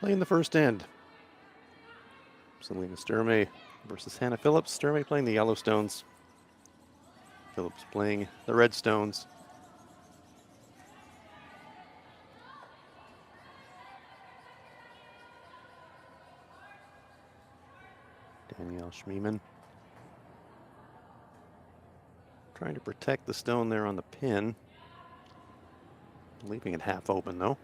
playing the first end. Selena Sturmay versus Hannah Phillips. Sturmay playing the Yellowstones. Phillips playing the Redstones. Danielle Schmeeman trying to protect the stone there on the pin. Leaving it half open though.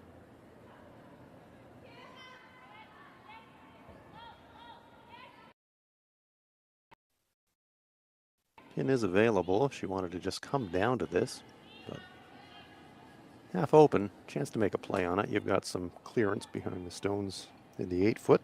Pin is available if she wanted to just come down to this, but half open, chance to make a play on it. You've got some clearance behind the stones in the 8-foot.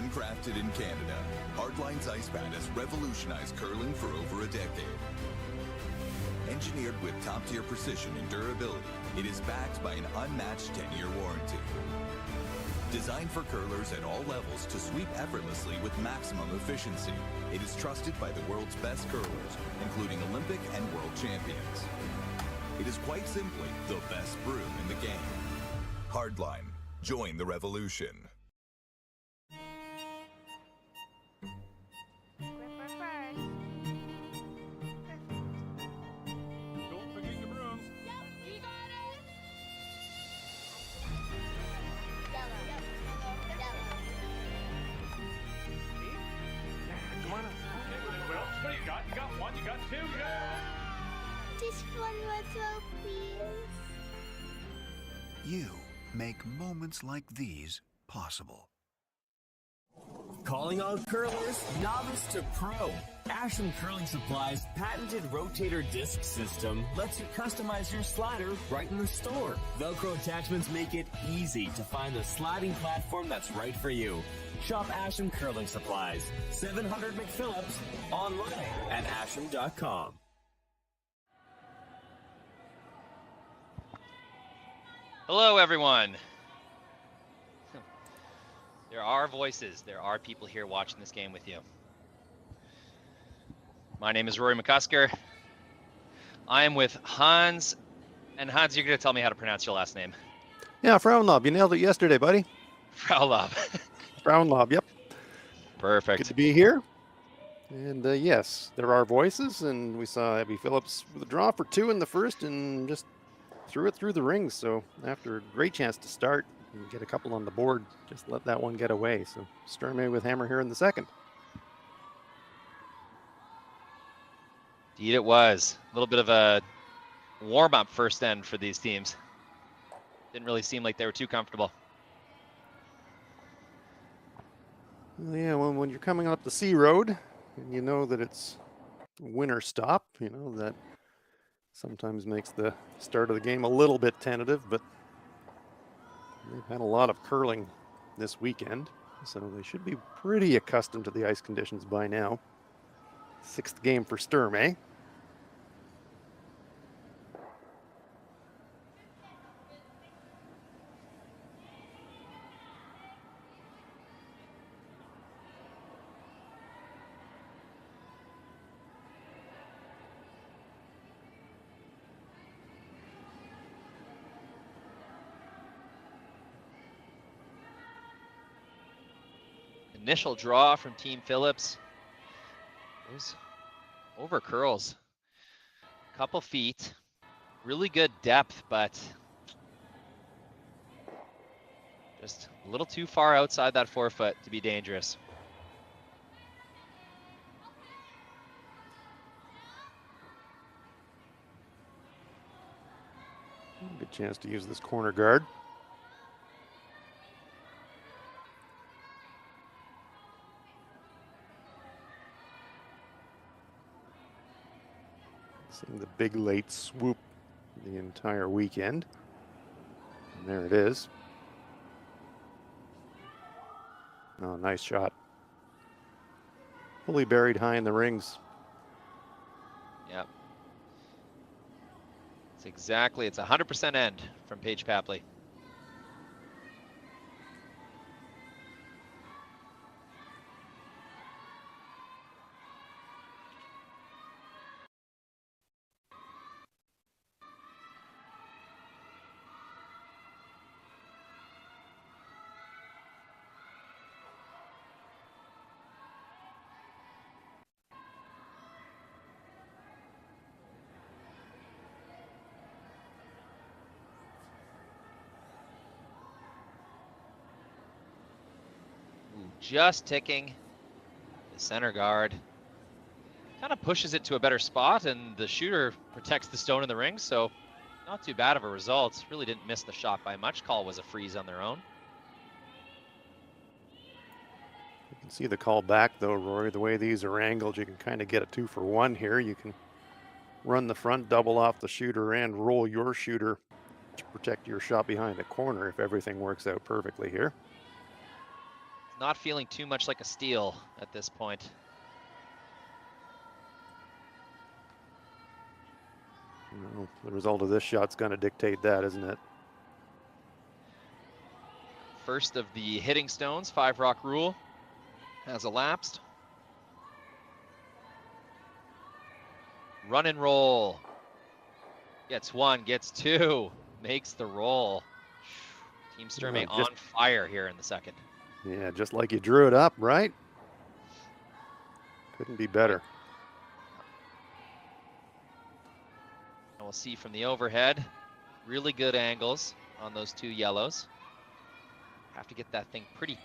Handcrafted in Canada, Hardline's ice pad has revolutionized curling for over a decade. Engineered with top-tier precision and durability, it is backed by an unmatched 10-year warranty. Designed for curlers at all levels to sweep effortlessly with maximum efficiency, it is trusted by the world's best curlers, including Olympic and world champions. It is quite simply the best broom in the game. Hardline. Join the revolution. Don't forget your brooms. Yep, you got it. Come on up. Okay, well, what do you got? You got one, you got two, yeah. Just one more throw, please. You make moments like these possible. Calling all curlers, novice to pro. Ashland Curling Supply's patented rotator disc system lets you customize your slider right in the store. Velcro attachments make it easy to find the sliding platform that's right for you. Shop Ashland Curling Supplies, 700 McPhillips, online at ashland.com. Hello, everyone. There are voices. There are people here watching this game with you. My name is Rory McCusker. I am with Hans. And Hans, you're going to tell me how to pronounce your last name. Yeah, Frauenlob. You nailed it yesterday, buddy. Frauenlob. Frauenlob, yep. Perfect. Good to be here. And yes, there are voices, and we saw Abby Phillips with a draw for two in the first and just threw it through the rings. So after a great chance to start and get a couple on the board, just let that one get away. So Sturmay with hammer here in the second. Indeed it was. A little bit of a warm-up first end for these teams. Didn't really seem like they were too comfortable. Well, yeah, when you're coming up the C road and you know that it's winter stop, you know, that sometimes makes the start of the game a little bit tentative, but they've had a lot of curling this weekend, so they should be pretty accustomed to the ice conditions by now. Sixth game for Sturmay. Initial draw from Team Phillips. Those over curls. Couple feet. Really good depth, but just a little too far outside that forefoot to be dangerous. Good chance to use this corner guard. Seeing the big late swoop the entire weekend. And there it is. Oh, nice shot. Fully buried high in the rings. Yep. It's a 100% end from Paige Papley. Just ticking the center guard. Kind of pushes it to a better spot, and the shooter protects the stone in the ring, so not too bad of a result. Really didn't miss the shot by much. Call was a freeze on their own. You can see the call back though, Rory. The way these are angled, you can kind of get a 2-for-1 here. You can run the front, double off the shooter, and roll your shooter to protect your shot behind the corner if everything works out perfectly here. not feeling too much like a steal at this point. Well, the result of this shot's going to dictate that, isn't it? First of the hitting stones, 5-rock rule has elapsed. Run and roll. Gets one, gets two, makes the roll. Team Sturmay Yeah, just- on fire here in the second. Yeah, just like you drew it up, right? Couldn't be better. And we'll see from the overhead, really good angles on those two yellows. Have to get that thing pretty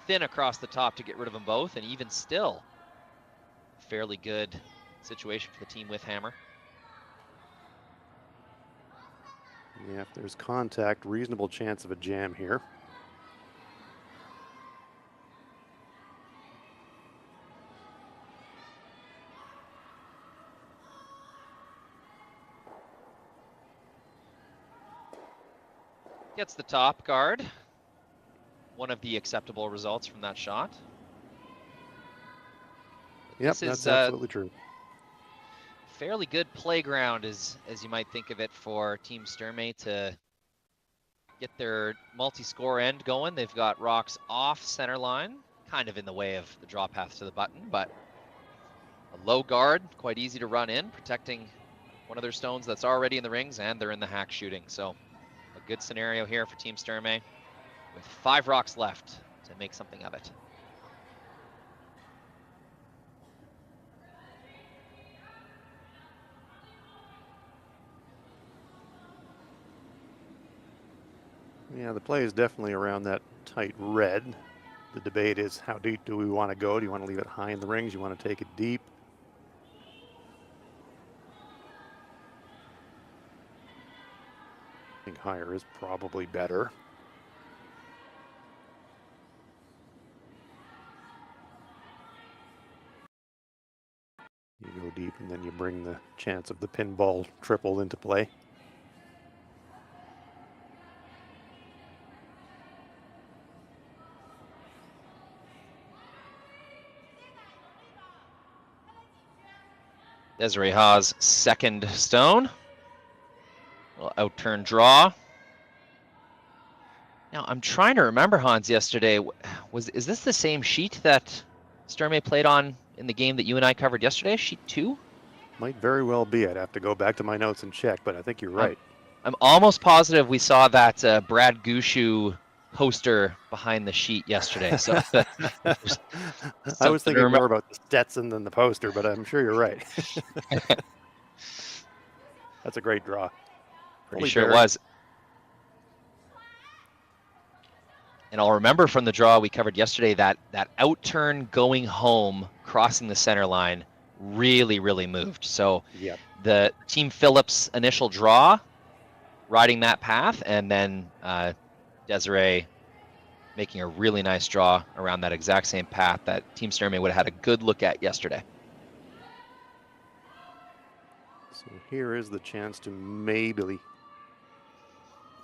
thin across the top to get rid of them both, and even still, fairly good situation for the team with hammer. Yeah, if there's contact, reasonable chance of a jam here. Gets the top guard. One of the acceptable results from that shot. Yep, This that's is absolutely true. fairly good playground, as you might think of it, for Team Sturmay to get their multi-score end going. They've got rocks off center line, kind of in the way of the draw path to the button, but a low guard, quite easy to run in, protecting one of their stones that's already in the rings, and they're in the hack shooting. So a good scenario here for Team Sturmay, with 5 rocks left to make something of it. Yeah, the play is definitely around that tight red. The debate is, how deep do we want to go? Do you want to leave it high in the rings? You want to take it deep? I think higher is probably better. You go deep and then you bring the chance of the pinball triple into play. Desiree Haas, second stone. Little out-turn draw. Now, I'm trying to remember, Hans, yesterday. Is this the same sheet that Sturmay played on in the game that you and I covered yesterday? Sheet 2? Might very well be. I'd have to go back to my notes and check, but I think you're right. I'm almost positive we saw that Brad Gushu poster behind the sheet yesterday. So I was thinking more about the Stetson than the poster, but I'm sure you're right. That's a great draw. Pretty sure it was. And I'll remember from the draw we covered yesterday that out-turn going home, crossing the center line, really, really moved. So yep. The Team Phillips initial draw, riding that path, and then Desiree making a really nice draw around that exact same path that Team Sturmay would have had a good look at yesterday. So here is the chance to maybe,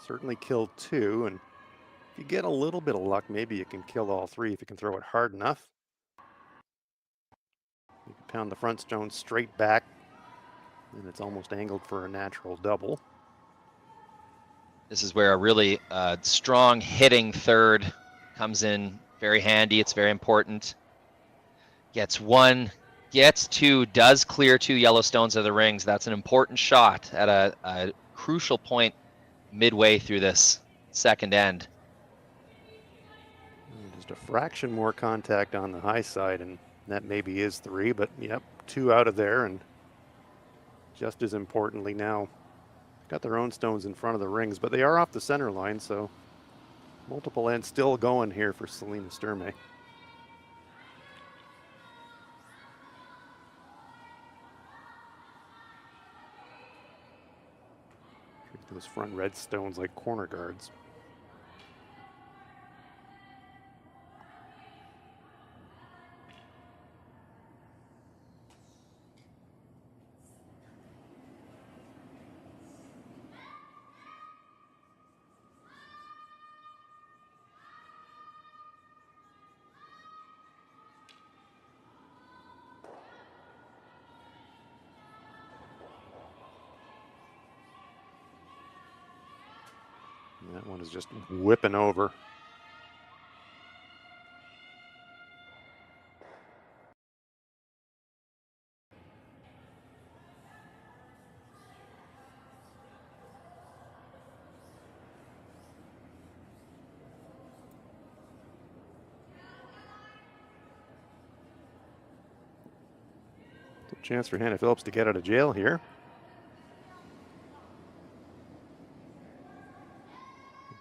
certainly kill 2, and if you get a little bit of luck, maybe you can kill all 3 if you can throw it hard enough. You can pound the front stone straight back, and it's almost angled for a natural double. This is where a really strong hitting third comes in very handy. It's very important. Gets 1, gets 2, does clear 2 yellow stones of the rings. That's an important shot at a crucial point midway through this second end. Just a fraction more contact on the high side, and that maybe is 3, but yep, 2 out of there, and just as importantly now, got their own stones in front of the rings, but they are off the center line, so multiple ends still going here for Selena Sturmay. Treat those front red stones like corner guards. That one is just whipping over. Chance for Hannah Phillips to get out of jail here.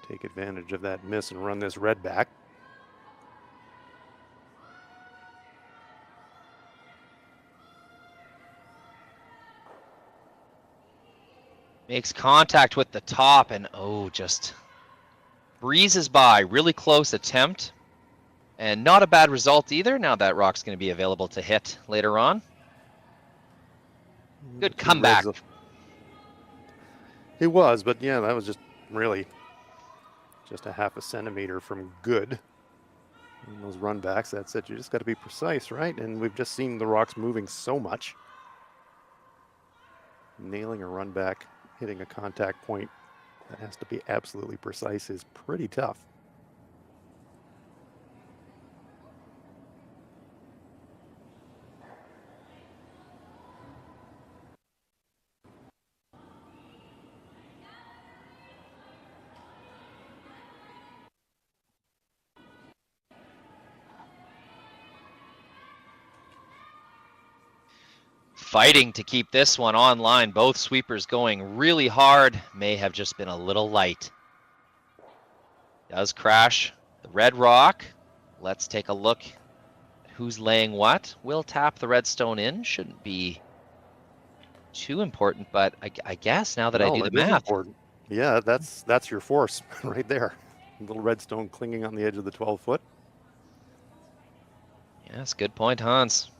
Take advantage of that miss and run this red back. Makes contact with the top and just breezes by. Really close attempt. And not a bad result either. Now that rock's going to be available to hit later on. Good comeback. It was, but yeah, that was just really just a half a centimeter from good. And those run backs, that's it. You just got to be precise, right? And we've just seen the rocks moving so much. Nailing a run back, hitting a contact point that has to be absolutely precise is pretty tough. Fighting to keep this one online. Both sweepers going really hard. May have just been a little light. Does crash the red rock. Let's take a look at who's laying what. We'll tap the redstone in. Shouldn't be too important, but I guess now that I do the math. Important. Yeah, that's your force right there. A little redstone clinging on the edge of the 12-foot. Yes, good point, Hans.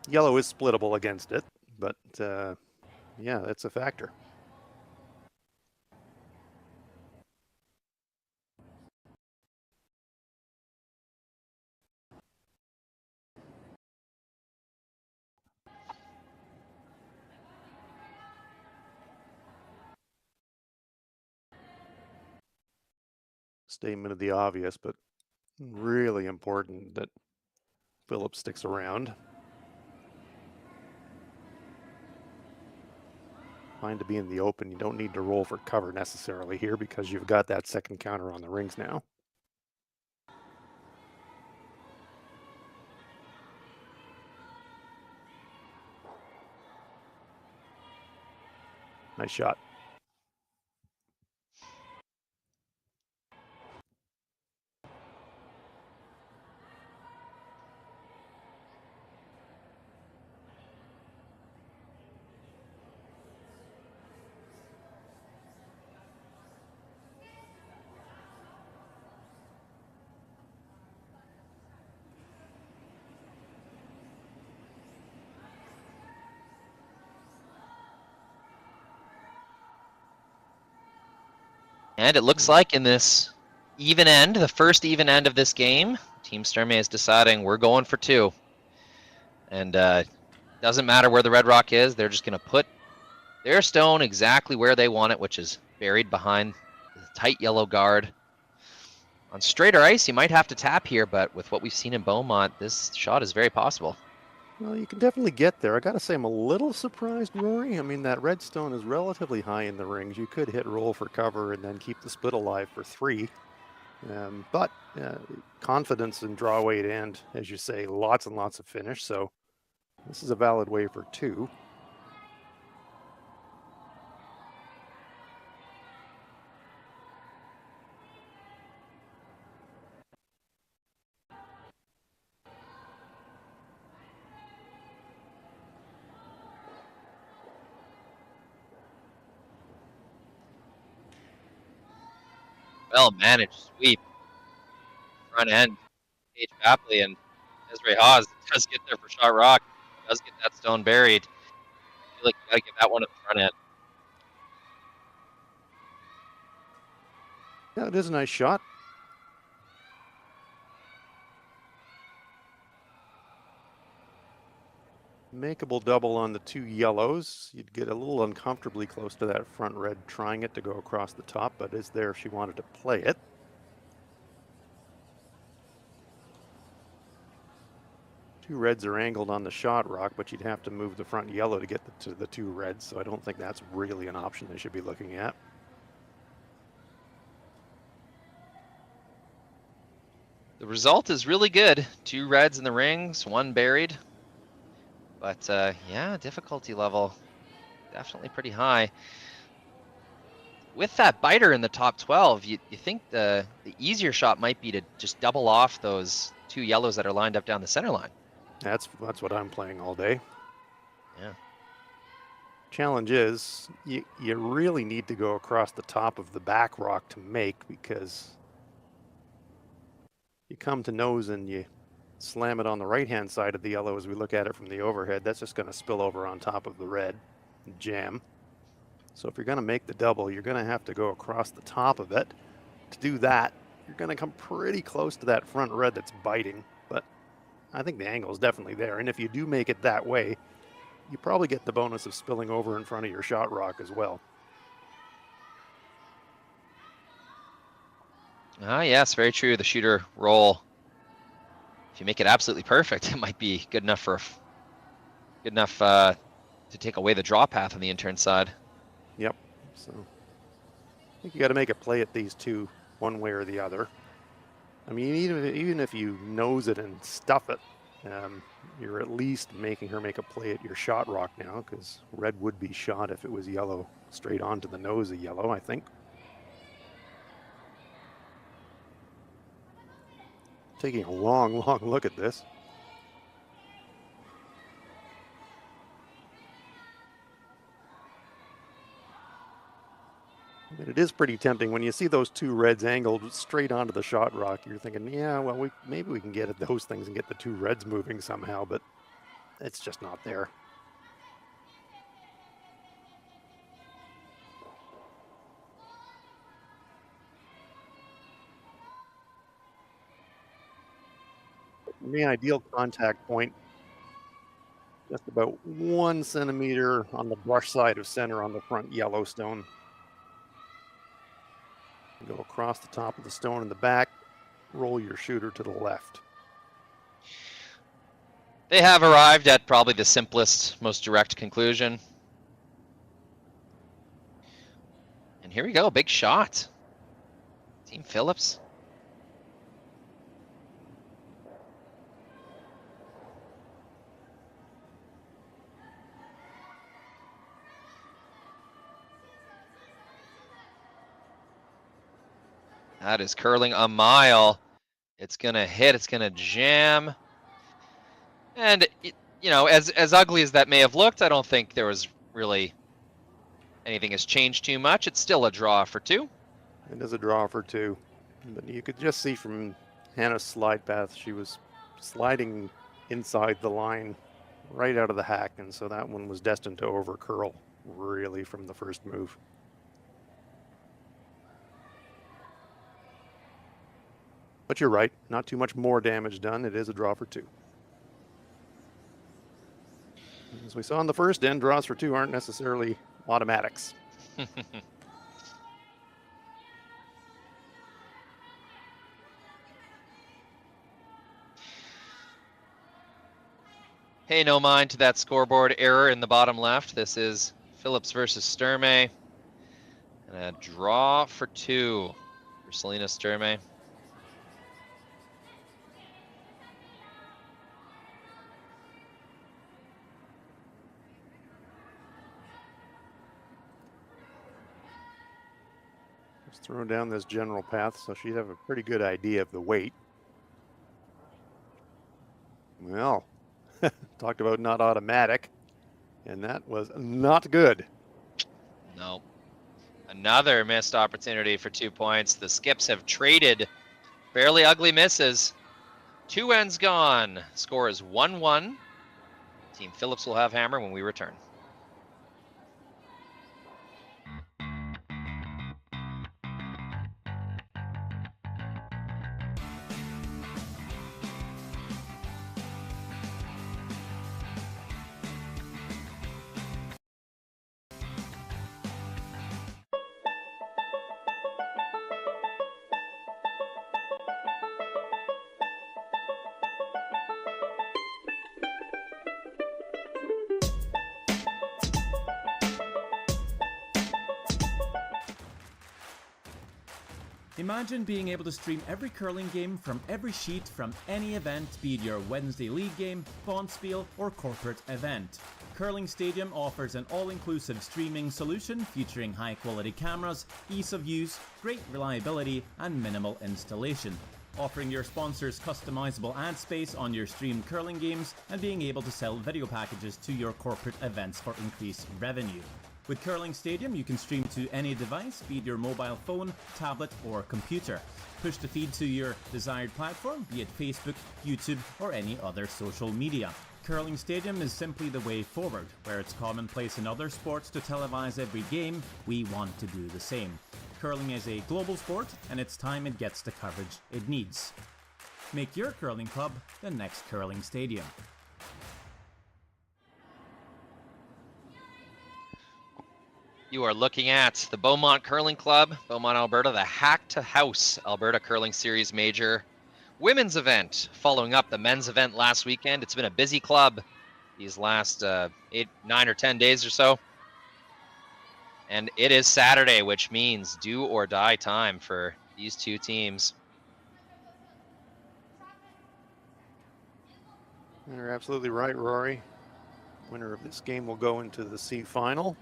Yellow is splittable against it, but yeah, that's a factor. Statement of the obvious, but really important that Phillips sticks around. Fine to be in the open. You don't need to roll for cover necessarily here because you've got that second counter on the rings now. Nice shot. And it looks like in this even end, the first even end of this game, Team Sturmay is deciding we're going for 2. And doesn't matter where the red rock is, they're just going to put their stone exactly where they want it, which is buried behind the tight yellow guard. On straighter ice, you might have to tap here, but with what we've seen in Beaumont, this shot is very possible. Well, you can definitely get there. I got to say, I'm a little surprised, Rory. I mean, that redstone is relatively high in the rings. You could hit roll for cover and then keep the split alive for 3. But confidence in draw weight and, as you say, lots and lots of finish. So this is a valid way for 2. Well managed sweep. Front end. Paige Papley and Desiree Hawes does get there for shot rock. Does get that stone buried. I feel like you got to give that one at the front end. Yeah, it is a nice shot. makeable double on the 2 yellows. You'd get a little uncomfortably close to that front red, trying it to go across the top, but is there if she wanted to play it. Two reds are angled on the shot rock, but you'd have to move the front yellow to get to the 2 reds, so I don't think that's really an option they should be looking at. The result is really good. 2 reds in the rings, 1 buried. But yeah, difficulty level definitely pretty high. With that biter in the top 12, you think the easier shot might be to just double off those 2 yellows that are lined up down the center line. That's what I'm playing all day. Yeah. Challenge is you really need to go across the top of the back rock to make, because you come to nose and you slam it on the right-hand side of the yellow as we look at it from the overhead. That's just going to spill over on top of the red and jam. So if you're going to make the double, you're going to have to go across the top of it. To do that, you're going to come pretty close to that front red that's biting, but I think the angle is definitely there. And if you do make it that way, you probably get the bonus of spilling over in front of your shot rock as well. Ah, yes, very true. The shooter roll. If you make it absolutely perfect, it might be good enough to take away the draw path on the intern side. Yep. So I think you got to make a play at these 2 one way or the other. I mean, even if you nose it and stuff it, you're at least making her make a play at your shot rock now, because red would be shot if it was yellow straight onto the nose of yellow, I think. Taking a long look at this. And it is pretty tempting when you see those 2 reds angled straight onto the shot rock. You're thinking, yeah, well, maybe we can get at those things and get the 2 reds moving somehow, but it's just not there. The ideal contact point, just about 1 centimeter on the brush side of center on the front yellow stone. Go across the top of the stone in the back, roll your shooter to the left. They have arrived at probably the simplest, most direct conclusion. And here we go, big shot. Team Phillips. That is curling a mile. It's going to hit. It's going to jam. And, you know, as ugly as that may have looked, I don't think there was really anything has changed too much. It's still a draw for 2. It is a draw for 2. But you could just see from Hannah's slide path, she was sliding inside the line right out of the hack. And so that one was destined to over curl really from the first move. But you're right, not too much more damage done. It is a draw for 2. As we saw in the first end, draws for 2 aren't necessarily automatics. Hey, no mind to that scoreboard error in the bottom left. This is Phillips versus Sturmay. And a draw for 2 for Selena Sturmay. Just throwing down this general path, so she'd have a pretty good idea of the weight. Well, talked about not automatic, and that was not good. No. Another missed opportunity for 2 points. The Skips have traded fairly ugly misses. 2 ends gone. Score is 1-1. Team Phillips will have hammer when we return. Imagine being able to stream every curling game from every sheet from any event, be it your Wednesday league game, bonspiel, or corporate event. Curling Stadium offers an all-inclusive streaming solution featuring high-quality cameras, ease of use, great reliability, and minimal installation. Offering your sponsors customizable ad space on your streamed curling games and being able to sell video packages to your corporate events for increased revenue. With Curling Stadium, you can stream to any device, be it your mobile phone, tablet, or computer. Push the feed to your desired platform, be it Facebook, YouTube, or any other social media. Curling Stadium is simply the way forward. Where it's commonplace in other sports to televise every game, we want to do the same. Curling is a global sport, and it's time it gets the coverage it needs. Make your curling club the next Curling Stadium. You are looking at the Beaumont Curling Club, Beaumont, Alberta, the Hack2House Alberta Curling Series Major women's event, following up the men's event last weekend. It's been a busy club these last 8, 9, or 10 days or so. And it is Saturday, which means do or die time for these two teams. You're absolutely right, Rory. Winner of this game will go into the C final,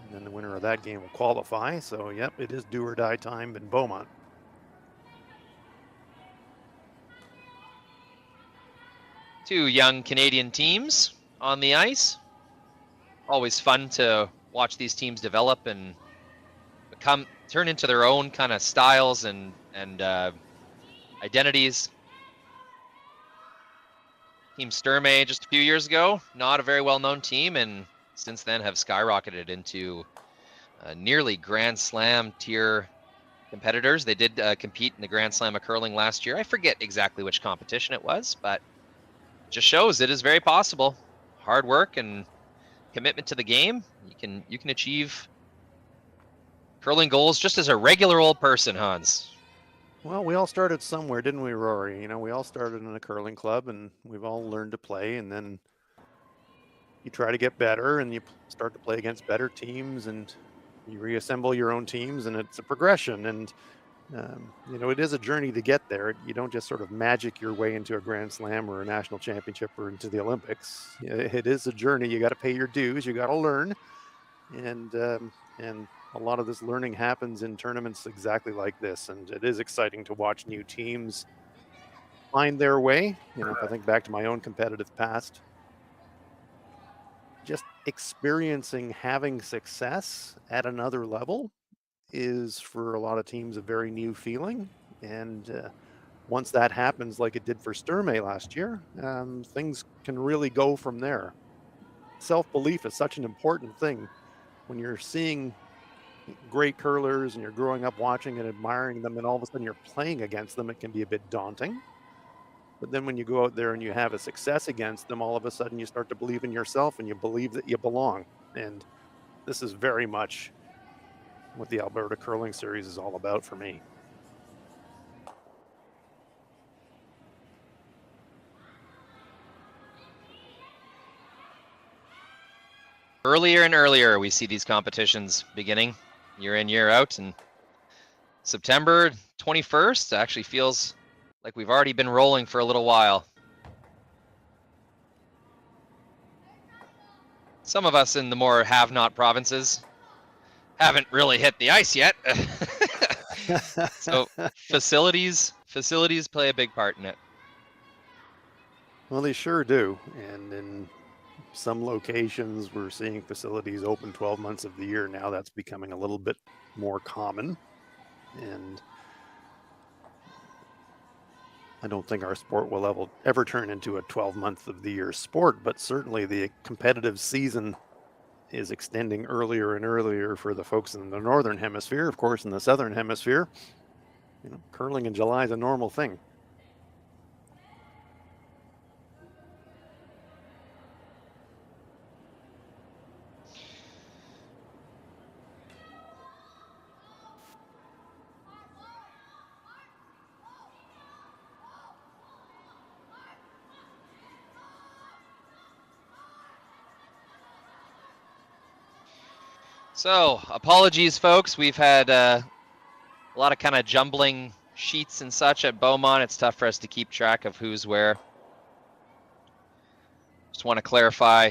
and then the winner of that game will qualify. So, yep, it is do or die time in Beaumont. Two young Canadian teams on the ice. Always fun to watch these teams develop and turn into their own kind of styles and identities. Team Sturmay just a few years ago, not a very well-known team, and since then have skyrocketed into nearly Grand Slam tier competitors. They did compete in the Grand Slam of curling last year. I forget exactly which competition it was, but it just shows it is very possible. Hard work and commitment to the game, you can achieve curling goals just as a regular old person, Hans. Well, we all started somewhere, didn't we, Rory? You know, we all started in a curling club, and we've all learned to play, and then you try to get better, and you start to play against better teams, and you reassemble your own teams, and it's a progression. And you know, it is a journey to get there. You don't just sort of magic your way into a Grand Slam or a national championship or into the Olympics. It is a journey. You got to pay your dues. You got to learn, and a lot of this learning happens in tournaments exactly like this. And it is exciting to watch new teams find their way. You know, if I think back to my own competitive past, just experiencing having success at another level is for a lot of teams a very new feeling. And once that happens, like it did for Sturmay last year, things can really go from there. Self-belief is such an important thing. When you're seeing great curlers and you're growing up watching and admiring them, and all of a sudden you're playing against them, it can be a bit daunting. But then when you go out there and you have a success against them, all of a sudden you start to believe in yourself and you believe that you belong. And this is very much what the Alberta Curling Series is all about for me. Earlier and earlier, we see these competitions beginning year in, year out. And September 21st actually feels like we've already been rolling for a little while. Some of us in the more have-not provinces haven't really hit the ice yet. So facilities play a big part in it. Well, they sure do. And in some locations, we're seeing facilities open 12 months of the year now. That's becoming a little bit more common. And I don't think our sport will ever turn into a 12-month of the year sport, but certainly the competitive season is extending earlier and earlier for the folks in the northern hemisphere. Of course, in the southern hemisphere, you know, curling in July is a normal thing. So, apologies, folks. We've had a lot of kind of jumbling sheets and such at Beaumont. It's tough for us to keep track of who's where. Just want to clarify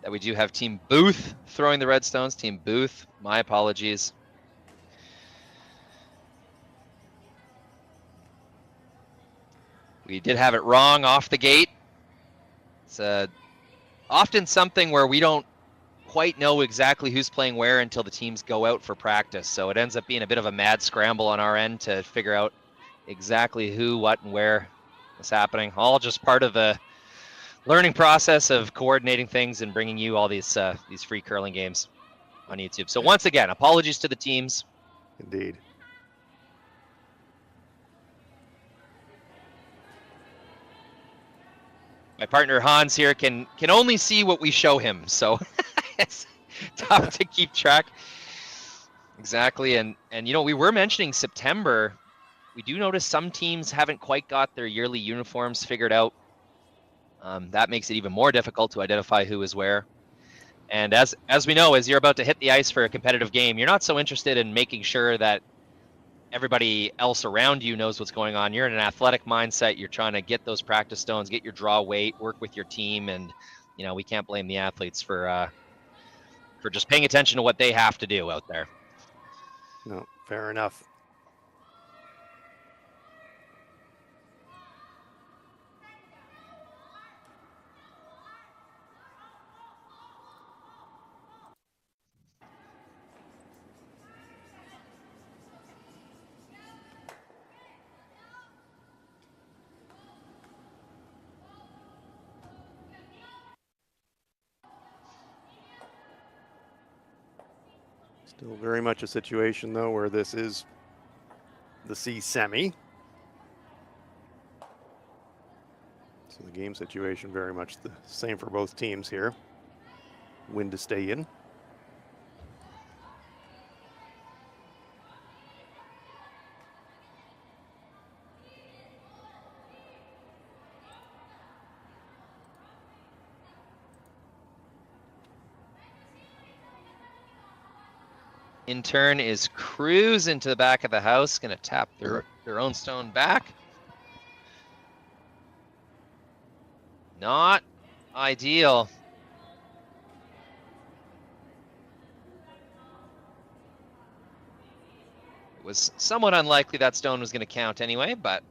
that we do have Team Booth throwing the Redstones. Team Booth, my apologies. We did have it wrong off the gate. It's often something where we don't quite know exactly who's playing where until the teams go out for practice. So it ends up being a bit of a mad scramble on our end to figure out exactly who, what, and where is happening. All just part of the learning process of coordinating things and bringing you all these free curling games on YouTube. So once again, apologies to the teams. Indeed. My partner Hans here can only see what we show him, so it's tough to keep track. Exactly, and you know, we were mentioning September. We do notice some teams haven't quite got their yearly uniforms figured out. That makes it even more difficult to identify who is where. And as we know, as you're about to hit the ice for a competitive game, you're not so interested in making sure that everybody else around you knows what's going on. You're in an athletic mindset. You're trying to get those practice stones, get your draw weight, work with your team, and you know, we can't blame the athletes for just paying attention to what they have to do out there. No, fair enough. Still very much a situation, though, where this is the C semi. So the game situation very much the same for both teams here. Win to stay in. Intern is cruising to the back of the house, going to tap their own stone back. Not ideal. It was somewhat unlikely that stone was going to count anyway, but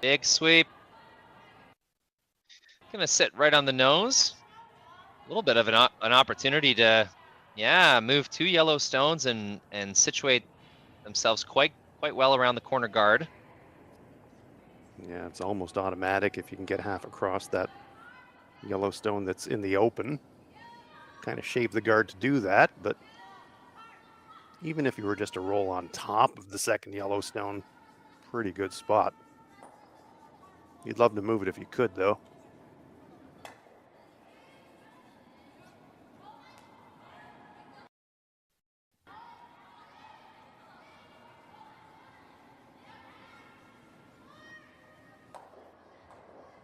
big sweep. Gonna sit right on the nose. A little bit of an opportunity to, yeah, move 2 yellow stones and situate themselves quite well around the corner guard. Yeah, it's almost automatic if you can get half across that yellow stone that's in the open. Kind of shave the guard to do that, but even if you were just to roll on top of the second yellow stone, pretty good spot. You'd love to move it if you could, though.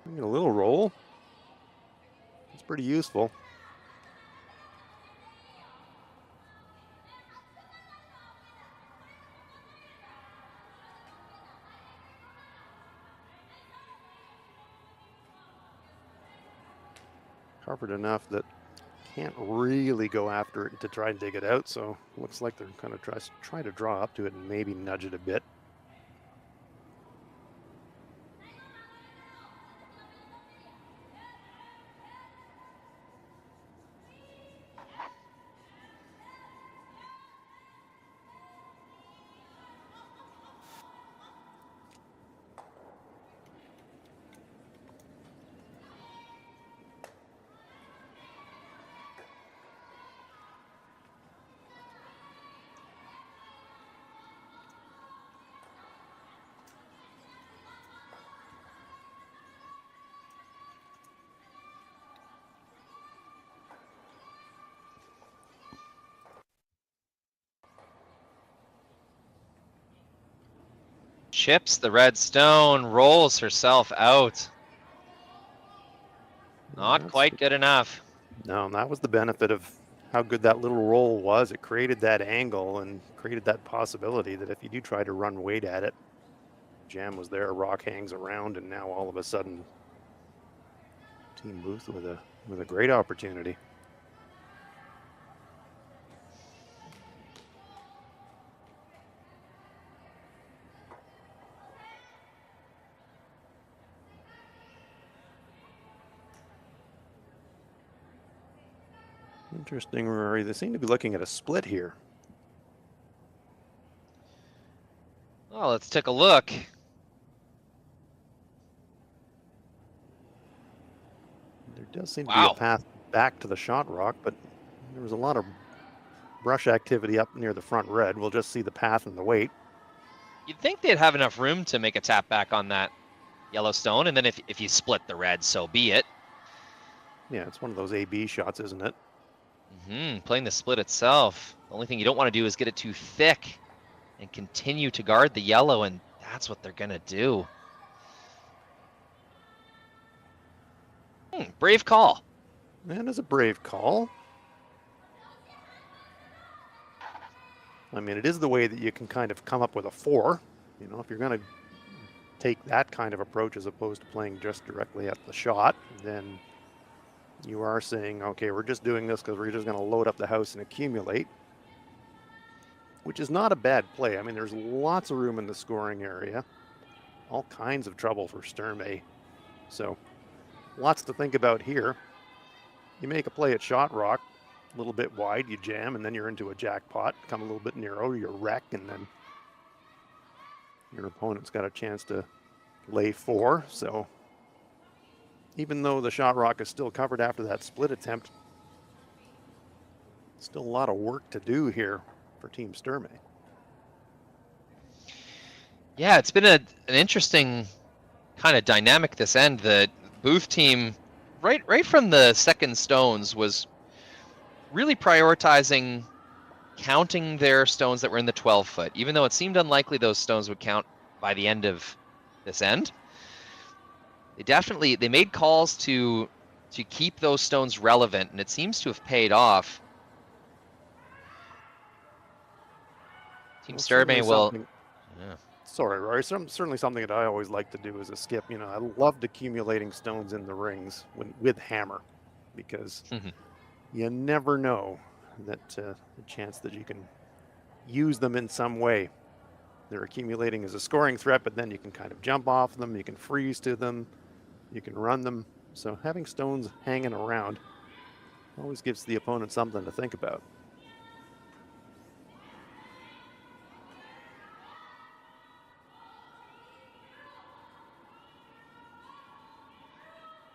A little roll. It's pretty useful. Covered enough that can't really go after it to try and dig it out, so looks like they're kind of try to draw up to it and maybe nudge it a bit. chips the red stone, rolls herself out. Not That's quite good enough. No, and that was the benefit of how good that little roll was. It created that angle and created that possibility that if you do try to run weight at it, jam was there, rock hangs around, and now all of a sudden, Team Booth with a great opportunity. Interesting, Rory. They seem to be looking at a split here. Well, let's take a look. There does seem to be a Wow. path back to the shot rock, but there was a lot of brush activity up near the front red. We'll just see the path and the weight. You'd think they'd have enough room to make a tap back on that Yellowstone, and then if you split the red, so be it. Yeah, it's one of those A-B shots, isn't it? Playing the split itself. The only thing you don't want to do is get it too thick and continue to guard the yellow, and that's what they're going to do. Brave call. That is a brave call. I mean, it is the way that you can kind of come up with a 4. You know, if you're going to take that kind of approach as opposed to playing just directly at the shot, then you are saying, okay, we're just doing this because we're just going to load up the house and accumulate, which is not a bad play. I mean, there's lots of room in the scoring area, all kinds of trouble for Sturmay. So lots to think about here. You make a play at shot rock, a little bit wide, you jam, and then you're into a jackpot. Come a little bit narrow, you wreck, and then your opponent's got a chance to lay 4. So even though the shot rock is still covered after that split attempt, still a lot of work to do here for Team Sturmay. Yeah, it's been an interesting kind of dynamic this end. The Booth team, right from the second stones, was really prioritizing counting their stones that were in the 12-foot, even though it seemed unlikely those stones would count by the end of this end. They made calls to keep those stones relevant, and it seems to have paid off. Team Sturmay will. Yeah. Sorry, Rory. Certainly something that I always like to do as a skip. You know, I loved accumulating stones in the rings with hammer, because you never know that the chance that you can use them in some way. They're accumulating as a scoring threat, but then you can kind of jump off them, you can freeze to them, you can run them. So having stones hanging around always gives the opponent something to think about.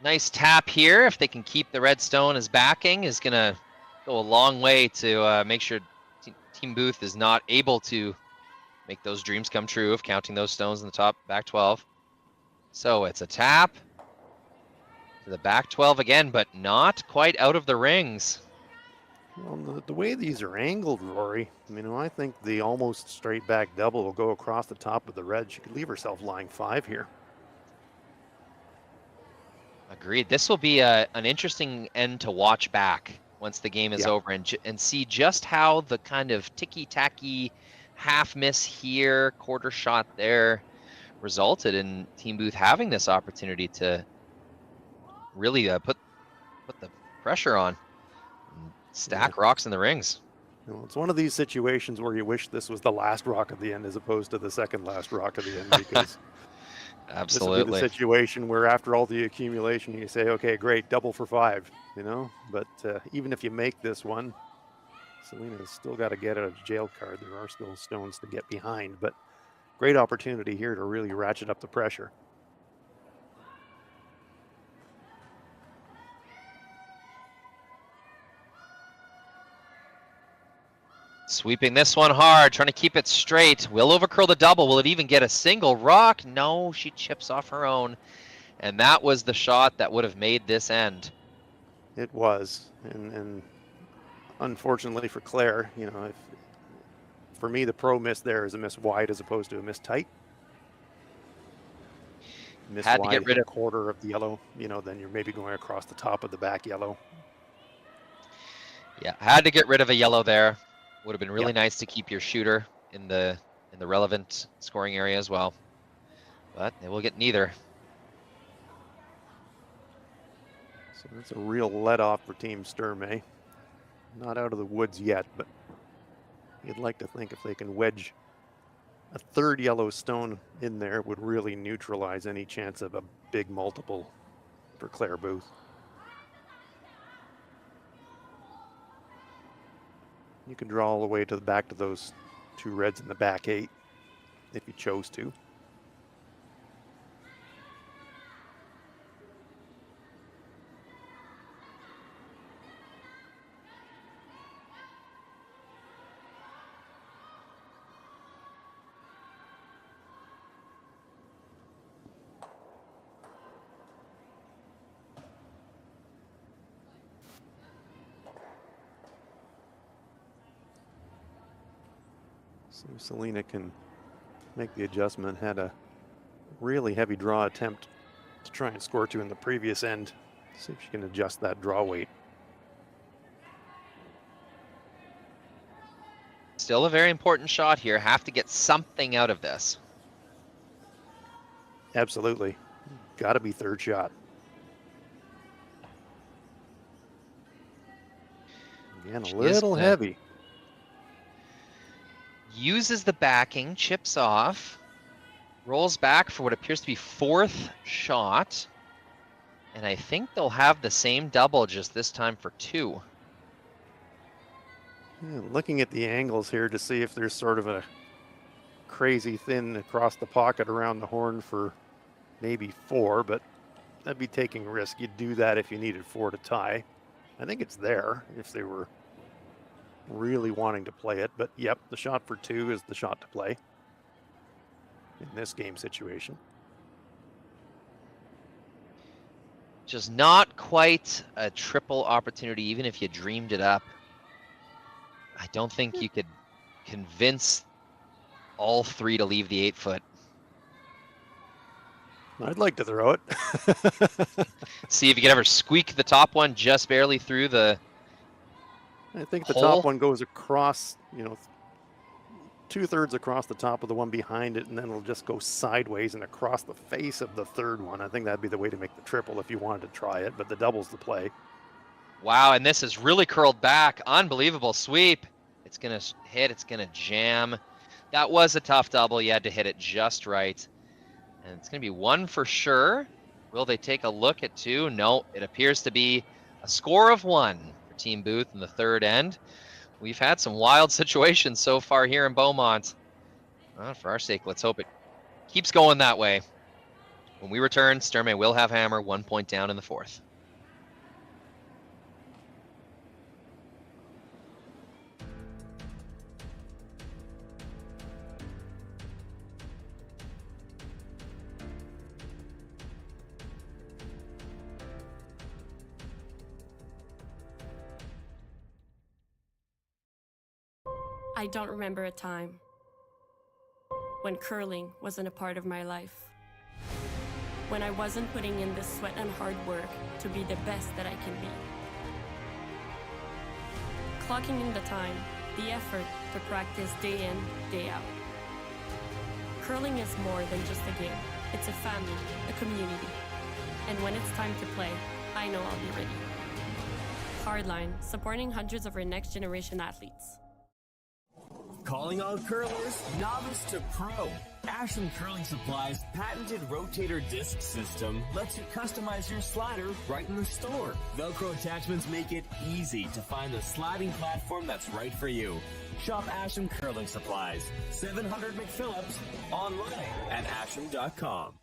Nice tap here. If they can keep the red stone as backing, is going to go a long way to make sure Team Booth is not able to make those dreams come true of counting those stones in the top back 12. So it's a tap to the back 12 again, but not quite out of the rings. Well, the way these are angled, Rory, I mean, I think the almost straight back double will go across the top of the red. She could leave herself lying 5 here. Agreed. This will be an interesting end to watch back once the game is over, and see just how the kind of ticky-tacky half miss here, quarter shot there, resulted in Team Booth having this opportunity to really put the pressure on, and stack rocks in the rings. Well, it's one of these situations where you wish this was the last rock at the end as opposed to the second last rock at the end, because absolutely, this will be the situation where after all the accumulation, you say, okay, great, double for 5, you know. But even if you make this one, Selena's still got to get out of jail card. There are still stones to get behind, but great opportunity here to really ratchet up the pressure. Sweeping this one hard, trying to keep it straight. Will overcurl the double. Will it even get a single rock? No, she chips off her own. And that was the shot that would have made this end. It was, and unfortunately for Claire, you know, for me, the pro miss there is a miss wide as opposed to a miss tight. miss Had to wide, get rid hit of- a quarter of the yellow, then you're maybe going across the top of the back yellow. Yeah, had to get rid of a yellow there. Would have been really Yep. nice to keep your shooter in the relevant scoring area as well. But they will get neither. So that's a real let-off for Team Sturmay. Not out of the woods yet, but you'd like to think if they can wedge a third yellow stone in there, it would really neutralize any chance of a big multiple for Claire Booth. You can draw all the way to the back to those two reds in the back 8 if you chose to. So Selena can make the adjustment. Had a really heavy draw attempt to try and score 2 in the previous end. See if she can adjust that draw weight. Still a very important shot here. Have to get something out of this. Absolutely. Got to be third shot. Again, a She is little gonna- heavy. Uses the backing, chips off, rolls back for what appears to be 4th shot. And I think they'll have the same double, just this time for 2. Yeah, looking at the angles here to see if there's sort of a crazy thin across the pocket around the horn for maybe 4, but that'd be taking risk. You'd do that if you needed 4 to tie. I think it's there if they were really wanting to play it, but yep, the shot for 2 is the shot to play in this game situation. Just not quite a triple opportunity, even if you dreamed it up. I don't think you could convince all 3 to leave the 8-foot. I'd like to throw it. See if you can ever squeak the top one just barely through the I think the hole. top one goes across, 2/3 across the top of the one behind it, and then it'll just go sideways and across the face of the third one. I think that'd be the way to make the triple if you wanted to try it, but the double's the play. Wow, and this is really curled back. Unbelievable sweep. It's going to hit. It's going to jam. That was a tough double. You had to hit it just right. And it's going to be 1 for sure. Will they take a look at 2? No, it appears to be a score of 1 for Team Booth in the third end. We've had some wild situations so far here in Beaumont. Well, for our sake, let's hope it keeps going that way. When we return, Sturmay will have hammer, 1 point down in the 4th. I don't remember a time when curling wasn't a part of my life. When I wasn't putting in the sweat and hard work to be the best that I can be. Clocking in the time, the effort to practice day in, day out. Curling is more than just a game. It's a family, a community. And when it's time to play, I know I'll be ready. Hardline, supporting hundreds of our next generation athletes. Calling all curlers, novice to pro. Ashland Curling Supply's patented rotator disc system lets you customize your slider right in the store. Velcro attachments make it easy to find the sliding platform that's right for you. Shop Ashland Curling Supplies, 700 McPhillips, online at ashland.com.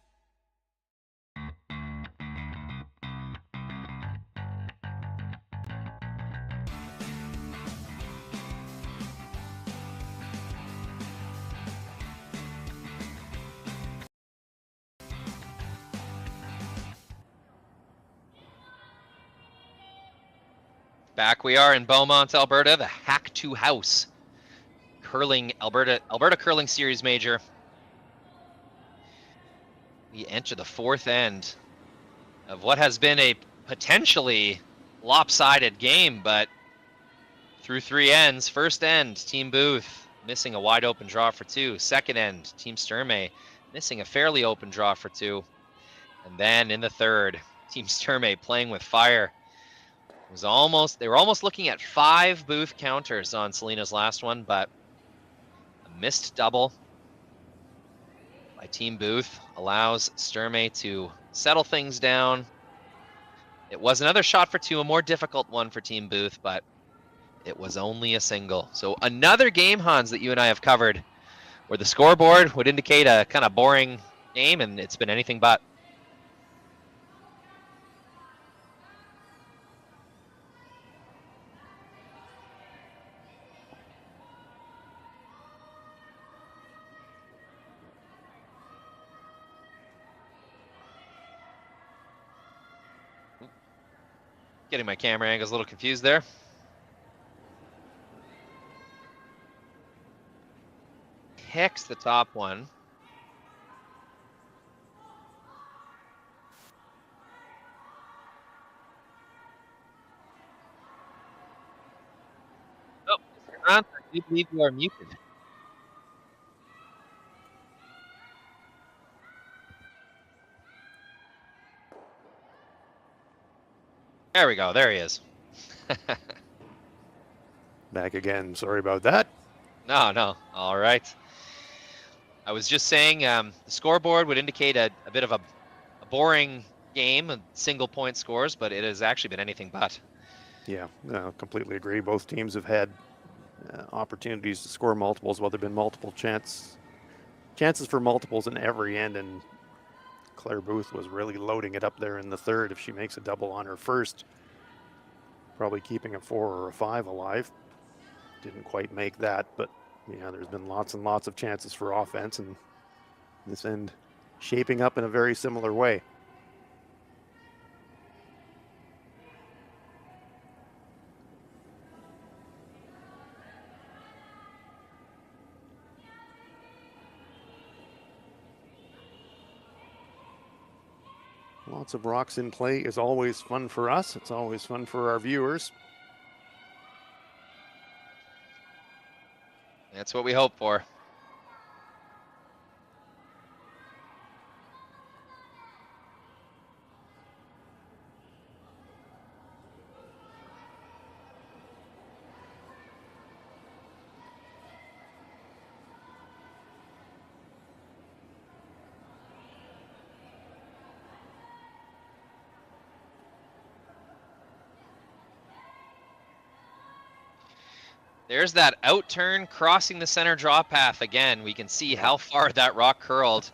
Back we are in Beaumont, Alberta, the Hack2House Alberta Curling Series Major. we enter the fourth end of what has been a potentially lopsided game, but through 3 ends. First end, Team Booth missing a wide open draw for 2. Second end, Team Sturmay missing a fairly open draw for 2. And then in the third, Team Sturmay playing with fire. They were almost looking at 5 Booth counters on Selena's last one, but a missed double by Team Booth allows Sturmay to settle things down. It was another shot for 2, a more difficult one for Team Booth, but it was only a single. So another game, Hans, that you and I have covered where the scoreboard would indicate a kind of boring game, and it's been anything but. Getting my camera angles a little confused there. Picks the top one. Oh, Mr. Grant, I do believe you are muted. There we go. There he is. Back again. Sorry about that. No. All right. I was just saying the scoreboard would indicate a bit of a boring game, single point scores, but it has actually been anything but. Yeah, completely agree. Both teams have had opportunities to score multiples. Well, there have been multiple chances for multiples in every end, and Claire Booth was really loading it up there in the third. If she makes a double on her first, probably keeping a 4 or a 5 alive. Didn't quite make that, but yeah, there's been lots and lots of chances for offense, and this end shaping up in a very similar way. Lots of rocks in play is always fun for us. It's always fun for our viewers. That's what we hope for. There's that out turn crossing the center draw path again. We can see how far that rock curled,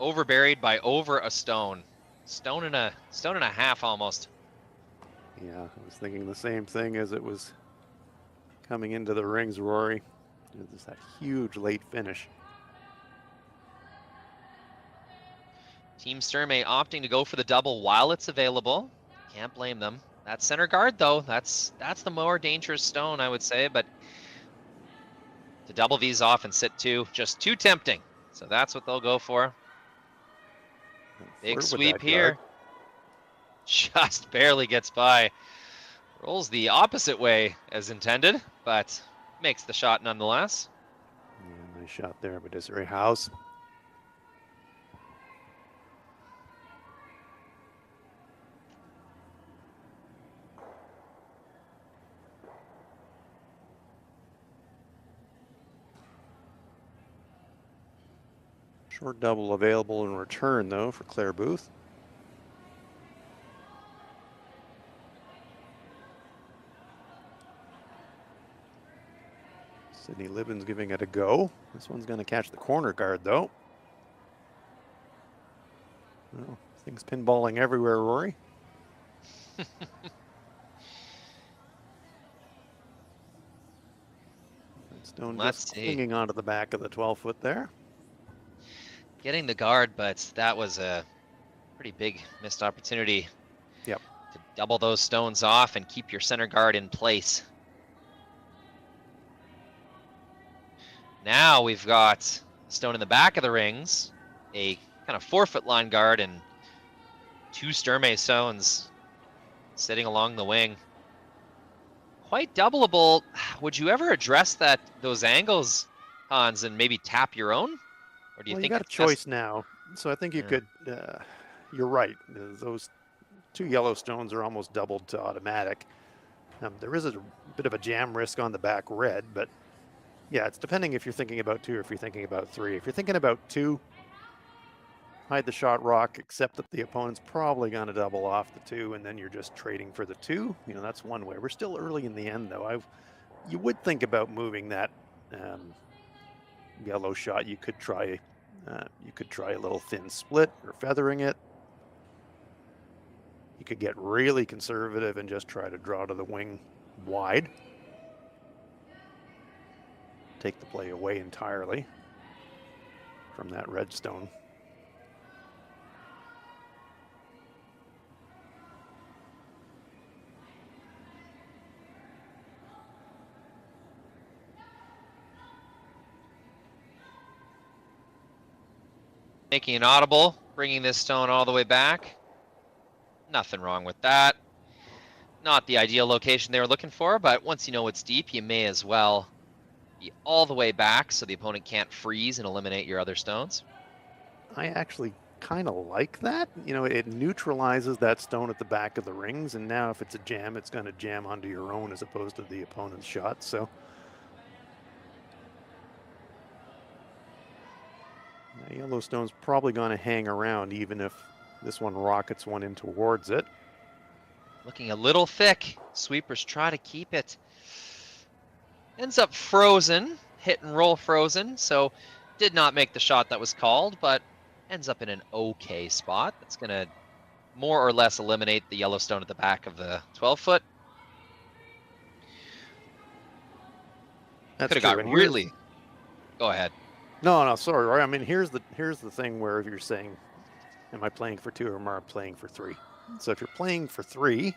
overburied by over a stone. Stone and a half almost. Yeah, I was thinking the same thing as it was coming into the rings, Rory. There's that huge late finish. Team Sturmay opting to go for the double while it's available. Can't blame them. That center guard, though, that's the more dangerous stone, I would say, but to double these off and sit 2, just too tempting. So that's what they'll go for. Big sweep here. Guard. Just barely gets by. Rolls the opposite way as intended, but makes the shot nonetheless. Yeah, nice shot there by Desiree House. Short double available in return, though, for Claire Booth. Sydney Libbins giving it a go. This one's going to catch the corner guard, though. Well, things pinballing everywhere, Rory. Stone just clinging onto the back of the 12-foot there. Getting the guard, but that was a pretty big missed opportunity. Yep. To double those stones off and keep your center guard in place. Now we've got stone in the back of the rings, a kind of 4-foot line guard and 2 Sturmay stones sitting along the wing. Quite doubleable. Would you ever address those angles, Hans, and maybe tap your own? Or do you Well, think you got a it's choice now, so I think you could. You're right. Those 2 yellow stones are almost doubled to automatic. There is a bit of a jam risk on the back red, but yeah, it's depending if you're thinking about 2 or if you're thinking about 3. If you're thinking about 2, hide the shot rock, accept that the opponent's probably going to double off the 2, and then you're just trading for the 2. You know, that's one way. We're still early in the end, though. You would think about moving that yellow shot. You could try a little thin split or feathering it. You could get really conservative and just try to draw to the wing wide. Take the play away entirely from that red stone. Making an audible, bringing this stone all the way back. Nothing wrong with that. Not the ideal location they were looking for, but once you know it's deep, you may as well be all the way back so the opponent can't freeze and eliminate your other stones. I actually kind of like that. You know, it neutralizes that stone at the back of the rings, and now if it's a jam, it's going to jam onto your own as opposed to the opponent's shot. So Yellowstone's probably going to hang around even if this one rockets one in towards it. Looking a little thick. Sweepers try to keep it. Ends up frozen, hit and roll frozen, so did not make the shot that was called, but ends up in an okay spot. That's going to more or less eliminate the Yellowstone at the back of the 12-foot. That's Could have true. got really... Go ahead. No, sorry, Rory. I mean, here's the thing where if you're saying, am I playing for 2 or am I playing for 3? So if you're playing for 3,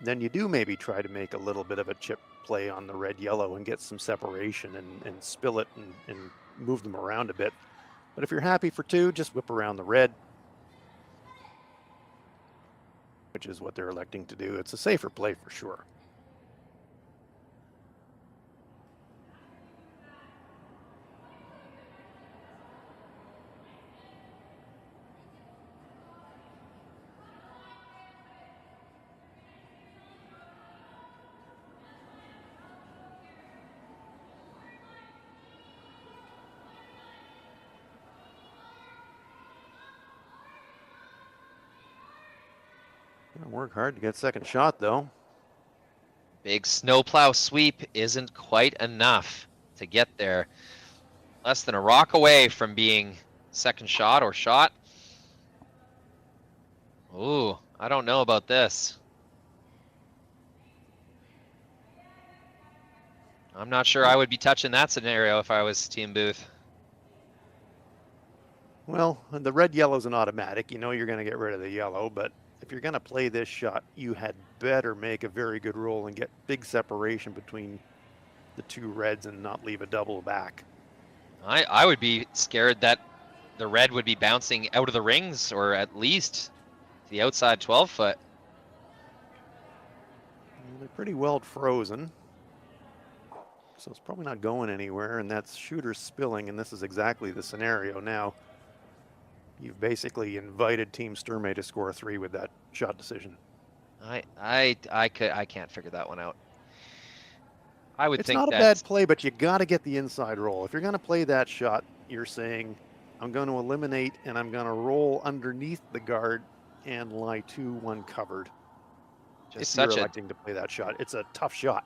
then you do maybe try to make a little bit of a chip play on the red-yellow and get some separation and spill it and move them around a bit. But if you're happy for 2, just whip around the red, which is what they're electing to do. It's a safer play for sure. Work hard to get second shot, though. Big snowplow sweep isn't quite enough to get there. Less than a rock away from being second shot or shot. Ooh, I don't know about this. I'm not sure I would be touching that scenario if I was Team Booth. Well, the red-yellow's an automatic. You know you're going to get rid of the yellow, but if you're going to play this shot, you had better make a very good roll and get big separation between the 2 reds and not leave a double back. I would be scared that the red would be bouncing out of the rings or at least the outside 12-foot. They're pretty well frozen, so it's probably not going anywhere, and that's shooter spilling, and this is exactly the scenario now. You've basically invited Team Sturmay to score 3 with that shot decision. I can't figure that one out. I would think it's not a bad play, but you got to get the inside roll. If you're going to play that shot, you're saying, I'm going to eliminate and I'm going to roll underneath the guard and lie 2-1 covered. Just you're electing to play that shot. It's a tough shot.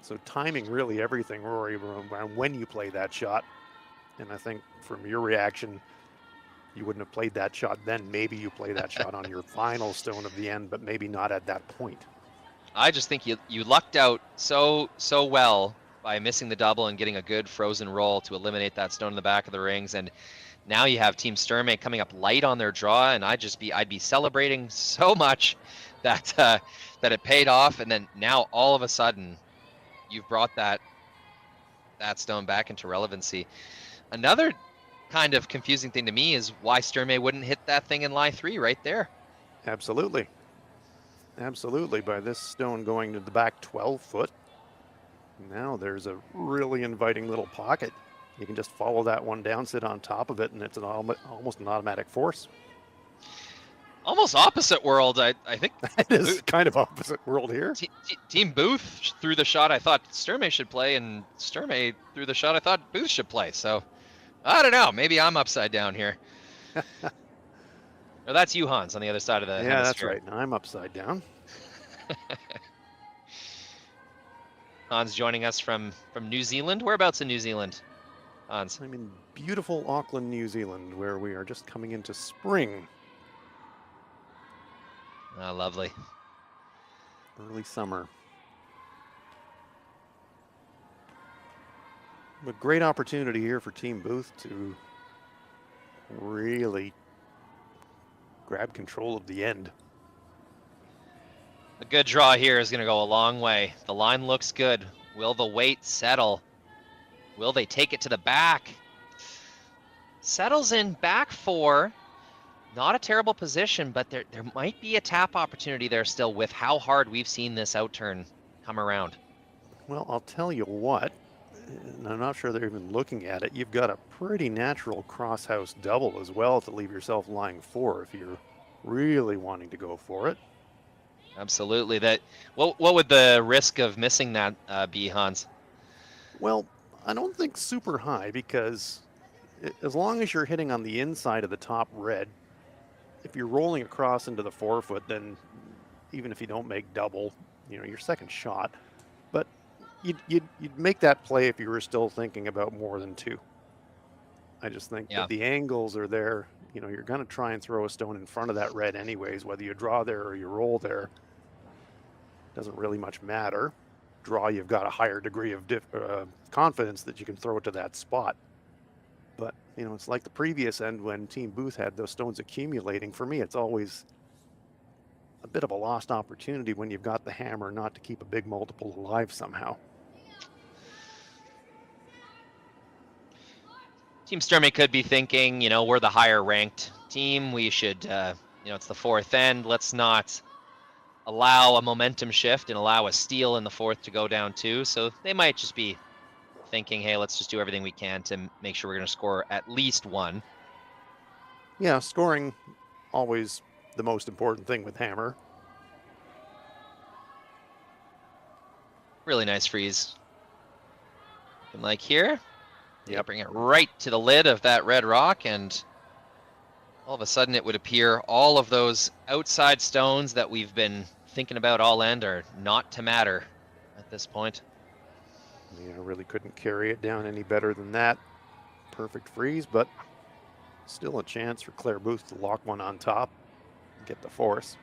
So timing really everything, Rory, around when you play that shot. And I think from your reaction, you wouldn't have played that shot then. Maybe you play that shot on your final stone of the end, but maybe not at that point. I just think you lucked out so well by missing the double and getting a good frozen roll to eliminate that stone in the back of the rings. And Now you have Team Sturmay coming up light on their draw, and I'd be celebrating so much that that it paid off, and then now all of a sudden you've brought that stone back into relevancy. Another kind of confusing thing to me is why Sturmay wouldn't hit that thing in lie 3 right there. Absolutely. Absolutely. By this stone going to the back 12 foot, now there's a really inviting little pocket. You can just follow that one down, sit on top of it, and it's almost an automatic force. Almost opposite world, I think. It is kind of opposite world here. Team Booth threw the shot I thought Sturmay should play, and Sturmay threw the shot I thought Booth should play. So, I don't know. Maybe I'm upside down here. No, that's you, Hans, on the other side of the Yeah, that's hemisphere. right. Now I'm upside down. Hans joining us from New Zealand. Whereabouts in New Zealand, Hans? I'm in beautiful Auckland, New Zealand, where we are just coming into spring. Oh, lovely. Early summer. A great opportunity here for Team Booth to really grab control of the end. A good draw here is going to go a long way. The line looks good. Will the weight settle? Will they take it to the back? Settles in back 4. Not a terrible position, but there might be a tap opportunity there still with how hard we've seen this outturn come around. Well, I'll tell you what, and I'm not sure they're even looking at it. You've got a pretty natural cross-house double as well to leave yourself lying 4 if you're really wanting to go for it. Absolutely. What would the risk of missing that be, Hans? Well, I don't think super high, because as long as you're hitting on the inside of the top red, if you're rolling across into the 4 foot, then even if you don't make double, your second shot. But you'd make that play if you were still thinking about more than 2. I just think that the angles are there. You're going to try and throw a stone in front of that red anyways, whether you draw there or you roll there. Doesn't really much matter. Draw, you've got a higher degree of confidence that you can throw it to that spot. But, it's like the previous end when Team Booth had those stones accumulating. For me, it's always a bit of a lost opportunity when you've got the hammer not to keep a big multiple alive somehow. Team Sturmay could be thinking, we're the higher ranked team. We should, it's the 4th end. Let's not allow a momentum shift and allow a steal in the 4th to go down 2. So they might just be thinking, hey, let's just do everything we can to make sure we're going to score at least 1. Yeah, scoring always the most important thing with hammer. Really nice freeze. And like here, bring it right to the lid of that red rock, and all of a sudden it would appear all of those outside stones that we've been thinking about all end are not to matter at this point. Yeah, really couldn't carry it down any better than that. Perfect freeze, but still a chance for Claire Booth to lock one on top and get the force.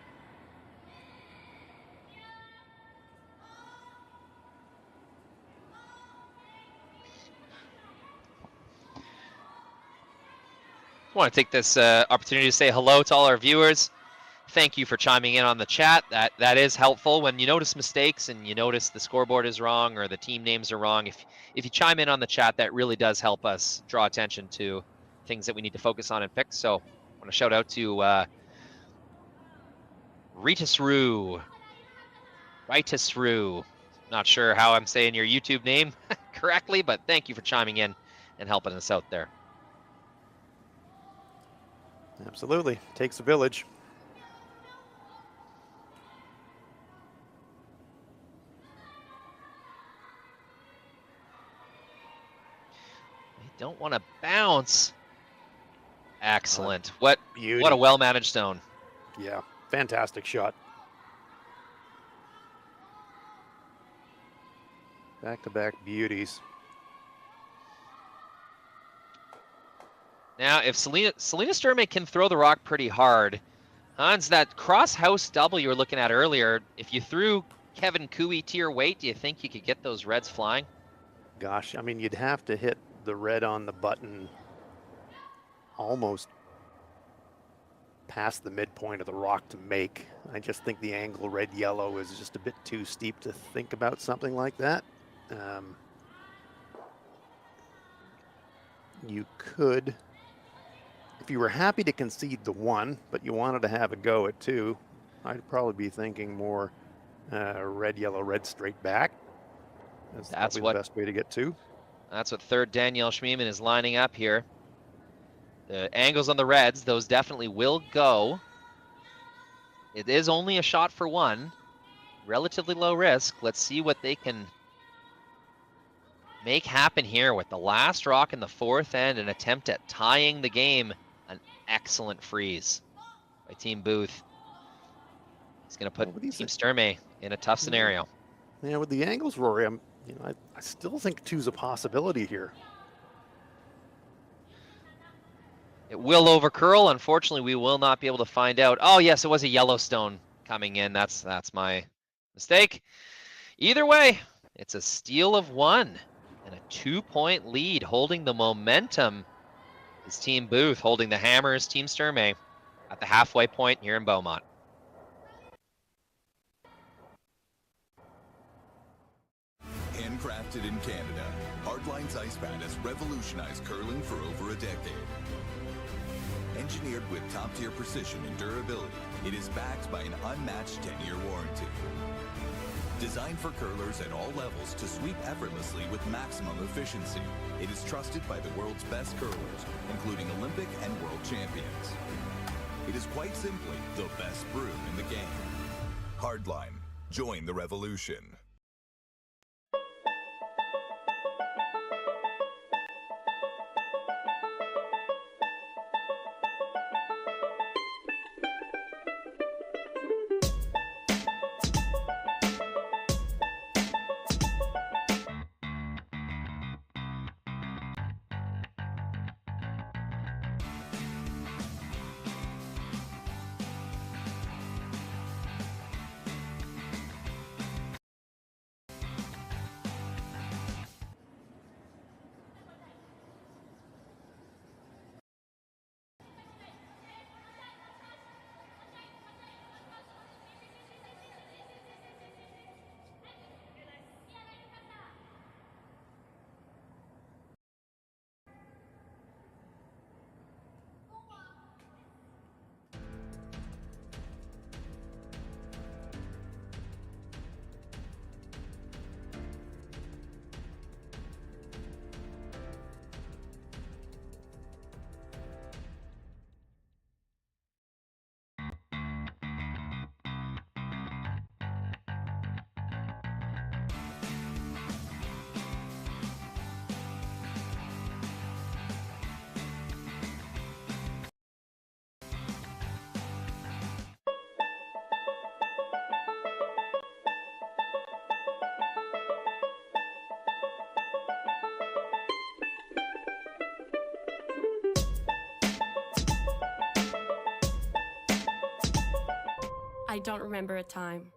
I want to take this opportunity to say hello to all our viewers. Thank you for chiming in on the chat. That is helpful when you notice mistakes and you notice the scoreboard is wrong or the team names are wrong. If you chime in on the chat, that really does help us draw attention to things that we need to focus on and fix. So I want to shout out to Ritasru. Not sure how I'm saying your YouTube name correctly, but thank you for chiming in and helping us out there. Absolutely. Takes a village. They don't want to bounce. Excellent. What beauty. What a well-managed stone. Yeah, fantastic shot. Back-to-back beauties. Now, if Selena Sturmay can throw the rock pretty hard, Hans, that cross-house double you were looking at earlier, if you threw Kevin Cooey to your weight, do you think you could get those reds flying? Gosh, I mean, you'd have to hit the red on the button almost past the midpoint of the rock to make. I just think the angle red-yellow is just a bit too steep to think about something like that. You could, if you were happy to concede the 1, but you wanted to have a go at 2, I'd probably be thinking more red, yellow, red straight back. That's probably the best way to get 2. That's what third Danielle Schmiemann is lining up here. The angles on the reds, those definitely will go. It is only a shot for 1. Relatively low risk. Let's see what they can make happen here with the last rock in the 4th end, an attempt at tying the game. An excellent freeze by Team Booth. He's going to put Team Sturmay in a tough scenario. Yeah, with the angles, Rory, I still think 2's a possibility here. It will overcurl. Unfortunately, we will not be able to find out. Oh, yes, it was a Yellowstone coming in. That's my mistake. Either way, it's a steal of 1 and a 2-point lead, holding the momentum. Is Team Booth holding the hammers, Team Sturmay, at the halfway point here in Beaumont. Handcrafted in Canada, Hardlines Ice Pad has revolutionized curling for over a decade. Engineered with top-tier precision and durability, it is backed by an unmatched 10-year warranty. Designed for curlers at all levels to sweep effortlessly with maximum efficiency, it is trusted by the world's best curlers, including Olympic and world champions. It is quite simply the best brew in the game. Hardline, join the revolution. I don't remember a time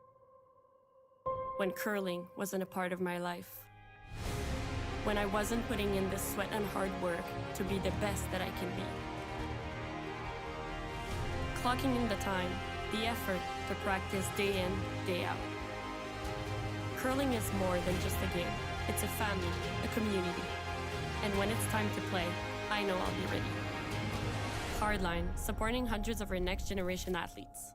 when curling wasn't a part of my life. When I wasn't putting in the sweat and hard work to be the best that I can be. Clocking in the time, the effort to practice day in, day out. Curling is more than just a game. It's a family, a community. And when it's time to play, I know I'll be ready. Hardline, supporting hundreds of our next generation athletes.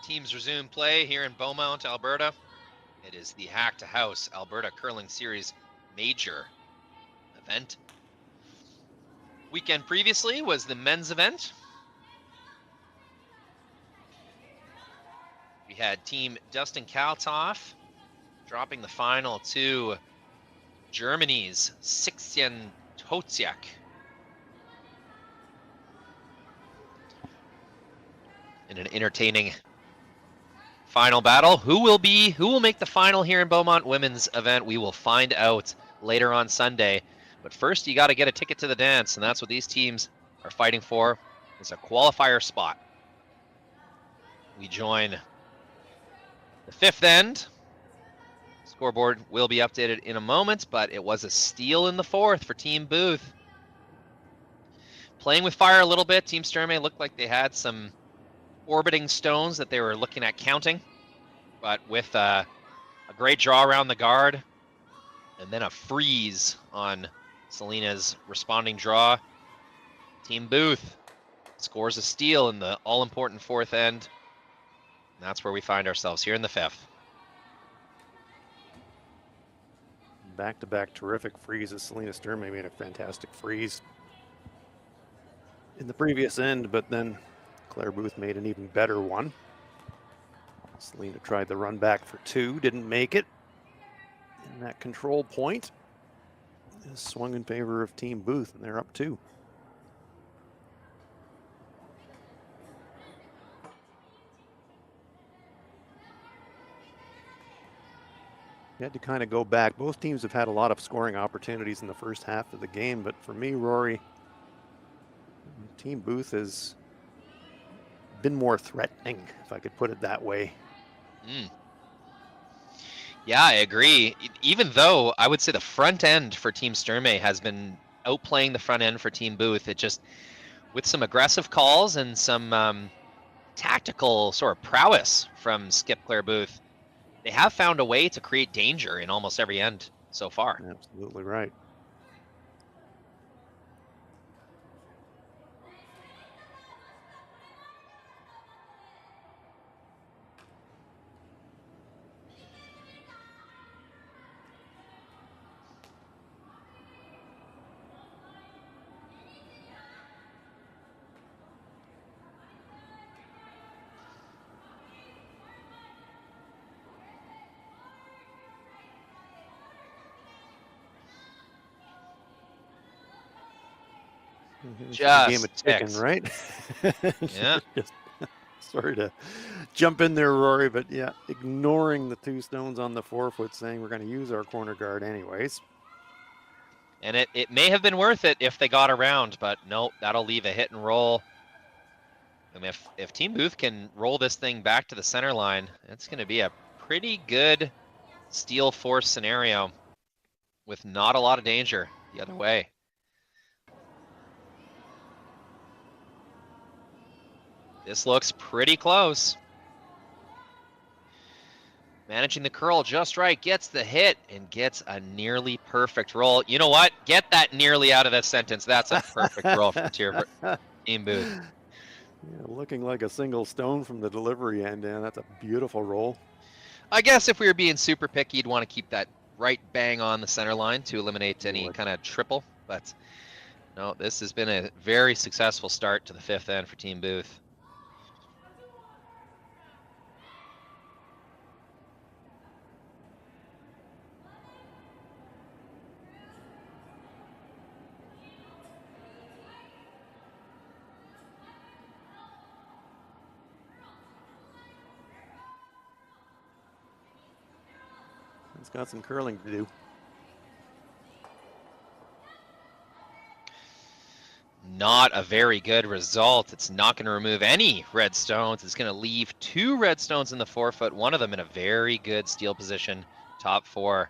Teams resume play here in Beaumont, Alberta. It is the Hack2House Alberta Curling Series major event. Weekend previously was the men's event. We had Team Dustin Kaltoff dropping the final to Germany's Sixten Totsiak. In an entertaining final battle. Who will make the final here in Beaumont women's event? We will find out later on Sunday. But first, you got to get a ticket to the dance, and that's what these teams are fighting for is a qualifier spot. We join the fifth end. Scoreboard will be updated in a moment, but it was a steal in the fourth for Team Booth. Playing with fire a little bit, Team Sturmay looked like they had some orbiting stones that they were looking at counting, but with a great draw around the guard and then a freeze on Selena's responding draw, Team Booth scores a steal in the all-important fourth end. And that's where we find ourselves here in the fifth. Back-to-back terrific freezes. Selena Sturmay made a fantastic freeze in the previous end, but then Claire Booth made an even better one. Selena tried the run back for 2, didn't make it. And that control point is swung in favor of Team Booth, and they're up 2. You had to kind of go back. Both teams have had a lot of scoring opportunities in the first half of the game, but for me, Rory, Team Booth has been more threatening, if I could put it that way. Yeah, I agree. Even though I would say the front end for Team Sturmay has been outplaying the front end for Team Booth, it just, with some aggressive calls and some tactical sort of prowess from Skip Claire Booth, they have found a way to create danger in almost every end so far. Absolutely right. Just game of chicken, ticks. right? Yeah. Sorry to jump in there, Rory, but yeah, ignoring the 2 stones on the 4-foot, saying we're going to use our corner guard anyways. And it may have been worth it if they got around, but no, that'll leave a hit and roll. And if Team Booth can roll this thing back to the center line, it's going to be a pretty good steal force scenario with not a lot of danger the other way. This looks pretty close. Managing the curl just right, gets the hit, and gets a nearly perfect roll. You know what? Get that nearly out of this sentence. That's a perfect roll from Team Booth. Yeah, looking like a single stone from the delivery end, and that's a beautiful roll. I guess if we were being super picky, you'd want to keep that right bang on the center line to eliminate any kind of triple. But no, this has been a very successful start to the fifth end for Team Booth. It's got some curling to do. Not a very good result. It's not going to remove any red stones. It's going to leave 2 red stones in the 4-foot, one of them in a very good steal position, top 4.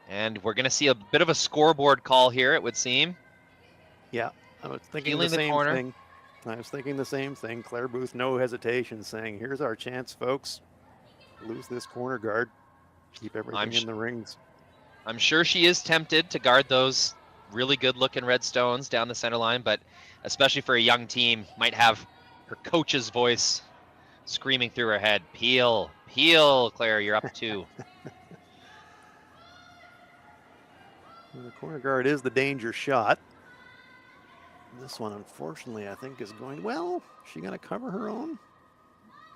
And we're going to see a bit of a scoreboard call here, it would seem. Yeah, I was thinking Feeling the the same corner. thing. I was thinking the same thing. Claire Booth, no hesitation, saying, here's our chance, folks. Lose this corner guard. Keep everything in the rings. I'm sure she is tempted to guard those really good-looking red stones down the center line, but especially for a young team, might have her coach's voice screaming through her head, peel, Claire, you're up 2. Well, the corner guard is the danger shot. This one, unfortunately, I think is going, well, is she going to cover her own?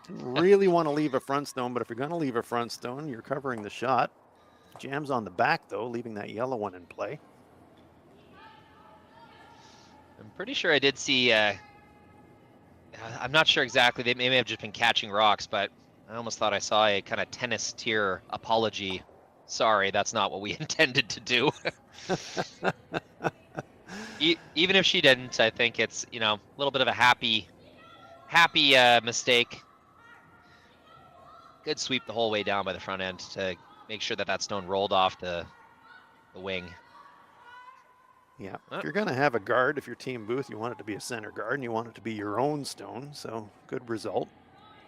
Didn't really want to leave a front stone, but if you're going to leave a front stone, you're covering the shot. Jams on the back, though, leaving that yellow one in play. I'm pretty sure I did see, I'm not sure exactly, they may have just been catching rocks, but I almost thought I saw a kind of tennis tier apology. Sorry, that's not what we intended to do. Even if she didn't, I think it's, you know, a little bit of a happy mistake. Good sweep the whole way down by the front end to make sure that that stone rolled off the wing. Yeah, if you're going to have a guard, if you're Team Booth, you want it to be a center guard, and you want it to be your own stone. So good result,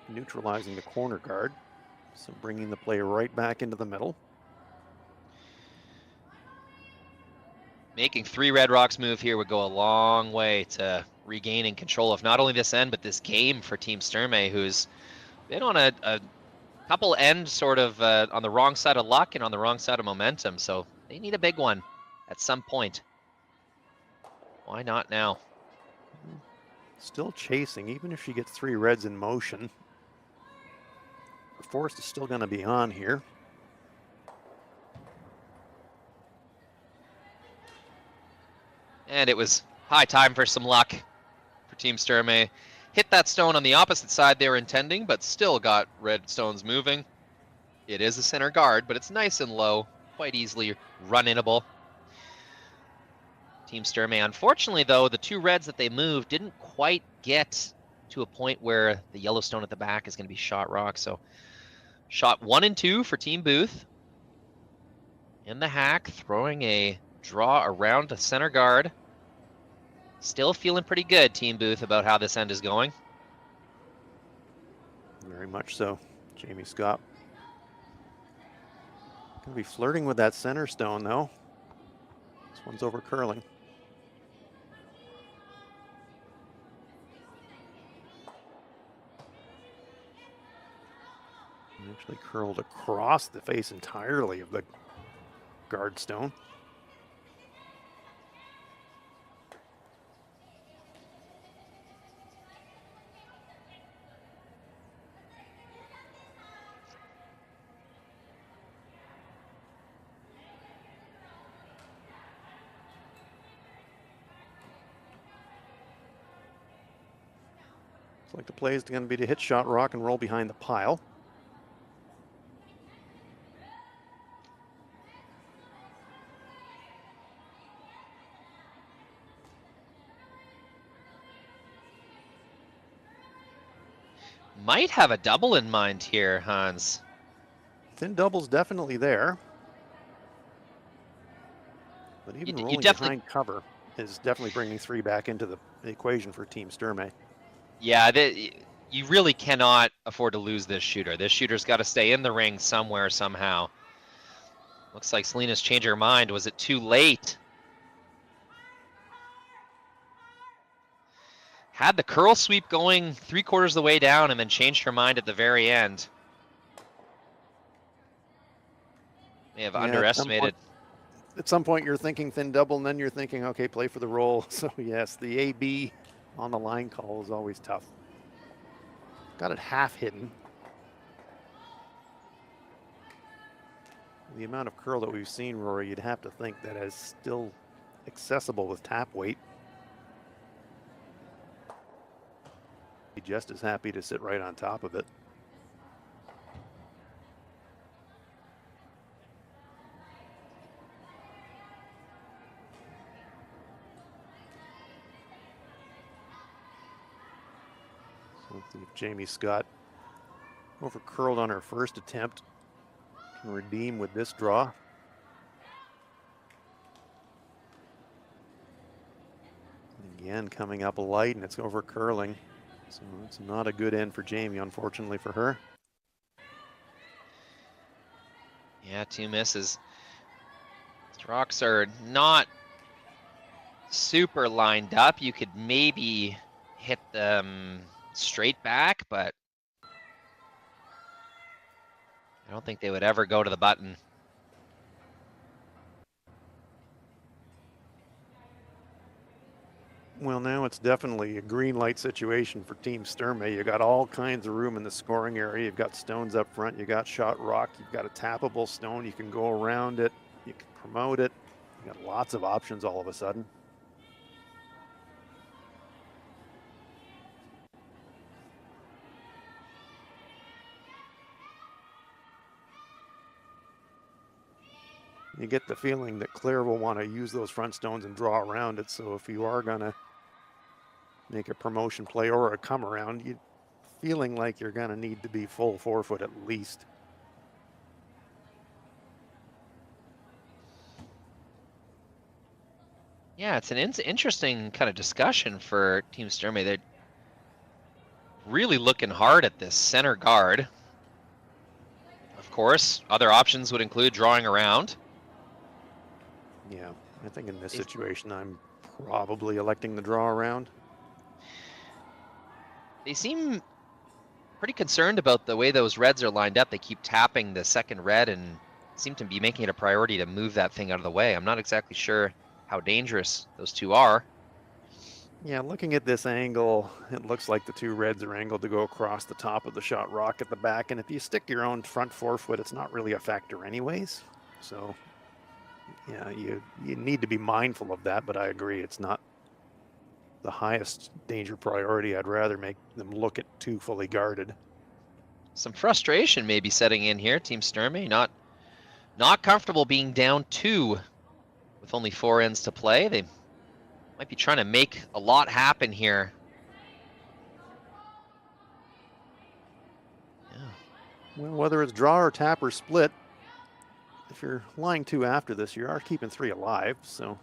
neutralizing the corner guard. So bringing the play right back into the middle. Making 3 red rocks move here would go a long way to regaining control of not only this end, but this game for Team Sturmay, who's been on a couple ends sort of on the wrong side of luck and on the wrong side of momentum. So they need a big one at some point. Why not now? Still chasing, even if she gets 3 reds in motion. The force is still going to be on here. And it was high time for some luck for Team Sturmay. Hit that stone on the opposite side they were intending, but still got red stones moving. It is a center guard, but it's nice and low, quite easily run-inable. Team Sturmay, unfortunately though, the 2 reds that they moved didn't quite get to a point where the yellow stone at the back is going to be shot rock. So shot 1 and 2 for Team Booth. In the hack, throwing a draw around the center guard. Still feeling pretty good, Team Booth, about how this end is going. Very much so. Jamie Scott. Gonna be flirting with that center stone though. This one's over curling. Actually curled across the face entirely of the guard stone. Looks like the play is going to be to hit shot rock and roll behind the pile. Might have a double in mind here, Hans. Thin double's definitely there. But even rolling behind cover is definitely bringing 3 back into the equation for Team Sturmay. Yeah, you really cannot afford to lose this shooter. This shooter's got to stay in the ring somewhere, somehow. Looks like Selena's changed her mind. Was it too late? Had the curl sweep going 3/4 of the way down and then changed her mind at the very end. May have underestimated. At some point you're thinking thin double and then you're thinking, okay, play for the roll. So yes, the AB on the line call is always tough. Got it half hidden. The amount of curl that we've seen, Rory, you'd have to think that is still accessible with tap weight. Be just as happy to sit right on top of it. So let's see if Jamie Scott, over curled on her first attempt, can redeem with this draw. Again, coming up light, and it's over curling. So it's not a good end for Jamie, unfortunately for her. Yeah, 2 misses. These rocks are not super lined up. You could maybe hit them straight back, but I don't think they would ever go to the button. Well, now it's definitely a green light situation for Team Sturmay. You got all kinds of room in the scoring area. You've got stones up front. You got shot rock. You've got a tappable stone. You can go around it. You can promote it. You got lots of options all of a sudden. you get the feeling that Claire will want to use those front stones and draw around it. So if you are going to make a promotion play or a come around, you feeling like you're going to need to be full 4 foot at least. Yeah, it's an interesting kind of discussion for Team Sturmay. They're really looking hard at this center guard. Of course, other options would include drawing around. Yeah, I think in this situation, I'm probably electing the draw around. They seem pretty concerned about the way those reds are lined up. They keep tapping the second red and seem to be making it a priority to move that thing out of the way. I'm not exactly sure how dangerous those two are. Yeah, looking at this angle, it looks like the two reds are angled to go across the top of the shot rock at the back. And if you stick your own front 4 foot, it's not really a factor anyways. So, yeah, you need to be mindful of that. But I agree, it's not the highest danger priority. I'd rather make them look at two fully guarded. Some frustration may be setting in here. Team Sturmay not comfortable being down 2 with only 4 ends to play. They might be trying to make a lot happen here. Yeah. Well, whether it's draw or tap or split, if you're lying 2 after this, you are keeping 3 alive. So,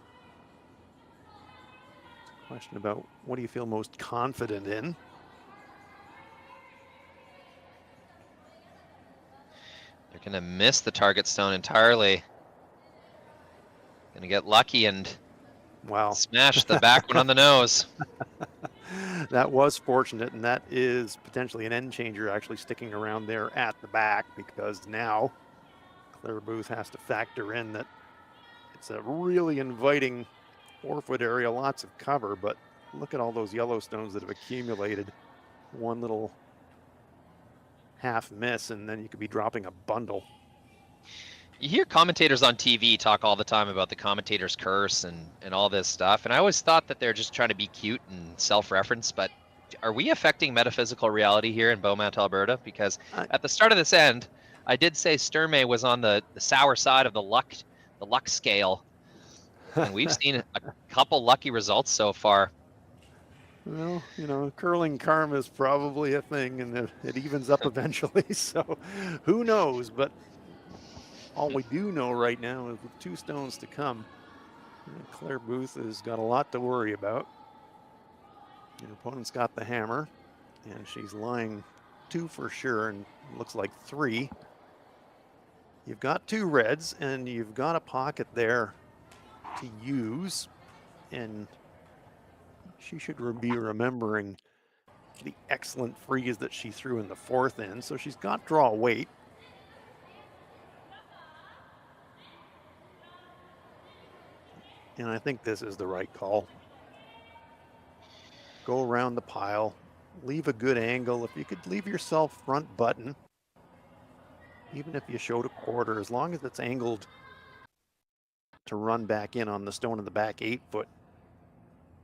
it's a question about what do you feel most confident in. They're going to miss the target stone entirely. Going to get lucky and wow, smash the back one on the nose. That was fortunate, and that is potentially an end changer actually sticking around there at the back, because now Claire Booth has to factor in that it's a really inviting 4 foot area, lots of cover, but look at all those yellow stones that have accumulated. One little half miss, and then you could be dropping a bundle. You hear commentators on TV talk all the time about the commentator's curse and all this stuff, and I always thought that they're just trying to be cute and self-reference, but are we affecting metaphysical reality here in Beaumont, Alberta? Because at the start of this end, I did say Sturmay was on the sour side of the luck scale, and we've seen a couple lucky results so far. Well, you know, curling karma is probably a thing, and it evens up eventually, so who knows, but all we do know right now is with 2 stones to come, Claire Booth has got a lot to worry about. Your opponent's got the hammer, and she's lying 2 for sure, and looks like 3. You've got 2 reds, and you've got a pocket there to use, and she should be remembering the excellent freeze that she threw in the 4th end, so she's got draw weight. And I think this is the right call. Go around the pile, leave a good angle. If you could leave yourself front button, even if you showed a quarter, as long as it's angled to run back in on the stone in the back 8 foot,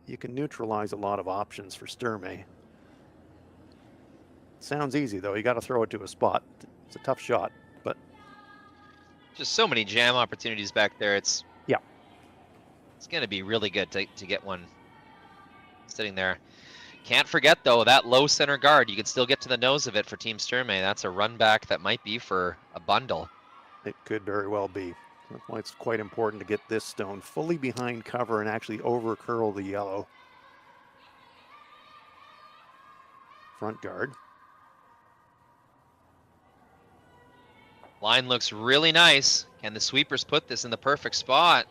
you can neutralize a lot of options for Sturmay. Sounds easy though, you got to throw it to a spot. It's a tough shot, but just so many jam opportunities back there. It's going to be really good to get one sitting there. Can't forget, though, that low center guard. You can still get to the nose of it for Team Sturmay. That's a run back that might be for a bundle. It could very well be. That's why it's quite important to get this stone fully behind cover and actually over curl the yellow. Front guard. Line looks really nice. Can the sweepers put this in the perfect spot?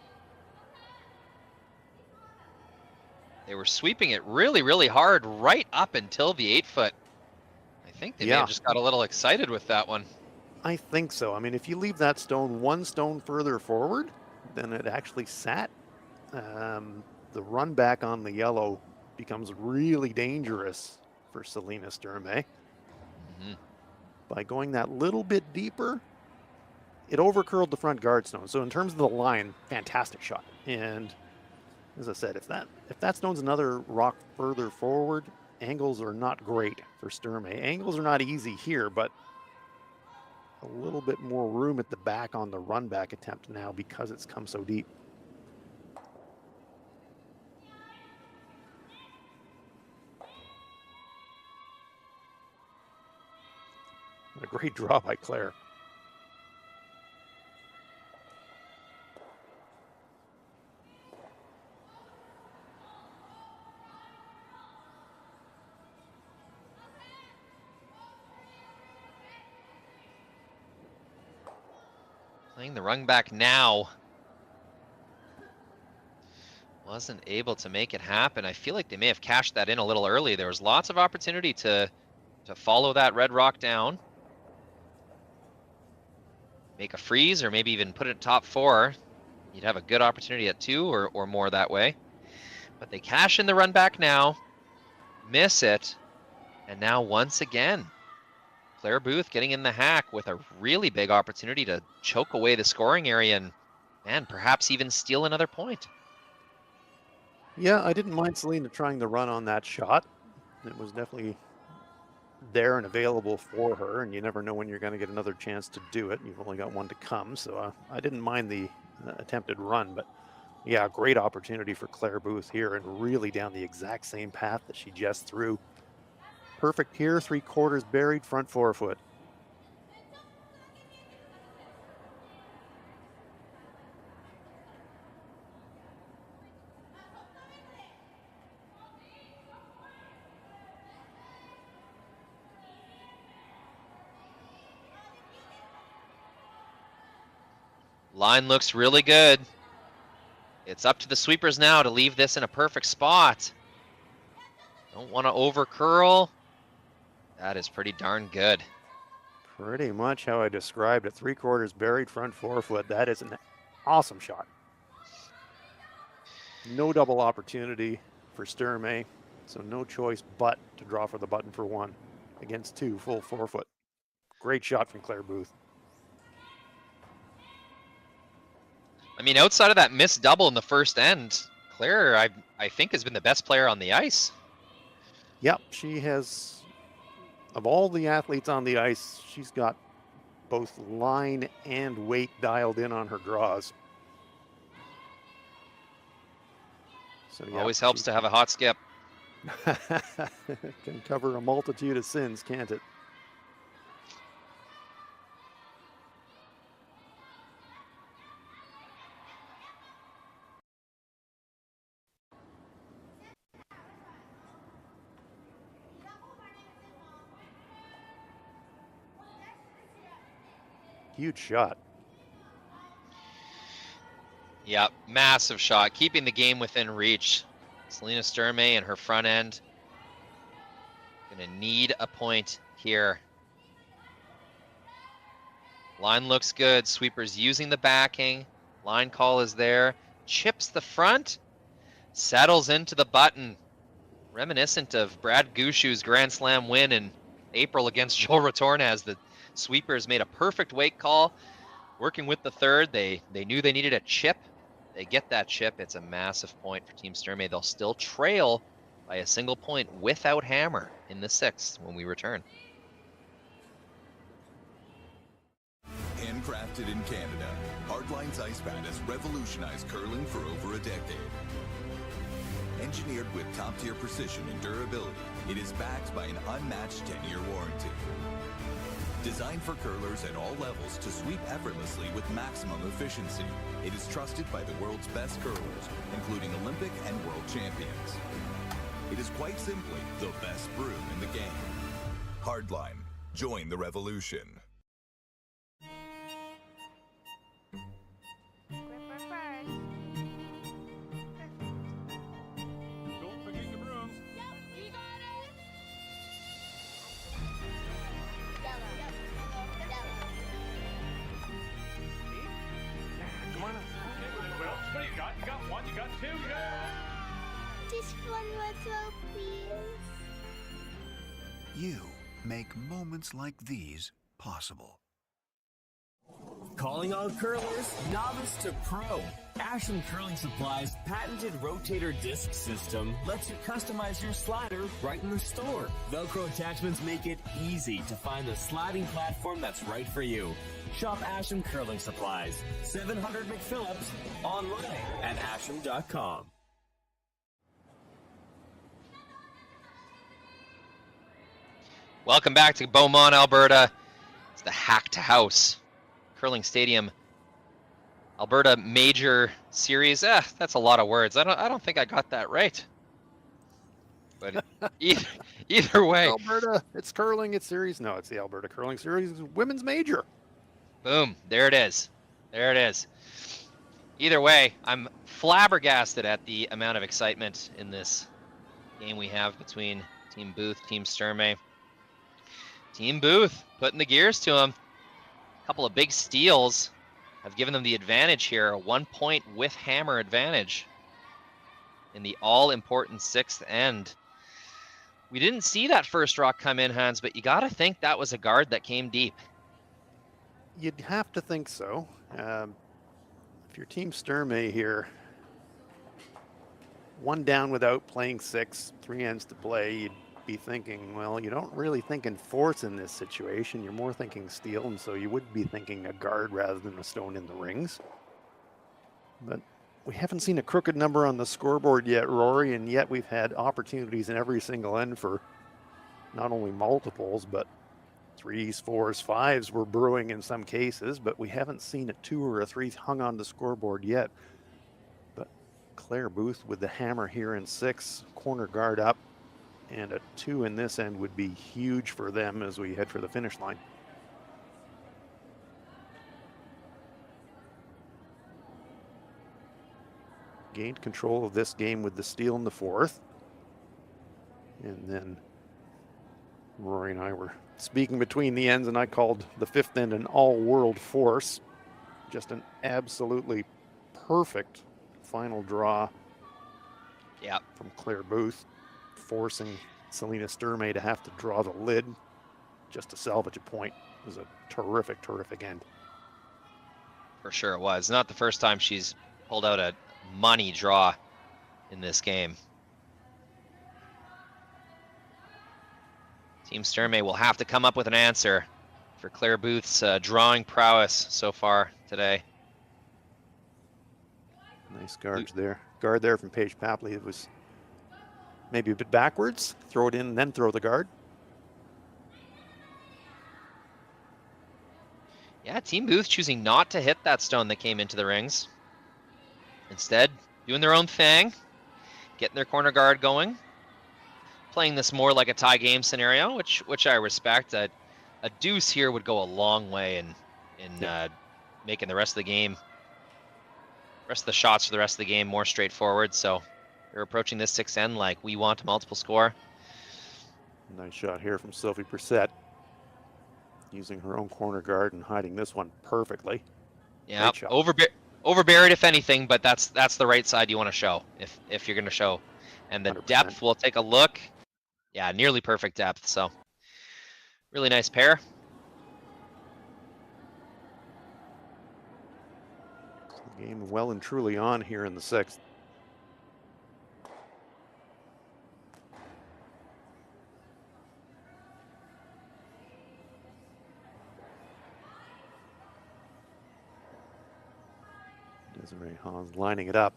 They were sweeping it really, really hard right up until the 8 foot. I think they may have just got a little excited with that one. I think so. I mean, if you leave that stone 1 stone further forward than it actually sat, the run back on the yellow becomes really dangerous for Selena Sturmay. By going that little bit deeper, it overcurled the front guard stone. So in terms of the line, fantastic shot. And as I said, if that stone's another rock further forward, angles are not great for Sturmay. Angles are not easy here, but a little bit more room at the back on the run back attempt now because it's come so deep. A great draw by Claire. Playing the run back now. Wasn't able to make it happen. I feel like they may have cashed that in a little early. There was lots of opportunity to follow that red rock down. Make a freeze or maybe even put it top 4. You'd have a good opportunity at 2 or more that way. But they cash in the run back now. Miss it. And now once again, Claire Booth getting in the hack with a really big opportunity to choke away the scoring area and perhaps even steal another point. Yeah, I didn't mind Selena trying the run on that shot. It was definitely there and available for her, and you never know when you're going to get another chance to do it. You've only got one to come, so I didn't mind the attempted run, but yeah, great opportunity for Claire Booth here and really down the exact same path that she just threw. Perfect here, 3/4 buried, front 4-foot. Line looks really good. It's up to the sweepers now to leave this in a perfect spot. Don't want to over curl. That is pretty darn good. Pretty much how I described it. 3/4 buried, front 4-foot. That is an awesome shot. No double opportunity for Sturmay, so no choice but to draw for the button for 1 against 2 full 4-foot. Great shot from Claire Booth. I mean, outside of that missed double in the first end, Claire, I think, has been the best player on the ice. Yep, she has, of all the athletes on the ice, she's got both line and weight dialed in on her draws. So yeah, Always helps to have a hot skip. Can cover a multitude of sins, can't it? Huge shot. Yeah, massive shot, keeping the game within reach. Selena Sturmay and her front end gonna need a point here. Line looks good. Sweepers using the backing. Line call is there. Chips the front. Settles into the button. Reminiscent of Brad Gushu's Grand Slam win in April against Joel Retornaz. The Sweepers made a perfect wake call. Working with the third, they knew they needed a chip. They get that chip. It's a massive point for Team Sturmay. They'll still trail by a single point without Hammer in the 6th when we return. Handcrafted in Canada, Hardline's Ice Pad has revolutionized curling for over a decade. Engineered with top-tier precision and durability, it is backed by an unmatched 10-year warranty. Designed for curlers at all levels to sweep effortlessly with maximum efficiency, it is trusted by the world's best curlers, including Olympic and world champions. It is quite simply the best broom in the game. Hardline. Join the revolution. Gripper first. Don't forget your brooms. Yep, you got it. Yellow. Come on up. Well, what do you got? You got 1, you got 2, you got... Just one more throw, please. You make moments like these possible. Calling all curlers, novice to pro. Ashland Curling Supply's patented rotator disc system lets you customize your slider right in the store. Velcro attachments make it easy to find the sliding platform that's right for you. Shop Ashland Curling Supplies, 700 McPhillips, online at ashland.com. Welcome back to Beaumont, Alberta. It's the Hack2House Curling Stadium Alberta Major Series. That's a lot of words. I don't think I got that right. But either way. Alberta, it's curling, it's series. No, it's the Alberta Curling Series Women's Major. Boom, there it is. There it is. Either way, I'm flabbergasted at the amount of excitement in this game we have between Team Booth, Team Sturmay. Team Booth putting the gears to them. A couple of big steals have given them the advantage here. A 1 point with hammer advantage in the all-important 6th end. We didn't see that first rock come in, Hans, but you got to think that was a guard that came deep. You'd have to think so. If you're Team Sturmay here, 1 down without playing 6, 3 ends to play, you'd be thinking, well, you don't really think in force in this situation. You're more thinking steal, and so you would be thinking a guard rather than a stone in the rings. But we haven't seen a crooked number on the scoreboard yet, Rory, and yet we've had opportunities in every single end for not only multiples, but 3s, 4s, 5s were brewing in some cases, but we haven't seen a 2 or a 3 hung on the scoreboard yet. But Claire Booth with the hammer here in 6, corner guard up, and a 2 in this end would be huge for them as we head for the finish line. Gained control of this game with the steal in the 4th. And then Rory and I were speaking between the ends, and I called the 5th end an all-world force. Just an absolutely perfect final draw from Claire Booth, forcing Selena Sturmay to have to draw the lid just to salvage a point. It was a terrific, terrific end. For sure it was. Not the first time she's pulled out a money draw in this game. Team Sturmay will have to come up with an answer for Claire Booth's drawing prowess so far today. Nice guard there from Paige Papley. It was maybe a bit backwards. Throw it in and then throw the guard. Yeah, Team Booth choosing not to hit that stone that came into the rings. Instead, doing their own thing, getting their corner guard going, playing this more like a tie game scenario, which I respect. A deuce here would go a long way in making the rest of the game, rest of the shots for the rest of the game more straightforward. So they're approaching this 6th end like we want a multiple score. Nice shot here from Sophie Brissett, using her own corner guard and hiding this one perfectly. Yeah, overburied if anything, but that's the right side you want to show if you're going to show. And the 100%. Depth, we'll take a look. Yeah, nearly perfect depth. So really nice pair. Game well and truly on here in the 6th. Desiree Hans lining it up.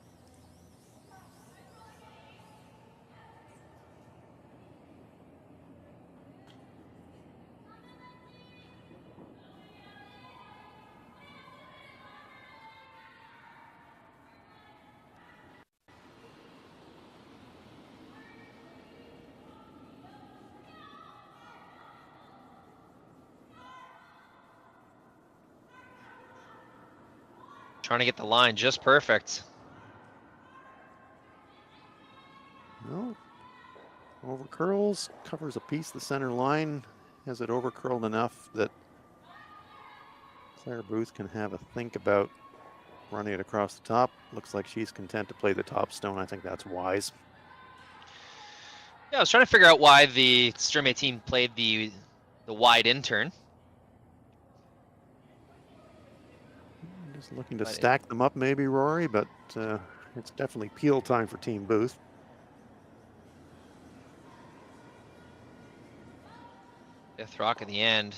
Trying to get the line just perfect. No. Over curls, covers a piece of the center line. Has it over curled enough that Claire Booth can have a think about running it across the top. Looks like she's content to play the top stone. I think that's wise. Yeah, I was trying to figure out why the Sturmay team played the wide in turn. Just looking to But stack them up maybe, Rory, but it's definitely peel time for Team Booth. Fifth rock at the end.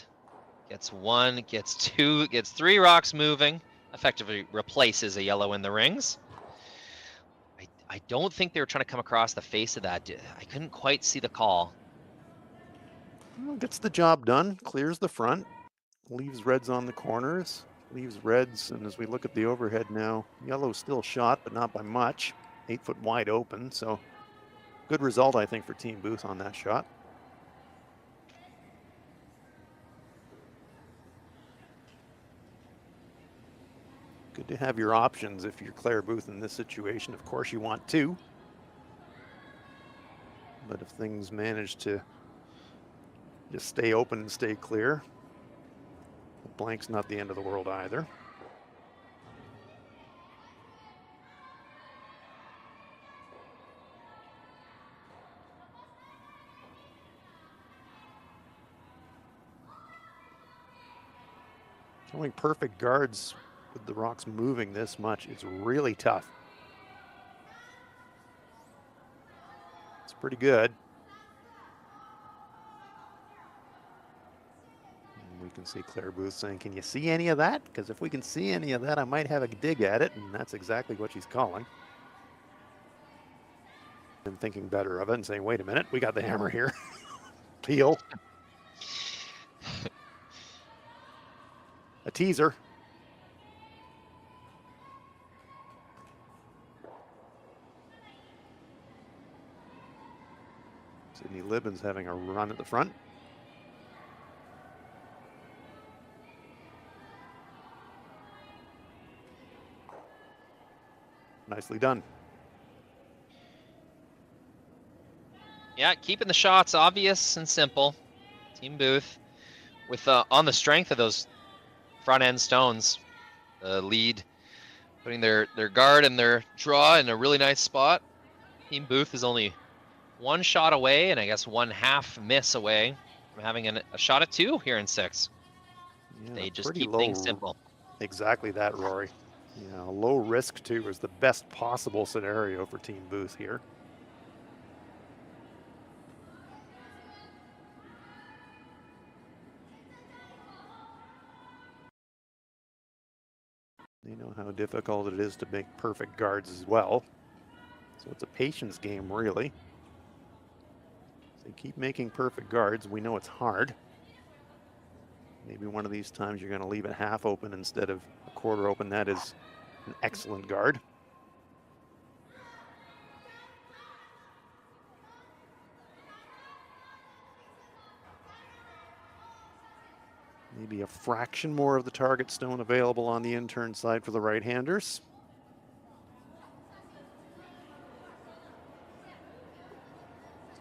Gets one, gets two, gets three rocks moving. Effectively replaces a yellow in the rings. I don't think they were trying to come across the face of that. I couldn't quite see the call. Well, gets the job done, clears the front, leaves reds on the corners, leaves reds, and as we look at the overhead now, yellow's still shot, but not by much. 8 foot wide open, so good result, I think, for Team Booth on that shot. Good to have your options if you're Claire Booth in this situation. Of course, you want two. But if things manage to just stay open and stay clear, the blank's not the end of the world either. Throwing perfect guards with the rocks moving this much is really tough. It's pretty good. And we can see Claire Booth saying, "Can you see any of that? Because if we can see any of that, I might have a dig at it," and that's exactly what she's calling. And thinking better of it and saying, "Wait a minute, we got the hammer here." Peel. A teaser. Sydney Libbins having a run at the front. Nicely done. Yeah, keeping the shots obvious and simple. Team Booth with on the strength of those front end stones. The lead putting their guard and their draw in a really nice spot. Team Booth is only one shot away, and I guess one half miss away from having a shot at two here in 6. Yeah, They just pretty keep low, things simple. Exactly that, Rory. Yeah, low risk too is the best possible scenario for Team Booth here. They know how difficult it is to make perfect guards as well. So it's a patience game, really. They keep making perfect guards. We know it's hard. Maybe one of these times you're going to leave it half open instead of a quarter open. That is an excellent guard. Maybe a fraction more of the target stone available on the in-turn side for the right-handers.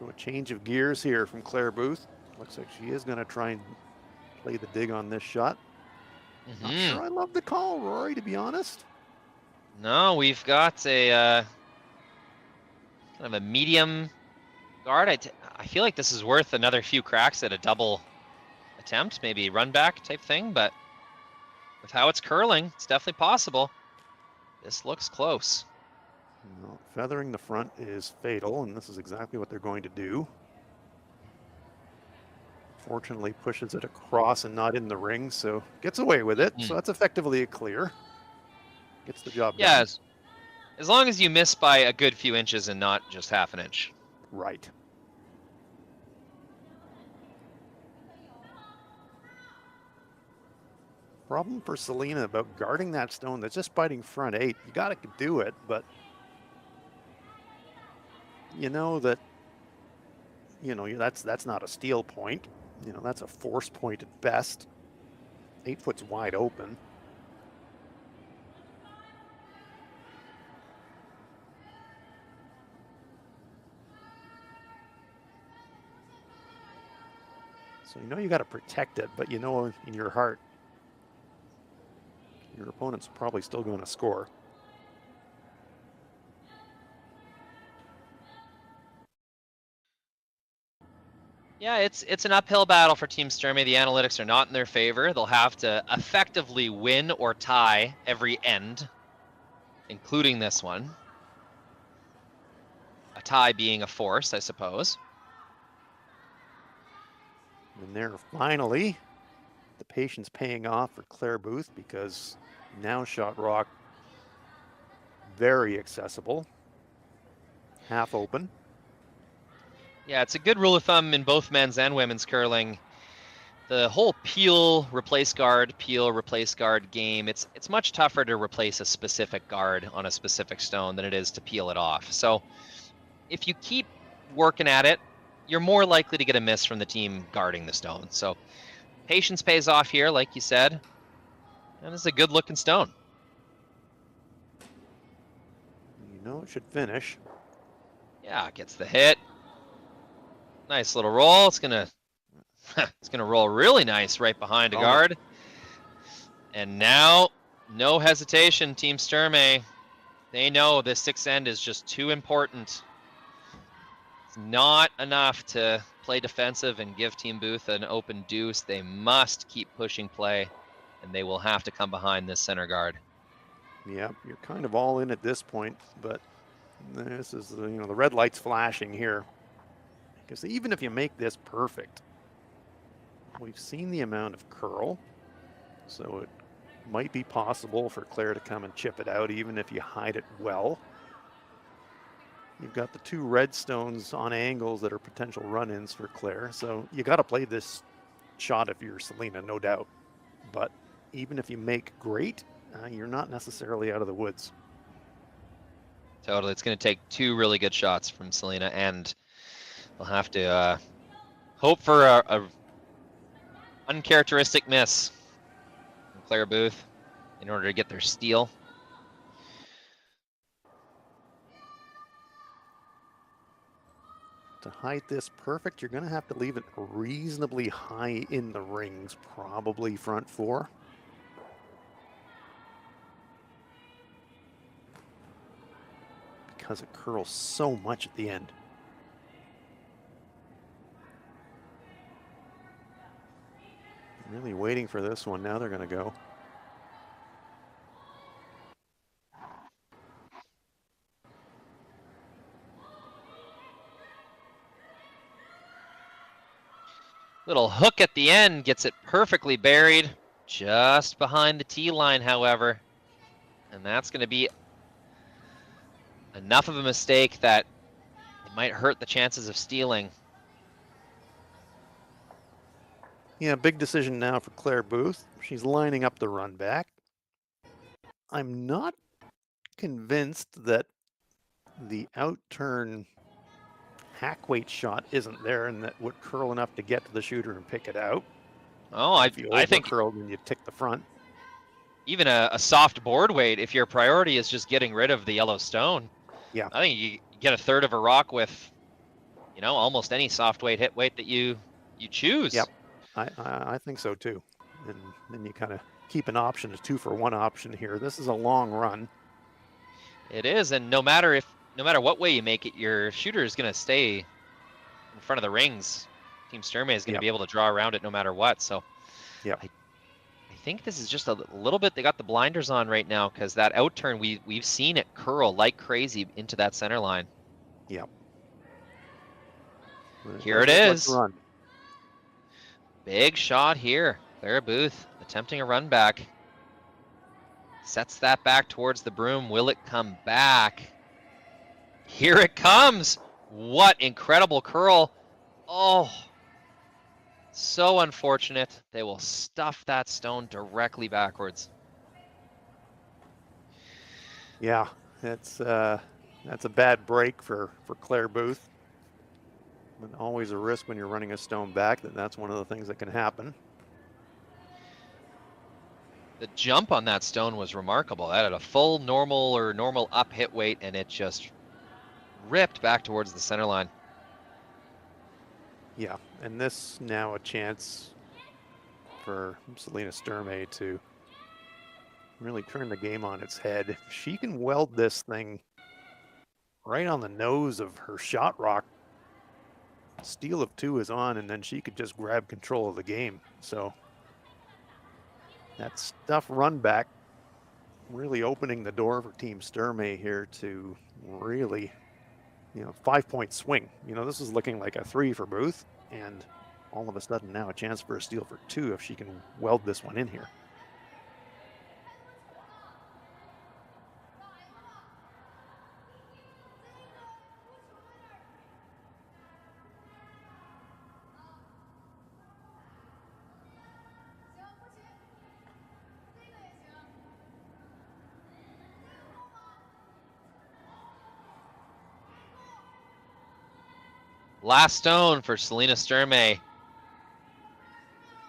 So a change of gears here from Claire Booth. Looks like she is going to try and play the dig on this shot. Not sure I love the call, Rory, to be honest. No, we've got a kind of a medium guard. I feel like this is worth another few cracks at a double attempt, maybe run back type thing, but with how it's curling, it's definitely possible. This looks close. Well, feathering the front is fatal, and this is exactly what they're going to do. Fortunately, pushes it across and not in the ring, so gets away with it. So that's effectively a clear. Gets the job done. Yeah, as long as you miss by a good few inches and not just half an inch. Right. Problem for Selena about guarding that stone that's just biting front 8. You got to do it, but you know that, that's not a steal point. That's a force point at best. 8 foot's wide open. So you got to protect it, but in your heart, your opponent's probably still going to score. Yeah, it's an uphill battle for Team Sturmay. The analytics are not in their favor. They'll have to effectively win or tie every end, including this one. A tie being a force, I suppose. And there, finally, the patience paying off for Claire Booth, because now Shot Rock very accessible, half open. Yeah, it's a good rule of thumb in both men's and women's curling. The whole peel, replace guard game, it's much tougher to replace a specific guard on a specific stone than it is to peel it off. So if you keep working at it, you're more likely to get a miss from the team guarding the stone. So patience pays off here, like you said. And it's a good looking stone. You know it should finish. Yeah, gets the hit. Nice little roll. It's gonna roll really nice right behind a guard. And now, no hesitation, Team Sturmay. They know this 6th end is just too important. It's not enough to play defensive and give Team Booth an open deuce. They must keep pushing play, and they will have to come behind this center guard. Yeah, you're kind of all in at this point, but this is, the red light's flashing here. Because even if you make this perfect, we've seen the amount of curl, so it might be possible for Claire to come and chip it out, even if you hide it well. You've got the 2 red stones on angles that are potential run-ins for Claire, so you got to play this shot if you're Selena, no doubt. But even if you make great, you're not necessarily out of the woods. Totally. It's going to take 2 really good shots from Selena, and they'll have to hope for a uncharacteristic miss from Claire Booth in order to get their steal. To hide this perfect, you're going to have to leave it reasonably high in the rings, probably front 4. Because it curls so much at the end. Really waiting for this one. Now they're going to go. Little hook at the end gets it perfectly buried, just behind the tee line, however. And that's going to be enough of a mistake that it might hurt the chances of stealing. Yeah, big decision now for Claire Booth. She's lining up the run back. I'm not convinced that the outturn hack weight shot isn't there and that would curl enough to get to the shooter and pick it out. Oh, I think curled and you tick the front. Even a soft board weight, if your priority is just getting rid of the yellow stone, yeah, I think you get a third of a rock with, almost any soft weight hit weight that you choose. Yep, I think so too. And then you kind of keep an option, a 2-for-1 option here. This is a long run. It is, and no matter what way you make it, your shooter is going to stay in front of the rings. Team Sturmay is going to be able to draw around it no matter what. So, yeah, I think this is just a little bit. They got the blinders on right now because that outturn we've seen it curl like crazy into that center line. Yep. Here it is. Run. Big shot here. Claire Booth attempting a run back. Sets that back towards the broom. Will it come back? Here it comes. What incredible curl. Oh, so unfortunate. They will stuff that stone directly backwards. Yeah, that's a bad break for Claire Booth. But always a risk when you're running a stone back. That's one of the things that can happen. The jump on that stone was remarkable. That had a full normal up hit weight, and it just ripped back towards the center line. Yeah, and this now a chance for Selena Sturmay to really turn the game on its head. If she can weld this thing right on the nose of her shot rock, steal of 2 is on, and then she could just grab control of the game. So that stuff run back really opening the door for Team Sturmay here to really, 5-point swing. This is looking like a 3 for Booth, and all of a sudden now a chance for a steal for 2 if she can weld this one in here. Last stone for Selena Sturmay.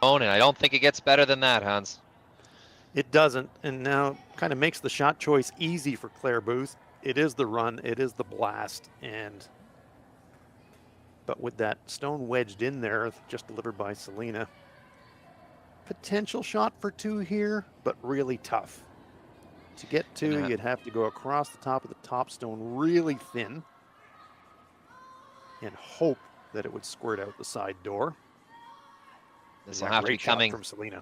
And I don't think it gets better than that, Hans. It doesn't, and now kind of makes the shot choice easy for Claire Booth. It is the run, it is the blast, but with that stone wedged in there, just delivered by Selena. Potential shot for 2 here, but really tough. To get 2, you'd have to go across the top of the top stone really thin and hope that it would squirt out the side door. This will have to be coming from Selena.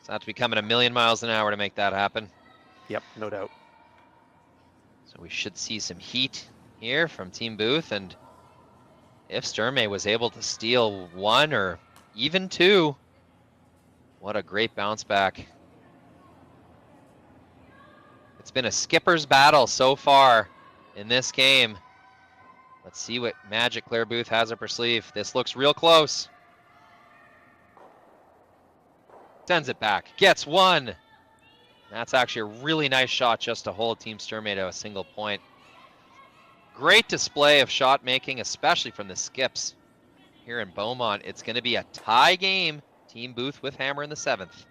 It's have to be coming a million miles an hour to make that happen. Yep, no doubt. So we should see some heat here from Team Booth, and if Sturmay was able to steal 1 or even 2, what a great bounce back. It's been a skipper's battle so far in this game. Let's see what magic Claire Booth has up her sleeve. This looks real close. Sends it back, gets 1. That's actually a really nice shot just to hold Team Sturmay to a single point. Great display of shot making, especially from the skips here in Beaumont. It's going to be a tie game. Team Booth with hammer in the 7th.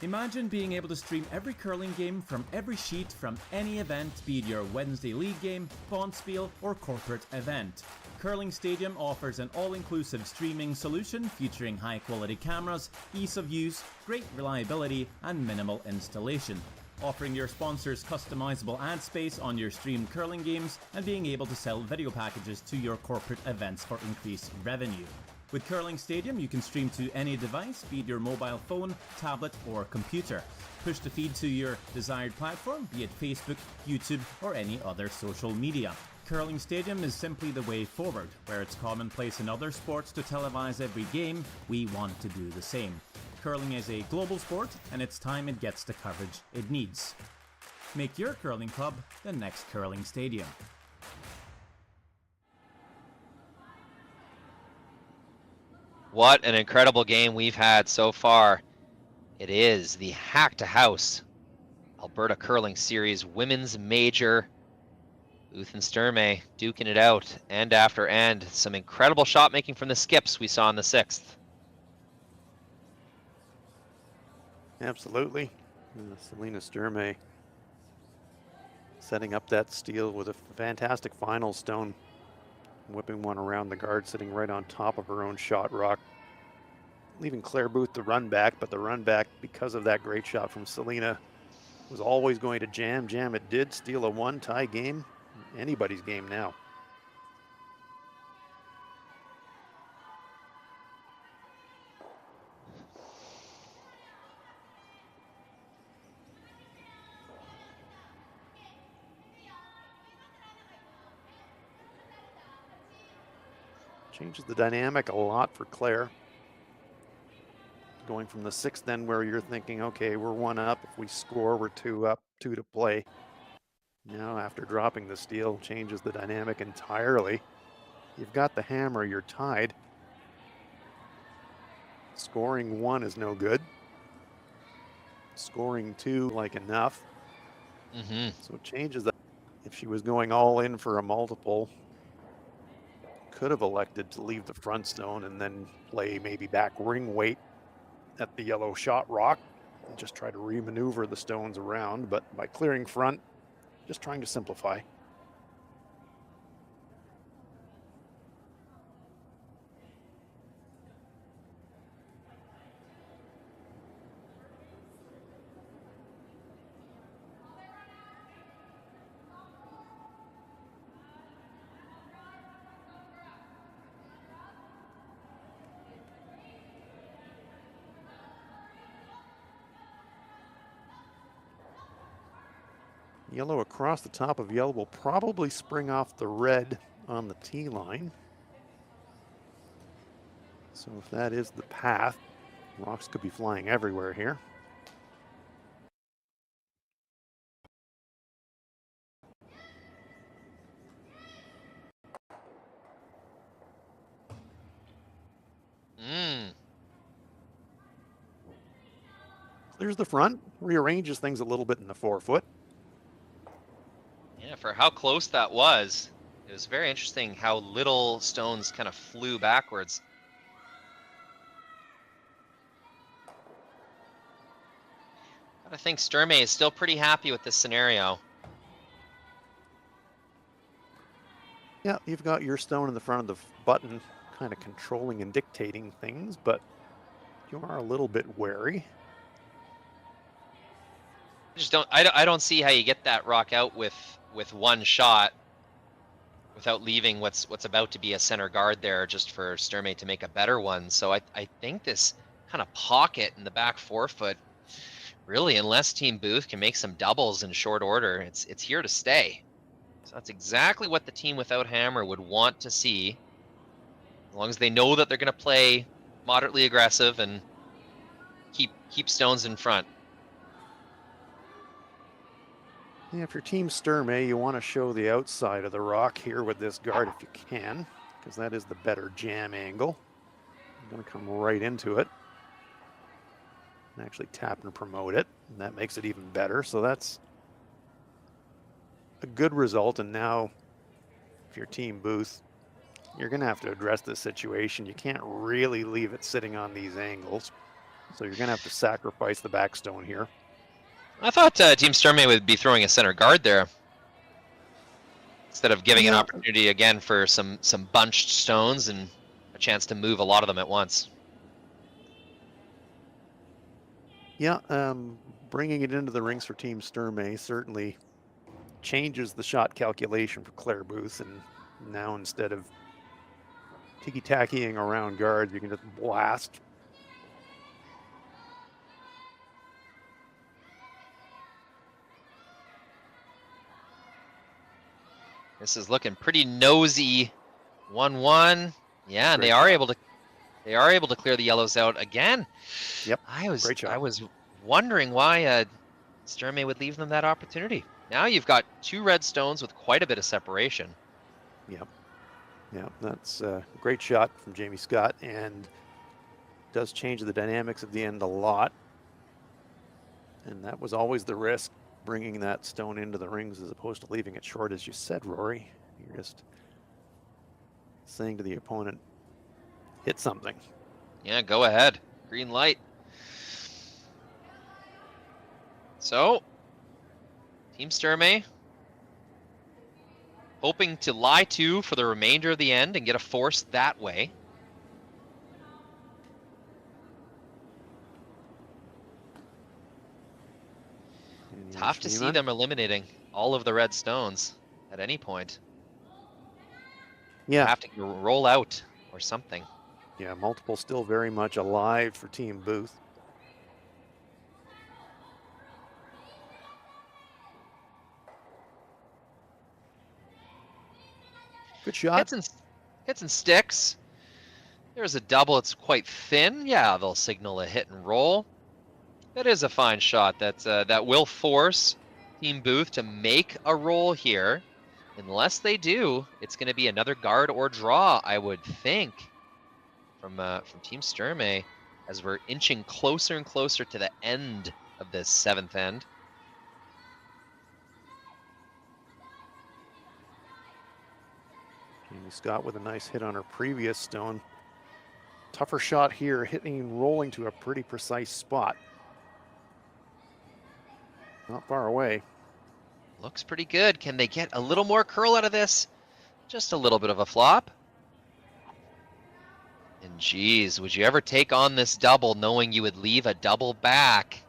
Imagine being able to stream every curling game from every sheet from any event, be it your Wednesday league game, bonspiel, or corporate event. Curling Stadium offers an all-inclusive streaming solution featuring high-quality cameras, ease of use, great reliability, and minimal installation. Offering your sponsors customizable ad space on your streamed curling games and being able to sell video packages to your corporate events for increased revenue. With Curling Stadium, you can stream to any device, be it your mobile phone, tablet, or computer. Push the feed to your desired platform, be it Facebook, YouTube, or any other social media. Curling Stadium is simply the way forward. Where it's commonplace in other sports to televise every game, we want to do the same. Curling is a global sport, and it's time it gets the coverage it needs. Make your curling club the next Curling Stadium. What an incredible game we've had so far. It is the Hack2House Alberta Curling Series Women's Major. Booth and Sturmay duking it out end after end. Some incredible shot making from the skips we saw in the 6th. Absolutely. Selena Sturmay setting up that steal with a fantastic final stone. Whipping one around the guard, sitting right on top of her own shot rock. Leaving Claire Booth to run back, but the run back, because of that great shot from Selena, was always going to jam. Jam it did. Steal a 1 tie game. Anybody's game now. Changes the dynamic a lot for Claire. Going from the 6th then where you're thinking, okay, we're 1 up. If we score, we're 2 up, 2 to play. Now after dropping the steal, changes the dynamic entirely. You've got the hammer, you're tied. Scoring 1 is no good. Scoring 2, like enough. So it changes that. if she was going all in for a multiple, could have elected to leave the front stone and then play maybe back ring weight at the yellow shot rock and just try to remaneuver the stones around. But by clearing front, just trying to simplify. Yellow across the top of yellow will probably spring off the red on the tee line. So if that is the path, rocks could be flying everywhere here. Clears the front, rearranges things a little bit in the 4-foot. Yeah, for how close that was, it was very interesting how little stones kind of flew backwards. I think Sturmay is still pretty happy with this scenario. Yeah, you've got your stone in the front of the button kind of controlling and dictating things, but you are a little bit wary. I don't see how you get that rock out with one shot without leaving what's about to be a center guard there just for Sturmay to make a better one. So I think this kind of pocket in the back 4-foot, really, unless Team Booth can make some doubles in short order, it's here to stay. So that's exactly what the team without hammer would want to see, as long as they know that they're going to play moderately aggressive and keep stones in front. Yeah, if you're Team Sturmay, you want to show the outside of the rock here with this guard if you can, because that is the better jam angle. I'm going to come right into it and actually tap and promote it, and that makes it even better. So that's a good result. And now, if you're Team Booth, you're going to have to address this situation. You can't really leave it sitting on these angles, so you're going to have to sacrifice the backstone here. I thought Team Sturmay would be throwing a center guard there instead of giving an opportunity again for some bunched stones and a chance to move a lot of them at once. Yeah, bringing it into the rings for Team Sturmay certainly changes the shot calculation for Claire Booth, and now instead of ticky-tackying around guards, you can just blast. This is looking pretty nosy. 1-1. Yeah, and they are able to clear the yellows out again. Yep. I was wondering why Sturmay would leave them that opportunity. Now you've got two red stones with quite a bit of separation. Yep. Yeah, that's a great shot from Jamie Scott, and does change the dynamics of the end a lot. And that was always the risk, bringing that stone into the rings as opposed to leaving it short, as you said, Rory. You're just saying to the opponent, hit something. Yeah, go ahead. Green light. So, Team Sturmay hoping to lie to for the remainder of the end and get a force that way. Tough to see them eliminating all of the red stones at any point. Yeah. Have to roll out or something. Yeah, multiple still very much alive for Team Booth. Good shot. Hits and sticks. There's a double. It's quite thin. Yeah, they'll signal a hit and roll. That is a fine shot. That will force Team Booth to make a roll here. Unless they do, it's going to be another guard or draw, I would think, from Team Sturmay, as we're inching closer and closer to the end of this seventh end. Amy Scott with a nice hit on her previous stone. Tougher shot here, hitting and rolling to a pretty precise spot. Not far away. Looks pretty good. Can they get a little more curl out of this? Just a little bit of a flop. And geez, would you ever take on this double knowing you would leave a double back?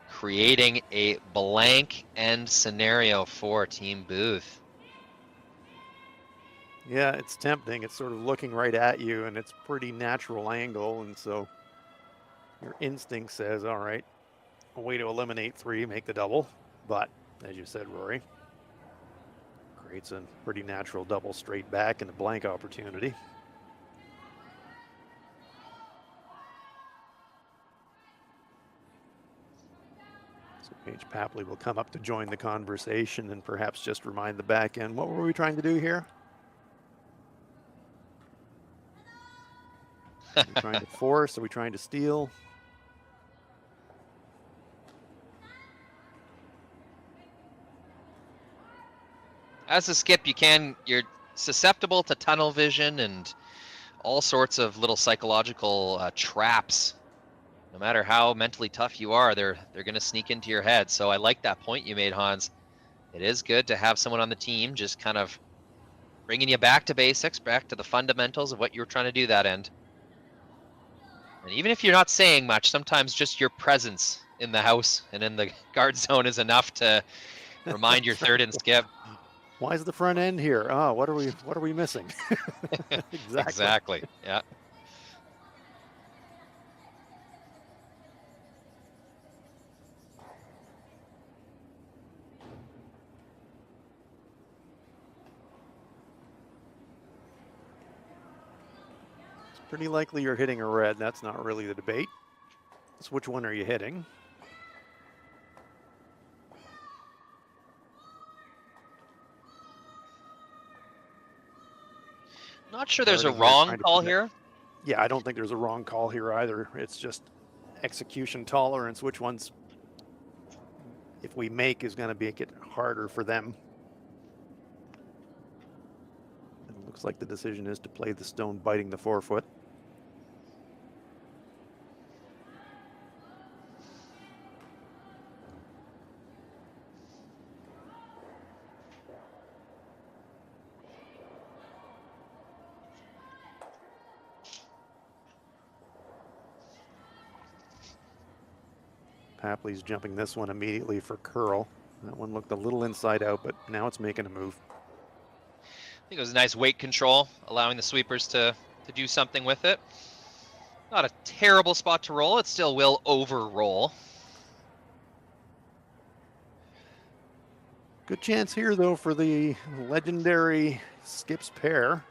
Creating a blank end scenario for Team Booth. Yeah, it's tempting. It's sort of looking right at you, and it's pretty natural angle, and so your instinct says, all right, a way to eliminate 3, make the double. But as you said, Rory, creates a pretty natural double straight back and a blank opportunity. So Paige Papley will come up to join the conversation and perhaps just remind the back end, what were we trying to do here? Are we trying to force? Are we trying to steal? As a skip, you're susceptible to tunnel vision and all sorts of little psychological traps. No matter how mentally tough you are, they're going to sneak into your head. So I like that point you made, Hans. It is good to have someone on the team just kind of bringing you back to basics, back to the fundamentals of what you were trying to do that end. And even if you're not saying much, sometimes just your presence in the house and in the guard zone is enough to remind your third and skip. Why is the front end here? Oh, what are we missing? Exactly. Yeah. Pretty likely you're hitting a red. That's not really the debate. It's which one are you hitting? Not sure there's a wrong call here. Yeah, I don't think there's a wrong call here either. It's just execution tolerance. Which ones, if we make, is going to make it harder for them. And it looks like the decision is to play the stone biting the forefoot. Papley's jumping this one immediately for curl. That one looked a little inside out, but now it's making a move. I think it was a nice weight control, allowing the sweepers to do something with it. Not a terrible spot to roll. It still will over-roll. Good chance here, though, for the legendary skips pair.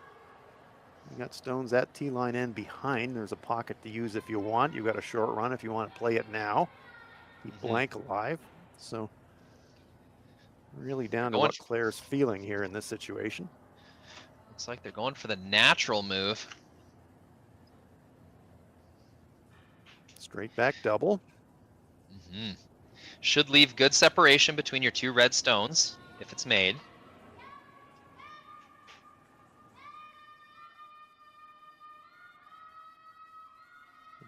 You got stones at T-line and behind. There's a pocket to use if you want. You got a short run if you want to play it now. Keep blank alive. So really down to what Claire's feeling here in this situation. Looks like they're going for the natural move. Straight back double. Should leave good separation between your two red stones if it's made.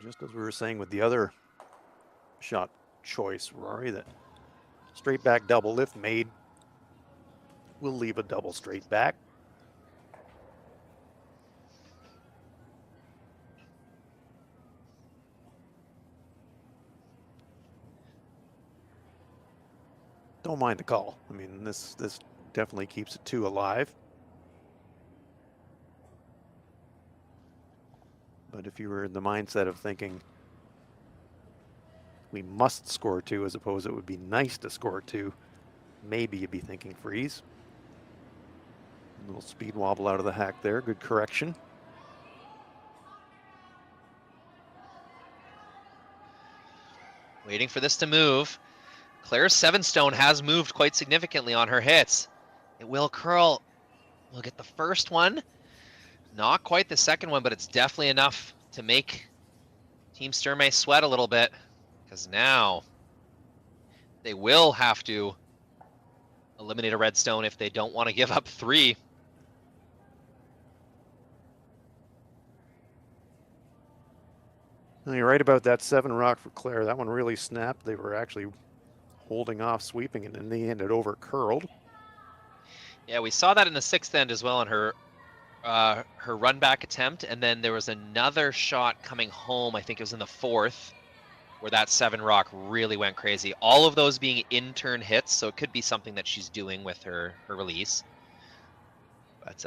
Just as we were saying with the other shot choice, Rory, that straight back double, if made, will leave a double straight back. Don't mind the call. I mean, this definitely keeps it 2 alive. But if you were in the mindset of thinking we must score 2 as opposed to it would be nice to score 2, maybe you'd be thinking freeze. A little speed wobble out of the hack there. Good correction. Waiting for this to move. Claire's 7-stone has moved quite significantly on her hits. It will curl. We'll get the first one. Not quite the second one, but it's definitely enough to make Team Sturmay sweat a little bit. Because now they will have to eliminate a red stone if they don't want to give up 3. Well, you're right about that 7 rock for Claire. That one really snapped. They were actually holding off sweeping, and in the end it over curled. Yeah, we saw that in the 6th end as well on her run back attempt, and then there was another shot coming home. I think it was in the 4th, where that 7 rock really went crazy. All of those being in-turn hits, so it could be something that she's doing with her release. But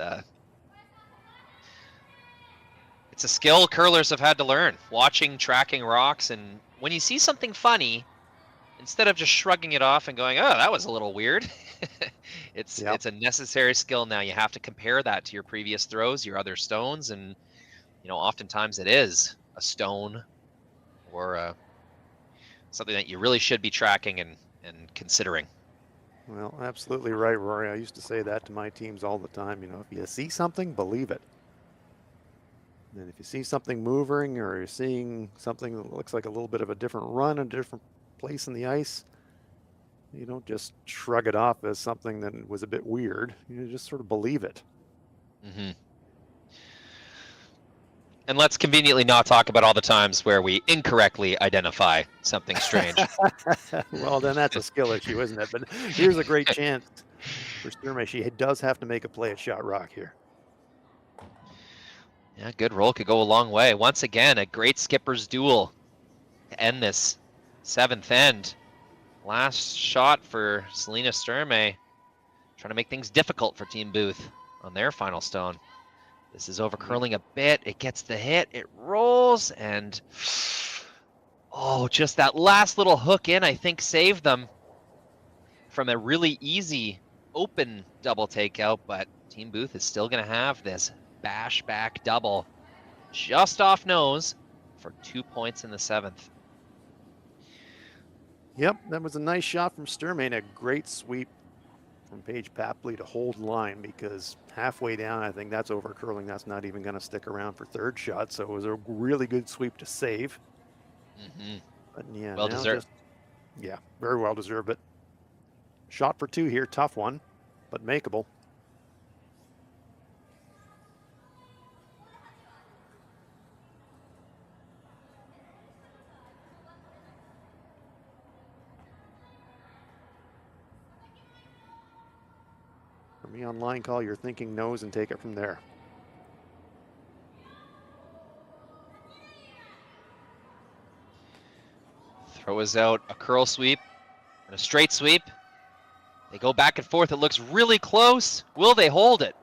it's a skill curlers have had to learn, watching, tracking rocks, and when you see something funny, instead of just shrugging it off and going, oh, that was a little weird, it's a necessary skill now. You have to compare that to your previous throws, your other stones, and oftentimes it is a stone or something that you really should be tracking and considering. Well, absolutely right, Rory. I used to say that to my teams all the time. If you see something, believe it. And if you see something moving, or you're seeing something that looks like a little bit of a different run, a different place in the ice, you don't just shrug it off as something that was a bit weird. You just sort of believe it. Mm-hmm. And let's conveniently not talk about all the times where we incorrectly identify something strange. Well, then that's a skill issue, isn't it? But here's a great chance for Sturmay. She does have to make a play at shot rock here. Yeah, good roll could go a long way. Once again, a great skipper's duel to end this 7th end. Last shot for Selena Sturmay, trying to make things difficult for Team Booth on their final stone. This is over curling a bit. It gets the hit. It rolls, and just that last little hook in, I think, saved them from a really easy open double takeout. But Team Booth is still going to have this bash back double just off nose for 2 points in the 7th. Yep, that was a nice shot from Sturmay and a great sweep from Paige Papley to hold line, because halfway down, I think that's over curling. That's not even going to stick around for 3rd shot. So it was a really good sweep to save. Mm-hmm. But yeah, well deserved. Very well deserved. But shot for 2 here, tough one, but makeable. For me on line call, you're thinking nose and take it from there. Throw is out, a curl sweep and a straight sweep. They go back and forth. It looks really close. Will they hold it?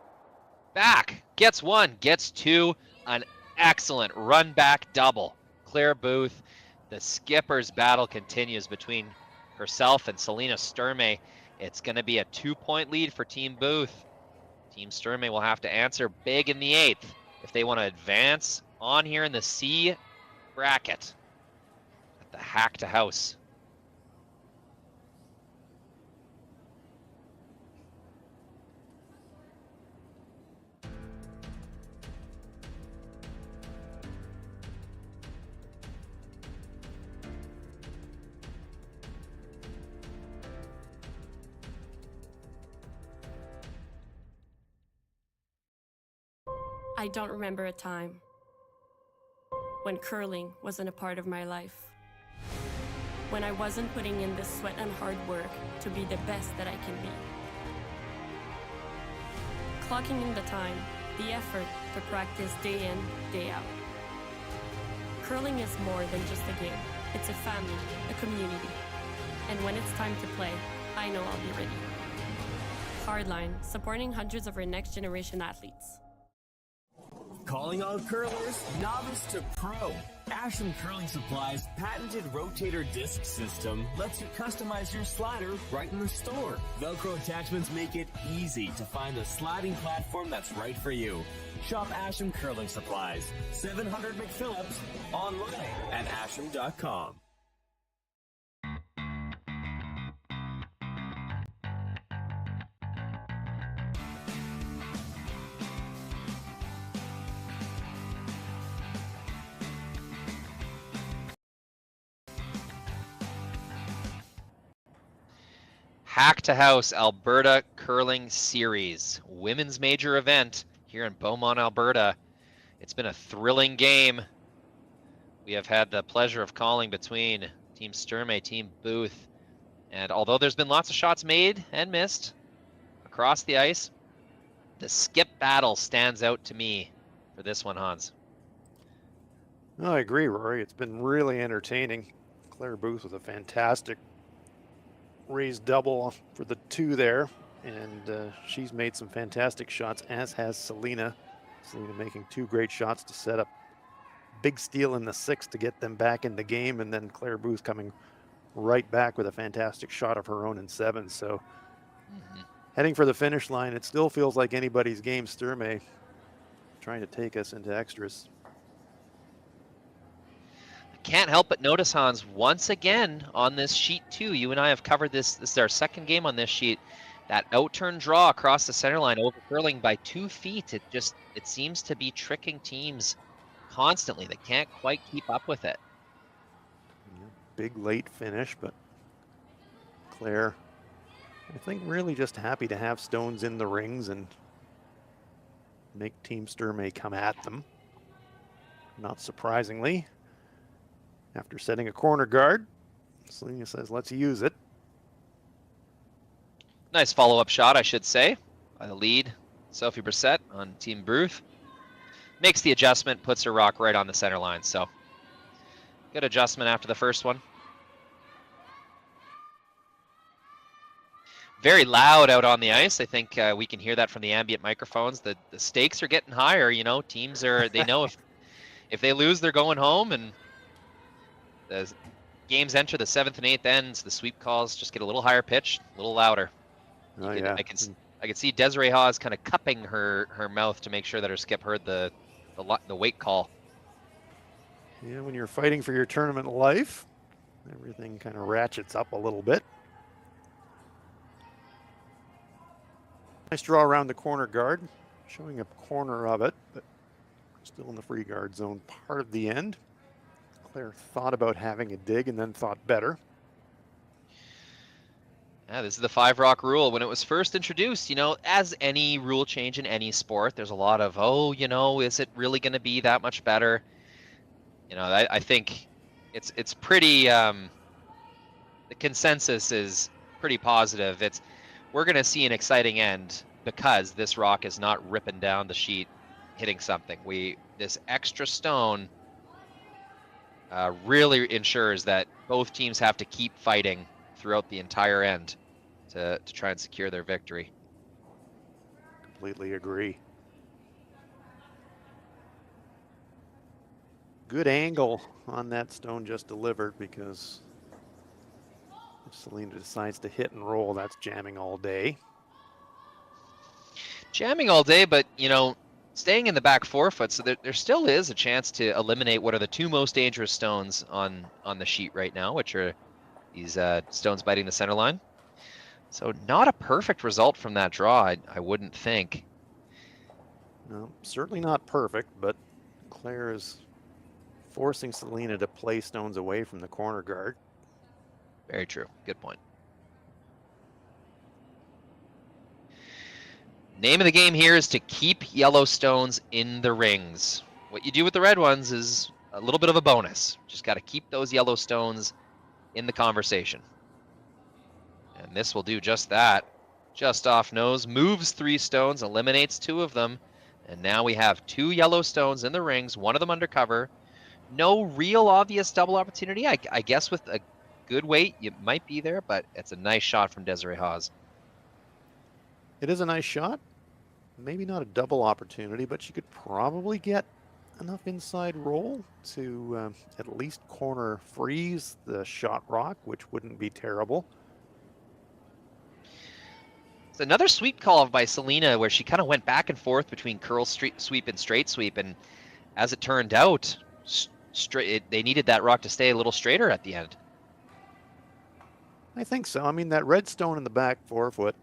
Back, gets 1, gets 2. An excellent run back double. Claire Booth, the skipper's battle continues between herself and Selena Sturmay. It's going to be a 2-point lead for Team Booth. Team Sturmay will have to answer big in the 8th if they want to advance on here in the C bracket at the Hack2House. I don't remember a time when curling wasn't a part of my life. When I wasn't putting in the sweat and hard work to be the best that I can be. Clocking in the time, the effort to practice day in, day out. Curling is more than just a game. It's a family, a community. And when it's time to play, I know I'll be ready. Hardline, supporting hundreds of our next generation athletes. Calling all curlers, novice to pro. Asham Curling Supply's patented rotator disc system lets you customize your slider right in the store. Velcro attachments make it easy to find the sliding platform that's right for you. Shop Asham Curling Supplies, 700 McPhillips, online at asham.com. Hack2House Alberta Curling Series, women's major event here in Beaumont, Alberta. It's been a thrilling game. We have had the pleasure of calling between Team Sturmay, Team Booth, and although there's been lots of shots made and missed across the ice, the skip battle stands out to me for this one, Hans. No, I agree, Rory. It's been really entertaining. Claire Booth with a fantastic raised double for the 2 there, and she's made some fantastic shots, as has Selena. Selena making 2 great shots to set up big steal in the 6th to get them back in the game, and then Claire Booth coming right back with a fantastic shot of her own in 7. So heading for the finish line, it still feels like anybody's game. Sturmay trying to take us into extras. Can't help but notice, Hans, once again on this sheet 2, you and I have covered this. This is our second game on this sheet. That out-turn draw across the center line, over curling by 2 feet. It seems to be tricking teams constantly. They can't quite keep up with it. Big late finish, but Claire, I think, really just happy to have stones in the rings and make Team Sturmay come at them. Not surprisingly, after setting a corner guard, Selena says, let's use it. Nice follow-up shot, I should say, by the lead Sophie Brissett on Team Booth. Makes the adjustment, puts her rock right on the center line. So good adjustment after the first one. Very loud out on the ice. I think we can hear that from the ambient microphones. The stakes are getting higher. You know, teams are, they know if they lose, they're going home, and the games enter the 7th and 8th ends. The sweep calls just get a little higher pitched, a little louder. Oh, yeah. I can see Desiree Hawes kind of cupping her mouth to make sure that her skip heard the weight call. Yeah, when you're fighting for your tournament life, everything kind of ratchets up a little bit. Nice draw around the corner guard, showing a corner of it, but still in the free guard zone part of the end. Claire thought about having a dig and then thought better. Yeah, this is the 5-rock rule. When it was first introduced, you know, as any rule change in any sport, there's a lot of, oh, you know, is it really going to be that much better? You know, I think it's pretty, the consensus is pretty positive. We're going to see an exciting end because this rock is not ripping down the sheet, hitting something. This extra stone really ensures that both teams have to keep fighting throughout the entire end to try and secure their victory. Completely agree. Good angle on that stone just delivered, because if Selena decides to hit and roll, that's jamming all day. Jamming all day, but, you know, staying in the back 4 foot, so there still is a chance to eliminate what are the 2 most dangerous stones on the sheet right now, which are these stones biting the center line. So not a perfect result from that draw, I wouldn't think. No, certainly not perfect, but Claire is forcing Selena to play stones away from the corner guard. Very true. Good point. Name of the game here is to keep yellow stones in the rings. What you do with the red ones is a little bit of a bonus. Just got to keep those yellow stones in the conversation. And this will do just that. Just off nose, moves 3 stones, eliminates 2 of them. And now we have 2 yellow stones in the rings, 1 of them undercover. No real obvious double opportunity. I guess with a good weight, you might be there, but it's a nice shot from Desiree Hawes. It is a nice shot. Maybe not a double opportunity, but she could probably get enough inside roll to at least corner freeze the shot rock, which wouldn't be terrible. It's another sweep call by Selena where she kind of went back and forth between curl sweep and straight sweep, and as it turned out, they needed that rock to stay a little straighter at the end. I think so. I mean, that red stone in the back 4 foot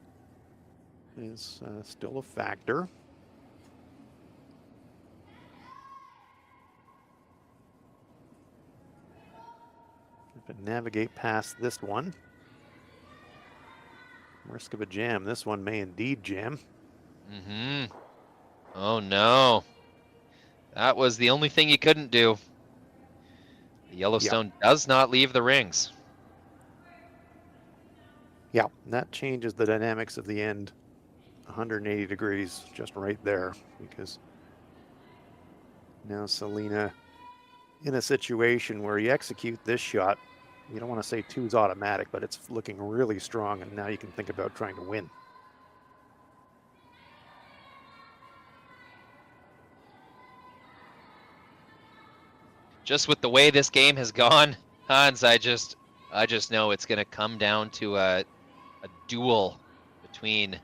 is still a factor. If I navigate past this one. Risk of a jam. This one may indeed jam. Mm-hmm. Oh no. That was the only thing you couldn't do. The Yellowstone does not leave the rings. Yeah, and that changes the dynamics of the end 180 degrees just right there, because now Selena in a situation where you execute this shot, you don't want to say two's automatic, but it's looking really strong, and now you can think about trying to win. Just with the way this game has gone, Hans, I just know it's going to come down to a duel between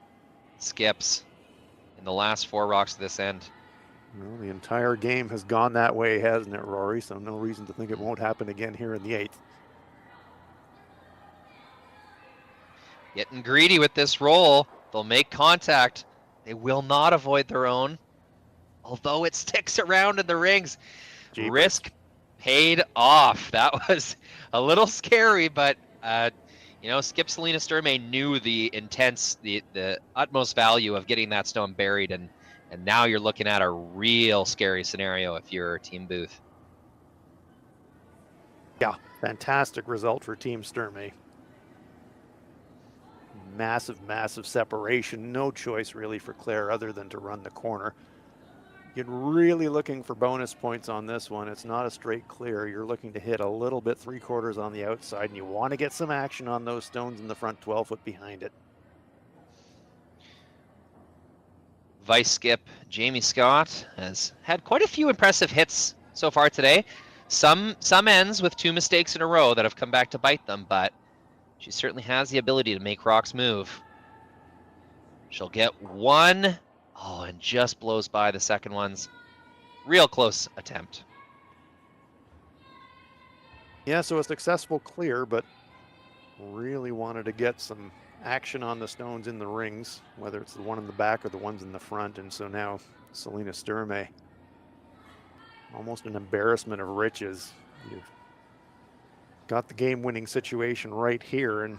skips in the last 4 rocks to this end. Well, the entire game has gone that way, hasn't it, Rory? So no reason to think it won't happen again here in the 8th. Getting greedy with this roll. They'll make contact. They will not avoid their own. Although it sticks around in the rings. Jeepers. Risk paid off. That was a little scary, but you know, Skip Selena Sturmay knew the utmost value of getting that stone buried, and now you're looking at a real scary scenario if you're Team Booth. Yeah, fantastic result for Team Sturmay. Massive, massive separation. No choice really for Claire other than to run the corner. You're really looking for bonus points on this one. It's not a straight clear. You're looking to hit a little bit 3/4 on the outside, and you want to get some action on those stones in the front 12 foot behind it. Vice skip Jamie Scott has had quite a few impressive hits so far today. Some ends with 2 mistakes in a row that have come back to bite them, but she certainly has the ability to make rocks move. She'll get one. Oh, and just blows by the second one's real close attempt. Yeah, so a successful clear, but really wanted to get some action on the stones in the rings, whether it's the one in the back or the ones in the front. And so now Selena Sturmay, almost an embarrassment of riches. You've got the game-winning situation right here, and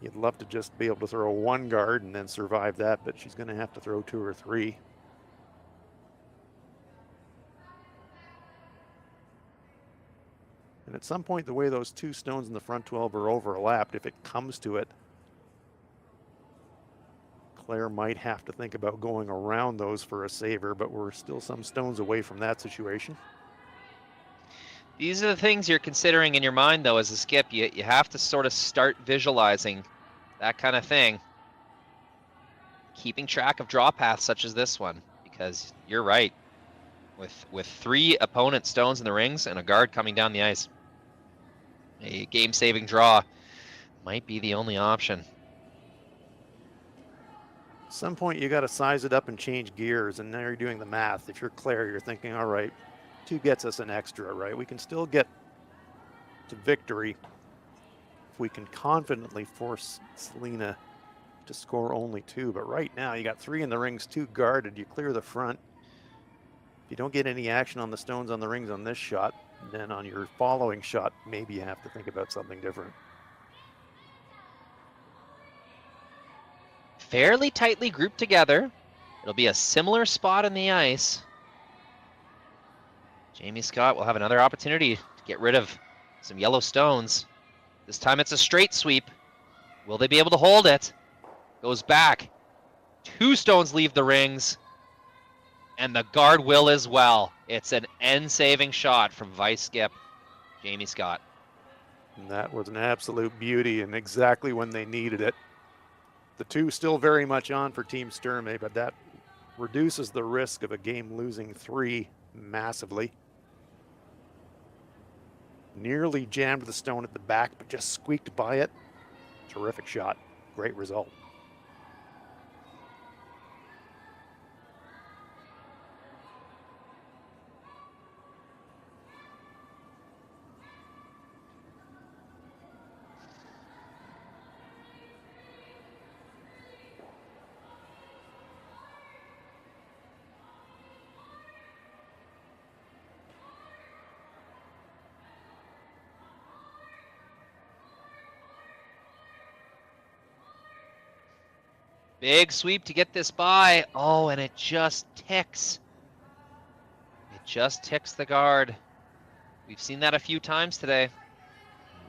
you'd love to just be able to throw 1 guard and then survive that, but she's going to have to throw 2 or 3. And at some point, the way those 2 stones in the front 12 are overlapped, if it comes to it, Claire might have to think about going around those for a saver, but we're still some stones away from that situation. These are the things you're considering in your mind, though, as a skip. You have to sort of start visualizing that kind of thing. Keeping track of draw paths such as this one, because you're right. With 3 opponent stones in the rings and a guard coming down the ice, a game-saving draw might be the only option. At some point, you got to size it up and change gears, and now you're doing the math. If you're Claire, you're thinking, all right, 2 gets us an extra, right? We can still get to victory if we can confidently force Selena to score only 2. But right now, you got 3 in the rings, 2 guarded. You clear the front. If you don't get any action on the stones on the rings on this shot, then on your following shot, maybe you have to think about something different. Fairly tightly grouped together. It'll be a similar spot in the ice. Jamie Scott will have another opportunity to get rid of some yellow stones. This time it's a straight sweep. Will they be able to hold it? Goes back. 2 stones leave the rings. And the guard will as well. It's an end-saving shot from vice skip Jamie Scott. And that was an absolute beauty, and exactly when they needed it. The 2 still very much on for Team Sturmay, but that reduces the risk of a game losing 3 massively. Nearly jammed the stone at the back, but just squeaked by it. Terrific shot. Great result. Big sweep to get this by. Oh, and it just ticks. It just ticks the guard. We've seen that a few times today.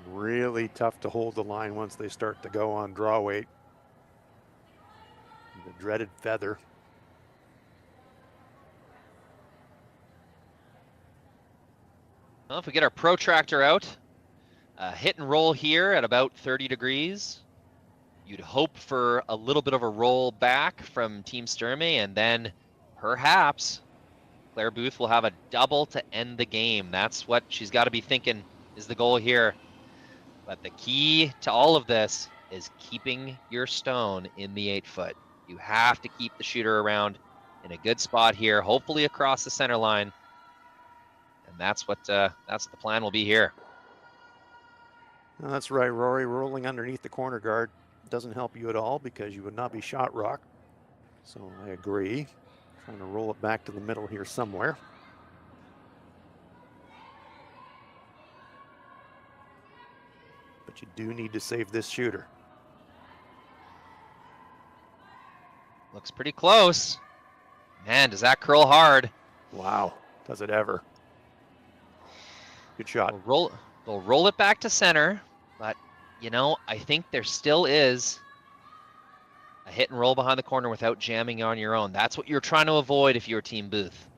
Really tough to hold the line once they start to go on draw weight. The dreaded feather. Well, if we get our protractor out, hit and roll here at about 30 degrees. You'd hope for a little bit of a roll back from Team Sturmay, and then perhaps Claire Booth will have a double to end the game. That's what she's got to be thinking is the goal here. But the key to all of this is keeping your stone in the 8-foot. You have to keep the shooter around in a good spot here, hopefully across the center line. And that's what that's the plan will be here. No, that's right, Rory. Rolling underneath the corner guard doesn't help you at all because you would not be shot rocked. So I agree. Trying to roll it back to the middle here somewhere. But you do need to save this shooter. Looks pretty close. Man, does that curl hard. Wow, does it ever. Good shot. They'll roll it back to center, but, you know, I think there still is a hit and roll behind the corner without jamming on your own. That's what you're trying to avoid if you're Team Booth.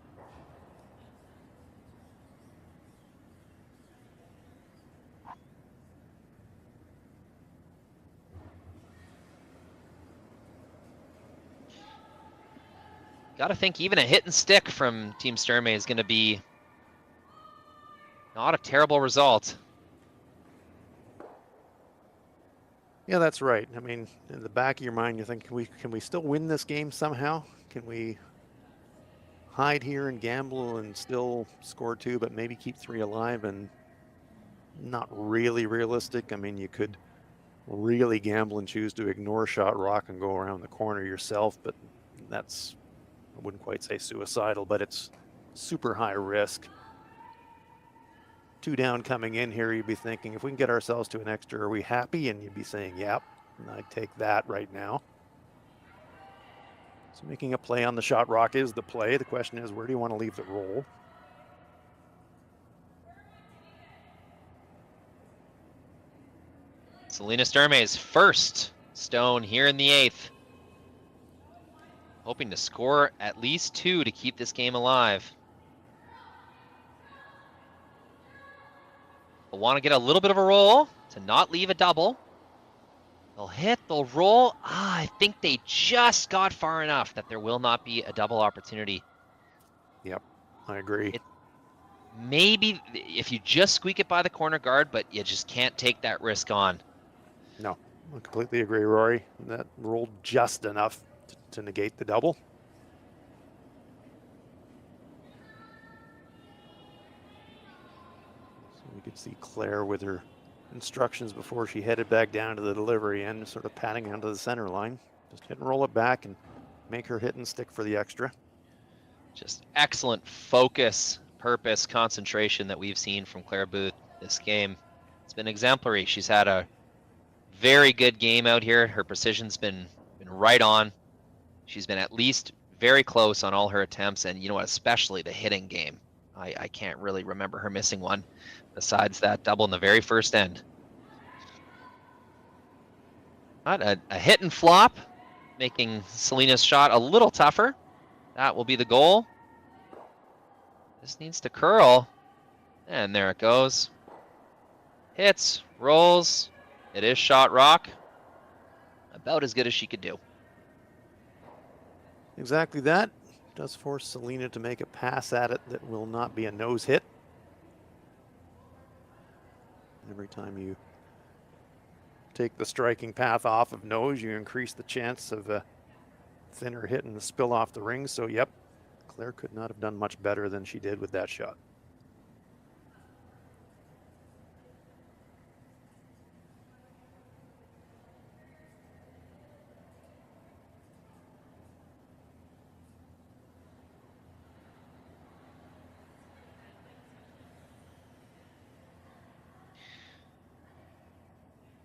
Got to think even a hit and stick from Team Sturmay is going to be not a terrible result. Yeah, that's right. I mean, in the back of your mind, you think, can we still win this game somehow? Can we hide here and gamble and still score 2, but maybe keep 3 alive? And not really realistic. I mean, you could really gamble and choose to ignore shot rock and go around the corner yourself, but that's, I wouldn't quite say suicidal, but it's super high risk. 2 down coming in here, you'd be thinking, if we can get ourselves to an extra, are we happy? And you'd be saying, yep, and I'd take that right now. So making a play on the shot rock is the play. The question is, where do you want to leave the roll? Selena Sturmay's first stone here in the 8th. Hoping to score at least 2 to keep this game alive. They'll want to get a little bit of a roll to not leave a double. They'll hit, they'll roll. I think they just got far enough that there will not be a double opportunity. Yep, I agree. Maybe if you just squeak it by the corner guard, but you just can't take that risk on. No, I completely agree, Rory. That rolled just enough to negate the double. So we could see Claire with her instructions before she headed back down to the delivery end, sort of patting onto the center line. Just hit and roll it back and make her hit and stick for the extra. Just excellent focus, purpose, concentration that we've seen from Claire Booth this game. It's been exemplary. She's had a very good game out here. Her precision's been right on. She's been at least very close on all her attempts, and you know what, especially the hitting game. I can't really remember her missing one besides that double in the very first end. A hit and flop, making Selena's shot a little tougher. That will be the goal. This needs to curl, and there it goes. Hits, rolls. It is shot rock. About as good as she could do. Exactly that. Does force Selena to make a pass at it that will not be a nose hit. Every time you take the striking path off of nose, you increase the chance of a thinner hit and a spill off the ring. So, yep, Claire could not have done much better than she did with that shot.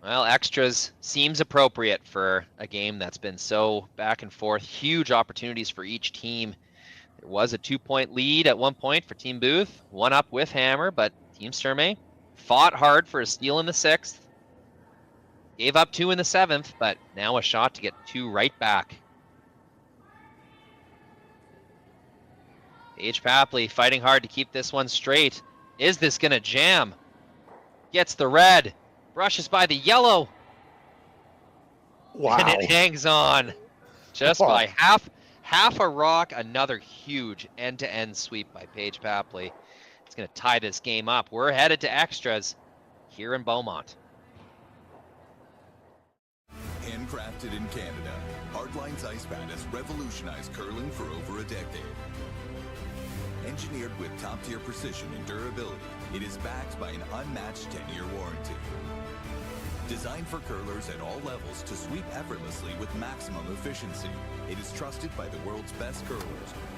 Well, extras seems appropriate for a game that's been so back and forth. Huge opportunities for each team. There was a 2-point lead at one point for Team Booth, one up with Hammer, but Team Sturmay fought hard for a steal in the 6th. Gave up 2 in the 7th, but now a shot to get 2 right back. Paige Papley fighting hard to keep this one straight. Is this going to jam? Gets the red. Brushes by the yellow. Wow. And it hangs on just by half a rock. Another huge end-to-end sweep by Paige Papley. It's going to tie this game up. We're headed to extras here in Beaumont. Handcrafted in Canada, Hardlines Ice Pad has revolutionized curling for over a decade. Engineered with top-tier precision and durability, it is backed by an unmatched 10-year warranty. Designed for curlers at all levels to sweep effortlessly with maximum efficiency, it is trusted by the world's best curlers,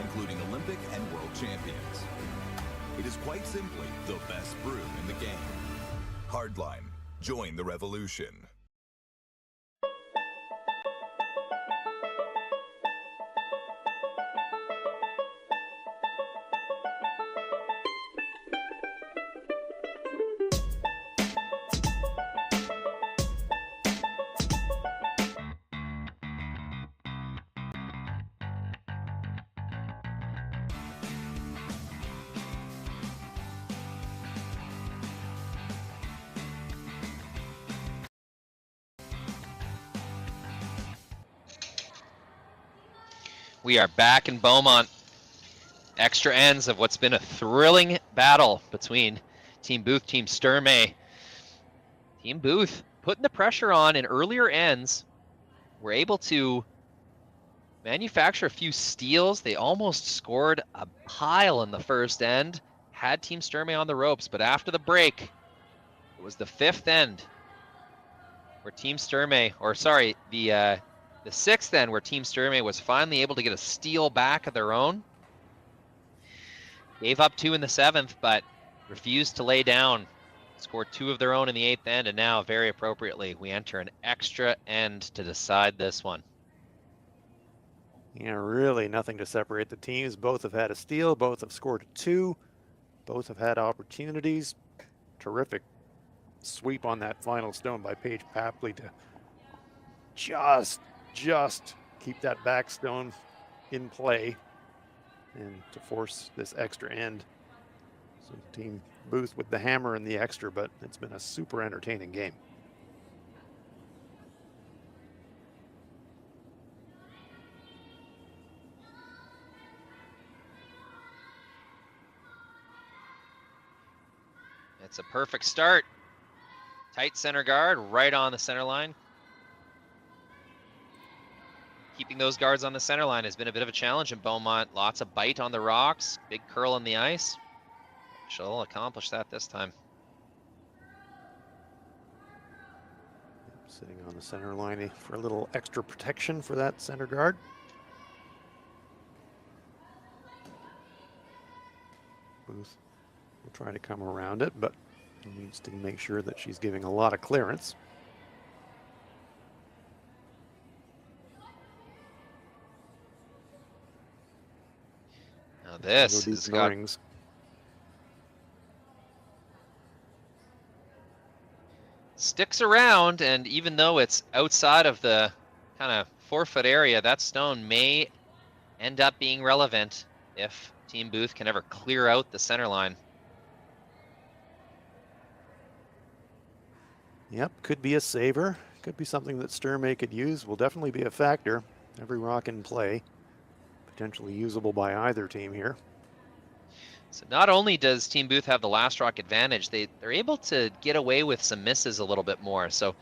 including Olympic and world champions. It is quite simply the best broom in the game. Hardline, join the revolution. We are back in Beaumont. Extra ends of what's been a thrilling battle between Team Booth, Team Sturmay. Team Booth putting the pressure on in earlier ends. Were able to manufacture a few steals. They almost scored a pile in the first end. Had Team Sturmay on the ropes, but after the break, it was the 5th end where Team Sturmay, or sorry, the 6th end where Team Sturmay was finally able to get a steal back of their own. Gave up 2 in the 7th, but refused to lay down. Scored 2 of their own in the 8th end, and now, very appropriately, we enter an extra end to decide this one. Yeah, really nothing to separate the teams. Both have had a steal. Both have scored 2. Both have had opportunities. Terrific sweep on that final stone by Paige Papley to just keep that back stone in play and to force this extra end. So Team Booth with the hammer and the extra, but it's been a super entertaining game. It's a perfect start. Tight center guard, right on the center line. Keeping those guards on the center line has been a bit of a challenge in Beaumont. Lots of bite on the rocks, big curl on the ice. She'll accomplish that this time. Sitting on the center line for a little extra protection for that center guard. Booth will try to come around it, but needs to make sure that she's giving a lot of clearance. Now this has got rings. Sticks around, and even though it's outside of the kind of 4-foot area, that stone may end up being relevant if Team Booth can ever clear out the center line. Yep, could be a saver. Could be something that Sturmay could use. Will definitely be a factor. Every rock in play. Potentially usable by either team here. So not only does Team Booth have the last rock advantage, they're able to get away with some misses a little bit more. So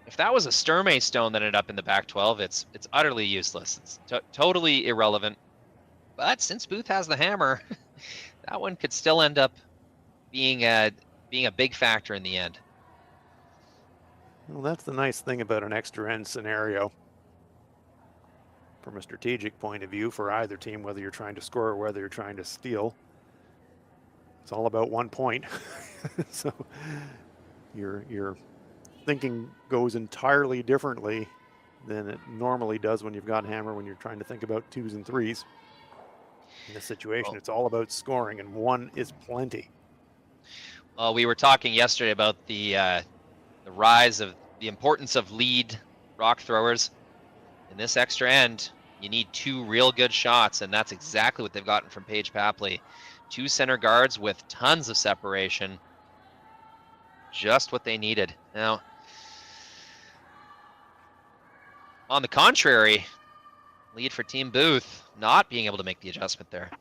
if that was a Sturmay stone that ended up in the back 12, it's utterly useless. It's totally irrelevant. But since Booth has the hammer, that one could still end up being a big factor in the end. Well, that's the nice thing about an extra end scenario. From a strategic point of view for either team, whether you're trying to score or whether you're trying to steal. It's all about 1 point. So your thinking goes entirely differently than it normally does when you've got hammer, when you're trying to think about 2s and 3s. In this situation, it's all about scoring, and 1 is plenty. Well, we were talking yesterday about the rise of the importance of lead rock throwers. In this extra end, you need 2 real good shots, and that's exactly what they've gotten from Paige Papley. 2 center guards with tons of separation. Just what they needed. Now, on the contrary, lead for Team Booth, not being able to make the adjustment there.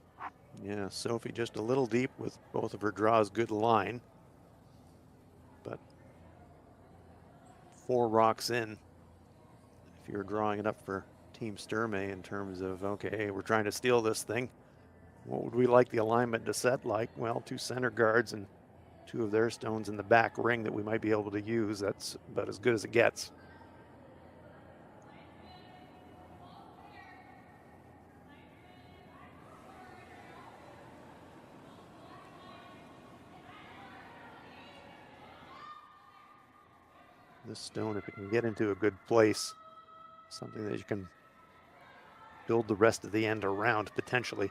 Yeah, Sophie just a little deep with both of her draws, good line. But 4 rocks in, if you're drawing it up for Team Sturmay in terms of, okay, we're trying to steal this thing. What would we like the alignment to set like? Well, 2 center guards and 2 of their stones in the back ring that we might be able to use. That's about as good as it gets. This stone, if it can get into a good place, something that you can build the rest of the end around potentially.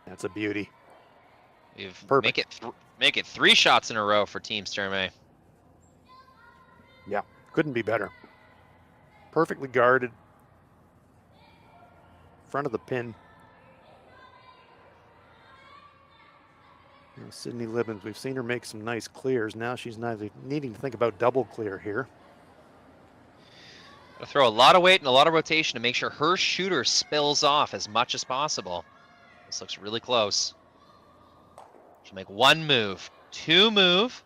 That's a beauty. Make it 3 shots in a row for Team Sturmay. Yeah, couldn't be better. Perfectly guarded. Front of the pin. You know, Sydney Libbins, we've seen her make some nice clears. Now she's needing to think about double clear here. Gotta throw a lot of weight and a lot of rotation to make sure her shooter spills off as much as possible. This looks really close. She'll make 1 move, 2 move.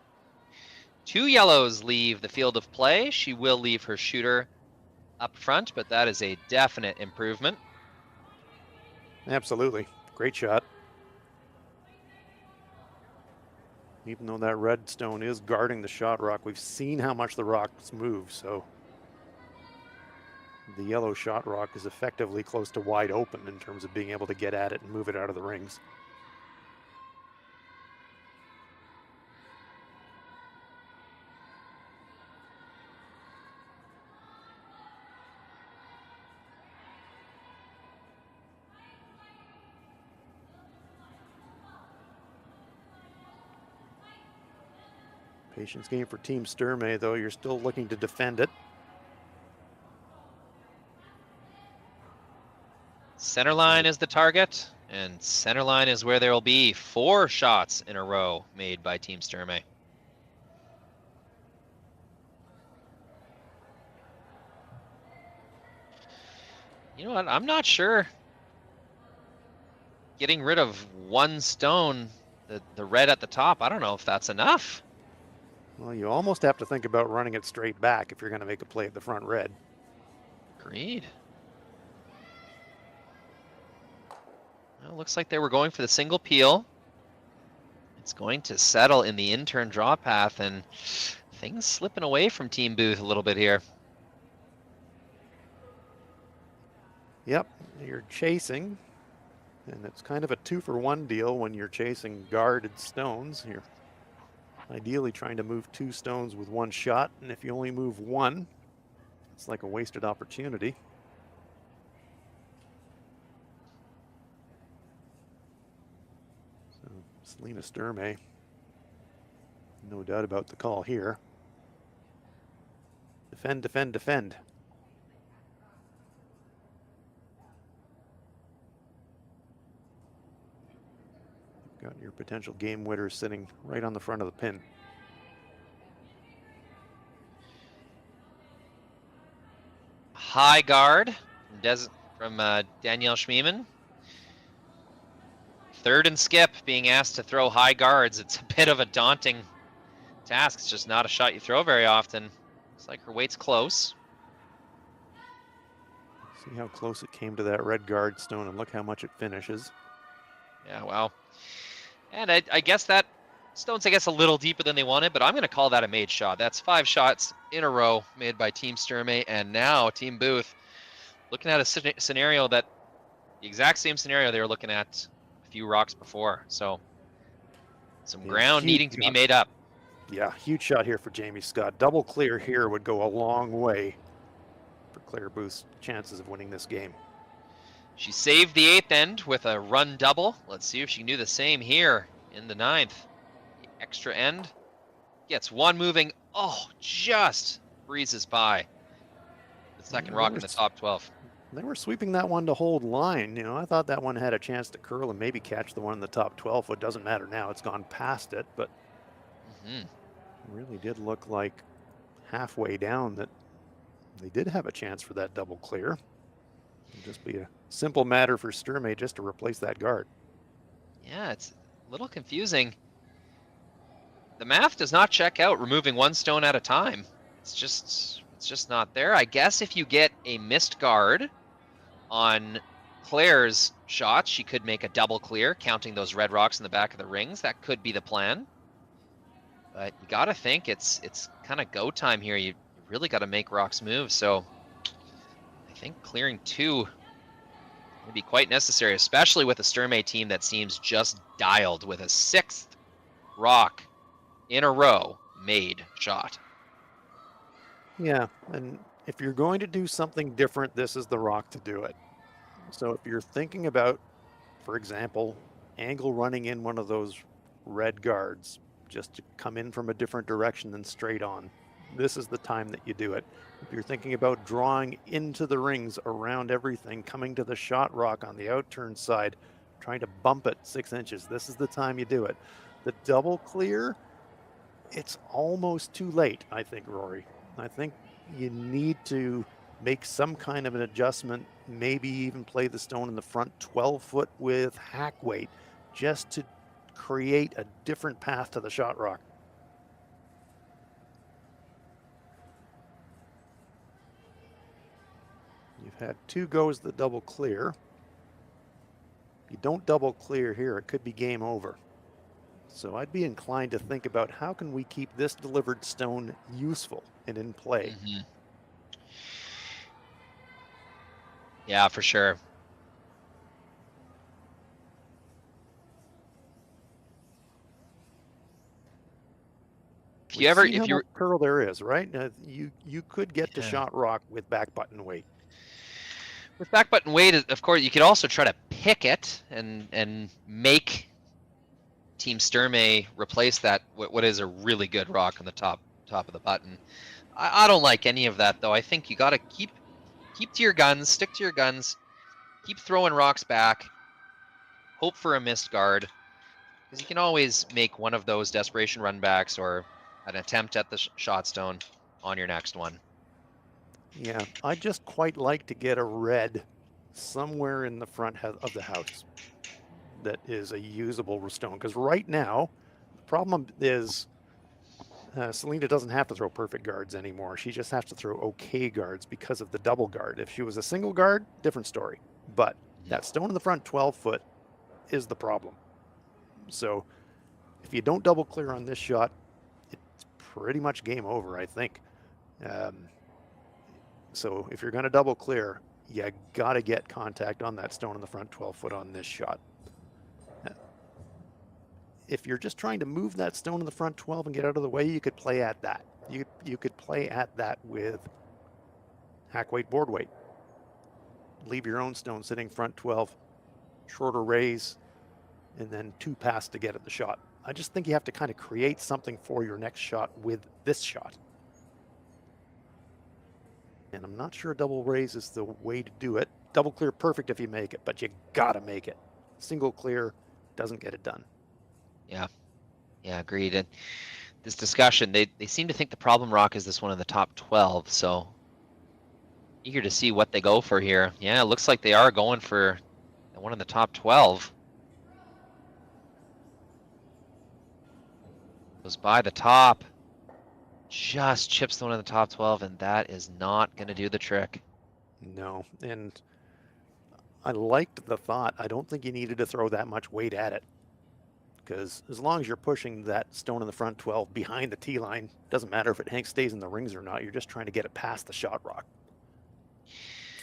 2 yellows leave the field of play. She will leave her shooter up front, but that is a definite improvement. Absolutely. Great shot. Even though that red stone is guarding the shot rock, we've seen how much the rocks move, so the yellow shot rock is effectively close to wide open in terms of being able to get at it and move it out of the rings. Patience game for Team Sturmay, though. You're still looking to defend it. Center line is the target, and center line is where there will be 4 shots in a row made by Team Sturmay. You know what? I'm not sure. Getting rid of 1 stone, the red at the top, I don't know if that's enough. Well, you almost have to think about running it straight back if you're going to make a play at the front red. Agreed. Well, looks like they were going for the single peel. It's going to settle in the in-turn draw path, and things slipping away from Team Booth a little bit here. Yep, you're chasing, and it's kind of a 2-for-1 deal when you're chasing guarded stones. You're ideally trying to move 2 stones with 1 shot, and if you only move 1, it's like a wasted opportunity. So Selena Sturmay, no doubt about the call here. Defend, defend, defend. Got your potential game winner sitting right on the front of the pin. High guard from Danielle Schmiemann. 3rd and skip being asked to throw high guards. It's a bit of a daunting task. It's just not a shot you throw very often. Looks like her weight's close. See how close it came to that red guard stone, and look how much it finishes. Yeah, wow. And I guess that stone's, a little deeper than they wanted, but I'm going to call that a made shot. That's 5 shots in a row made by Team Sturmay, and now Team Booth looking at a scenario that, the exact same scenario they were looking at a few rocks before. So some ground needing to be made up. Yeah, huge shot here for Jamie Scott. Double clear here would go a long way for Claire Booth's chances of winning this game. She saved the 8th end with a run double. Let's see if she can do the same here in the 9th. The extra end gets one moving. Oh, just breezes by the second rock in the top 12. They were sweeping that one to hold line. You know, I thought that one had a chance to curl and maybe catch the one in the top 12. It doesn't matter now. It's gone past it, but it really did look like halfway down that they did have a chance for that double clear. It'd just be a simple matter for Sturmay just to replace that guard. Yeah, it's a little confusing. The math does not check out removing one stone at a time. It's just not there. I guess if you get a missed guard on Claire's shot, she could make a double clear, counting those red rocks in the back of the rings. That could be the plan. But you got to think it's kind of go time here. You really got to make rocks move. So I think clearing 2 would be quite necessary, especially with a Sturmay team that seems just dialed with a 6th rock in a row made shot. Yeah, and if you're going to do something different, this is the rock to do it. So if you're thinking about, for example, angle running in one of those red guards just to come in from a different direction than straight on, this is the time that you do it. If you're thinking about drawing into the rings around everything, coming to the shot rock on the outturn side, trying to bump it 6 inches, this is the time you do it. The double clear, it's almost too late, I think, Rory. I think you need to make some kind of an adjustment, maybe even play the stone in the front 12-foot with hack weight, just to create a different path to the shot rock. You've had 2 goes the double clear. If you don't double clear here, it could be game over. So I'd be inclined to think about how can we keep this delivered stone useful and in play. Yeah, for sure. If you curl there is, right? You could get to shot rock with back button weight. With back button weight, of course, you could also try to pick it and make Team Sturmay replace that what is a really good rock on the top of the button. I don't like any of that though. I think you got to keep to your guns, stick to your guns, keep throwing rocks back, hope for a missed guard, because you can always make one of those desperation run backs or an attempt at the shot stone on your next one. Yeah, I just quite like to get a red somewhere in the front of the house that is a usable stone, because right now the problem is Selena doesn't have to throw perfect guards anymore. She just has to throw okay guards because of the double guard. If she was a single guard, different story. But that stone in the front 12-foot is the problem. So if you don't double clear on this shot, it's pretty much game over, I think. So if you're going to double clear, you got to get contact on that stone in the front 12-foot on this shot. If you're just trying to move that stone in the front 12 and get out of the way, you could play at that. You could play at that with hack weight, board weight. Leave your own stone sitting front 12, shorter raise, and then 2 pass to get at the shot. I just think you have to kind of create something for your next shot with this shot. And I'm not sure double raise is the way to do it. Double clear, perfect if you make it, but you gotta make it. Single clear doesn't get it done. Yeah, agreed. And this discussion, they seem to think the problem rock is this one in the top 12, so eager to see what they go for here. Yeah, it looks like they are going for the one in the top 12. Goes by the top, just chips the one in the top 12, and that is not going to do the trick. No, and I liked the thought. I don't think you needed to throw that much weight at it, because as long as you're pushing that stone in the front 12 behind the tee line, doesn't matter if it stays in the rings or not, you're just trying to get it past the shot rock.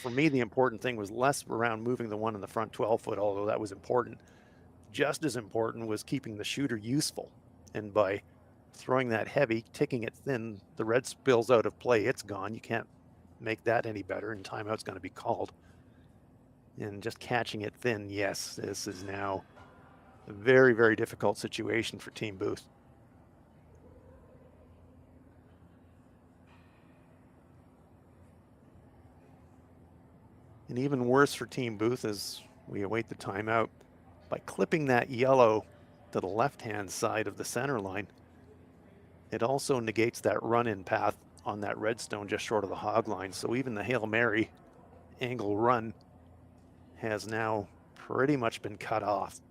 For me, the important thing was less around moving the one in the front 12-foot, although that was important. Just as important was keeping the shooter useful. And by throwing that heavy, ticking it thin, the red spills out of play, it's gone. You can't make that any better, and timeout's going to be called. And just catching it thin, yes, this is now a very, very difficult situation for Team Booth. And even worse for Team Booth as we await the timeout, by clipping that yellow to the left-hand side of the center line, it also negates that run-in path on that redstone just short of the hog line. So even the Hail Mary angle run has now pretty much been cut off.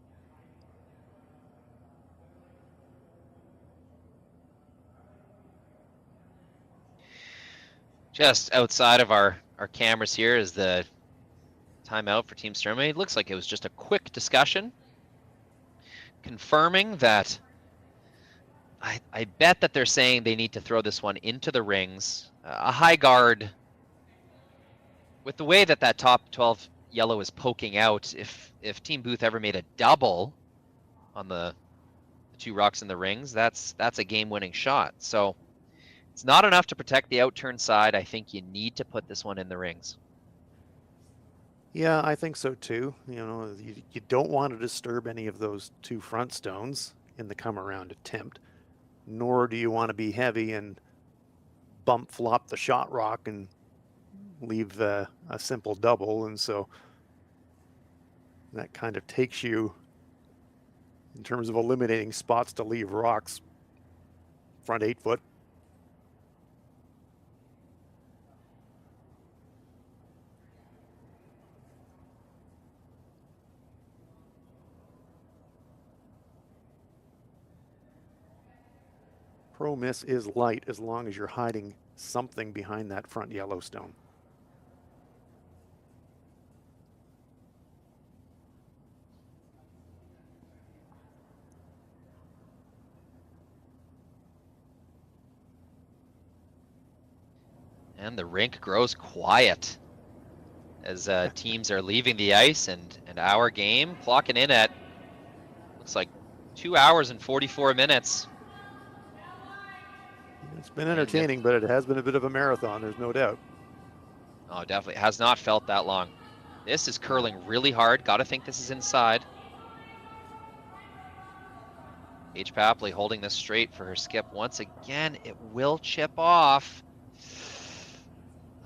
Just outside of our cameras here is the timeout for Team Sturmay. It looks like it was just a quick discussion confirming that I bet that they're saying they need to throw this one into the rings. A high guard, with the way that that top 12 yellow is poking out, if Team Booth ever made a double on the two rocks in the rings, that's a game-winning shot. So it's not enough to protect the outturn side. I think you need to put this one in the rings. Yeah, I think so too. You know, you don't want to disturb any of those two front stones in the come around attempt, nor do you want to be heavy and bump flop the shot rock and leave a simple double. And so that kind of takes you, in terms of eliminating spots to leave rocks, front 8 foot. Pro miss is light as long as you're hiding something behind that front yellow stone. And the rink grows quiet as teams are leaving the ice, and our game clocking in at, looks like 2 hours and 44 minutes. It's been entertaining, but it has been a bit of a marathon, there's no doubt. Oh, definitely. Has not felt that long. This is curling really hard. Got to think this is inside. H. Papley holding this straight for her skip. Once again, it will chip off.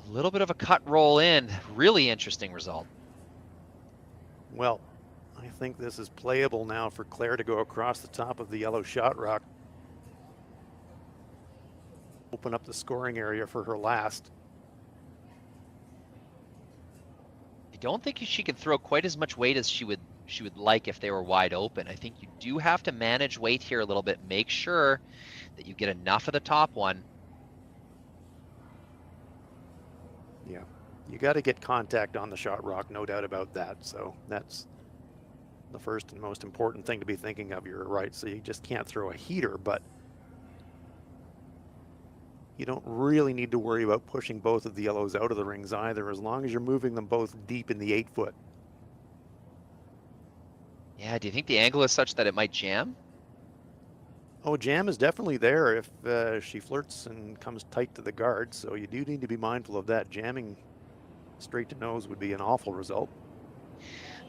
A little bit of a cut roll in. Really interesting result. Well, I think this is playable now for Claire to go across the top of the yellow shot rock. Open up the scoring area for her last. I don't think she can throw quite as much weight as she would like if they were wide open. I think you do have to manage weight here a little bit. Make sure that you get enough of the top one. Yeah, you got to get contact on the shot rock, no doubt about that. So that's the first and most important thing to be thinking of. You're right. So you just can't throw a heater, but you don't really need to worry about pushing both of the yellows out of the rings either, as long as you're moving them both deep in the 8 foot. Yeah, do you think the angle is such that it might jam? Oh, jam is definitely there if she flirts and comes tight to the guard, so you do need to be mindful of that. Jamming straight to nose would be an awful result.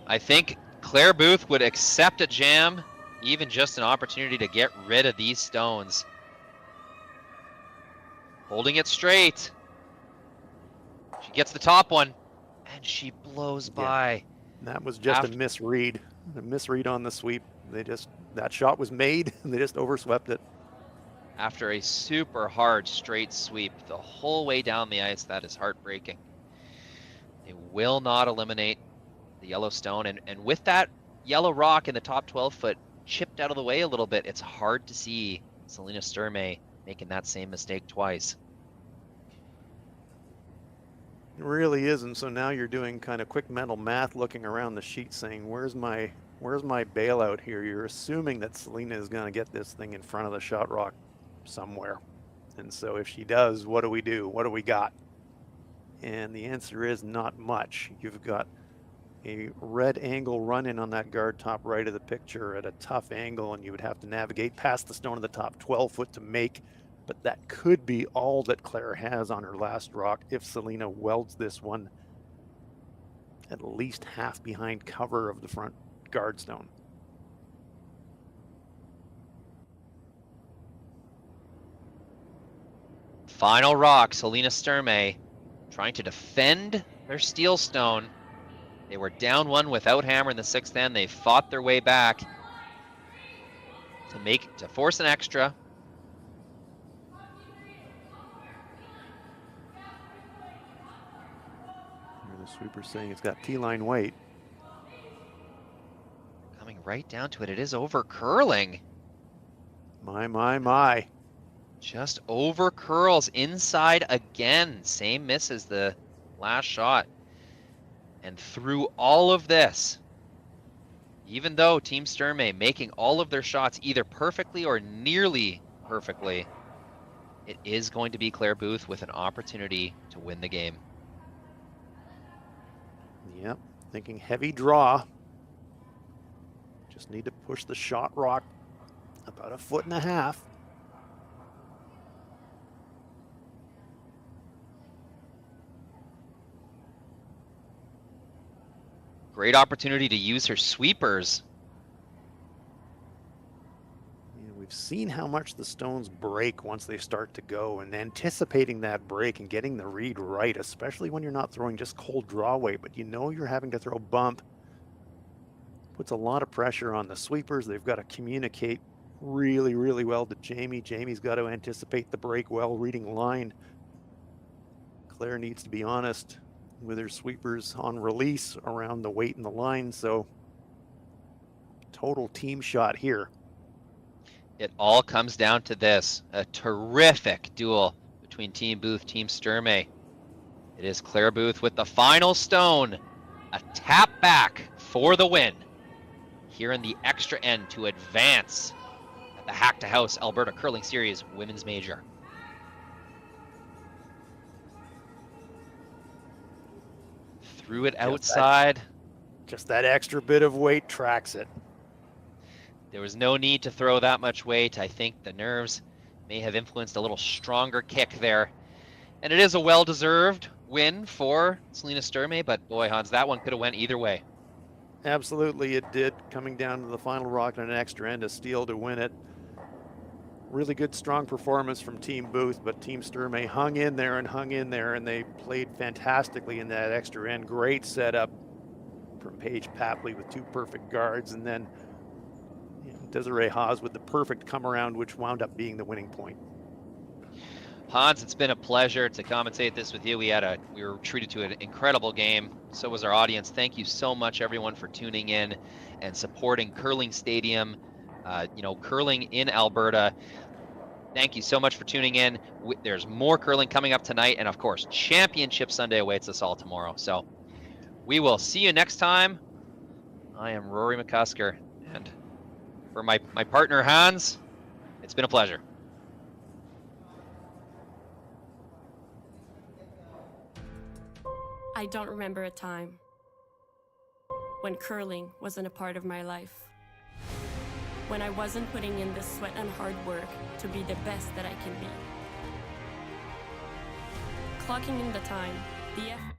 I think Claire Booth would accept a jam, even just an opportunity to get rid of these stones. Holding it straight. She gets the top one, and she blows by. That was just a misread on the sweep. That shot was made, and they just overswept it. After a super hard straight sweep the whole way down the ice, that is heartbreaking. They will not eliminate the yellow stone, and with that yellow rock in the top 12 foot chipped out of the way a little bit, it's hard to see Selena Sturmay making that same mistake twice. It really is, and so now you're doing kind of quick mental math, looking around the sheet saying, where's my bailout here? You're assuming that Selena is going to get this thing in front of the shot rock somewhere. And so if she does, what do we do? What do we got? And the answer is not much. You've got a red angle run in on that guard top right of the picture at a tough angle, and you would have to navigate past the stone of the top 12 foot to make, but that could be all that Claire has on her last rock if Selena welds this one at least half behind cover of the front guard stone. Final rock, Selena Sturmay trying to defend their steel stone. They were down one without hammer in the sixth end. They fought their way back to force an extra. The sweeper's saying it's got T-line weight. Coming right down to it. It is over curling. My. Just over curls inside again. Same miss as the last shot. And through all of this, even though Team Sturmay making all of their shots either perfectly or nearly perfectly, it is going to be Claire Booth with an opportunity to win the game. Yep, thinking heavy draw. Just need to push the shot rock about 1.5 feet. Great opportunity to use her sweepers. Yeah, we've seen how much the stones break once they start to go, and anticipating that break and getting the read right, especially when you're not throwing just cold draw weight, but you know you're having to throw bump, puts a lot of pressure on the sweepers. They've got to communicate really, really well to Jamie. Jamie's got to anticipate the break well, reading line. Claire needs to be honest with her sweepers on release around the weight and the line, so total team shot here. It all comes down to this, a terrific duel between Team Booth, Team Sturmay. It is Claire Booth with the final stone, a tap back for the win here in the extra end to advance at the Hack2House Alberta Curling Series Women's Major. Threw it outside. Just that extra bit of weight tracks it. There was no need to throw that much weight. I think the nerves may have influenced a little stronger kick there. And it is a well-deserved win for Selena Sturmay, but boy, Hans, that one could have went either way. Absolutely, it did. Coming down to the final rock and an extra end, a steal to win it. Really good, strong performance from Team Booth, but Team Sturmay hung in there, and they played fantastically in that extra end. Great setup from Paige Papley with 2 perfect guards, and then Desiree Haas with the perfect come around, which wound up being the winning point. Hans, it's been a pleasure to commentate this with you. We were treated to an incredible game. So was our audience. Thank you so much, everyone, for tuning in and supporting Curling Stadium. Curling in Alberta. Thank you so much for tuning in. There's more curling coming up tonight, and of course, Championship Sunday awaits us all tomorrow. So we will see you next time. I am Rory McCusker, and for my partner Hans, it's been a pleasure. I don't remember a time when curling wasn't a part of my life. When I wasn't putting in the sweat and hard work to be the best that I can be. Clocking in the time, the effort.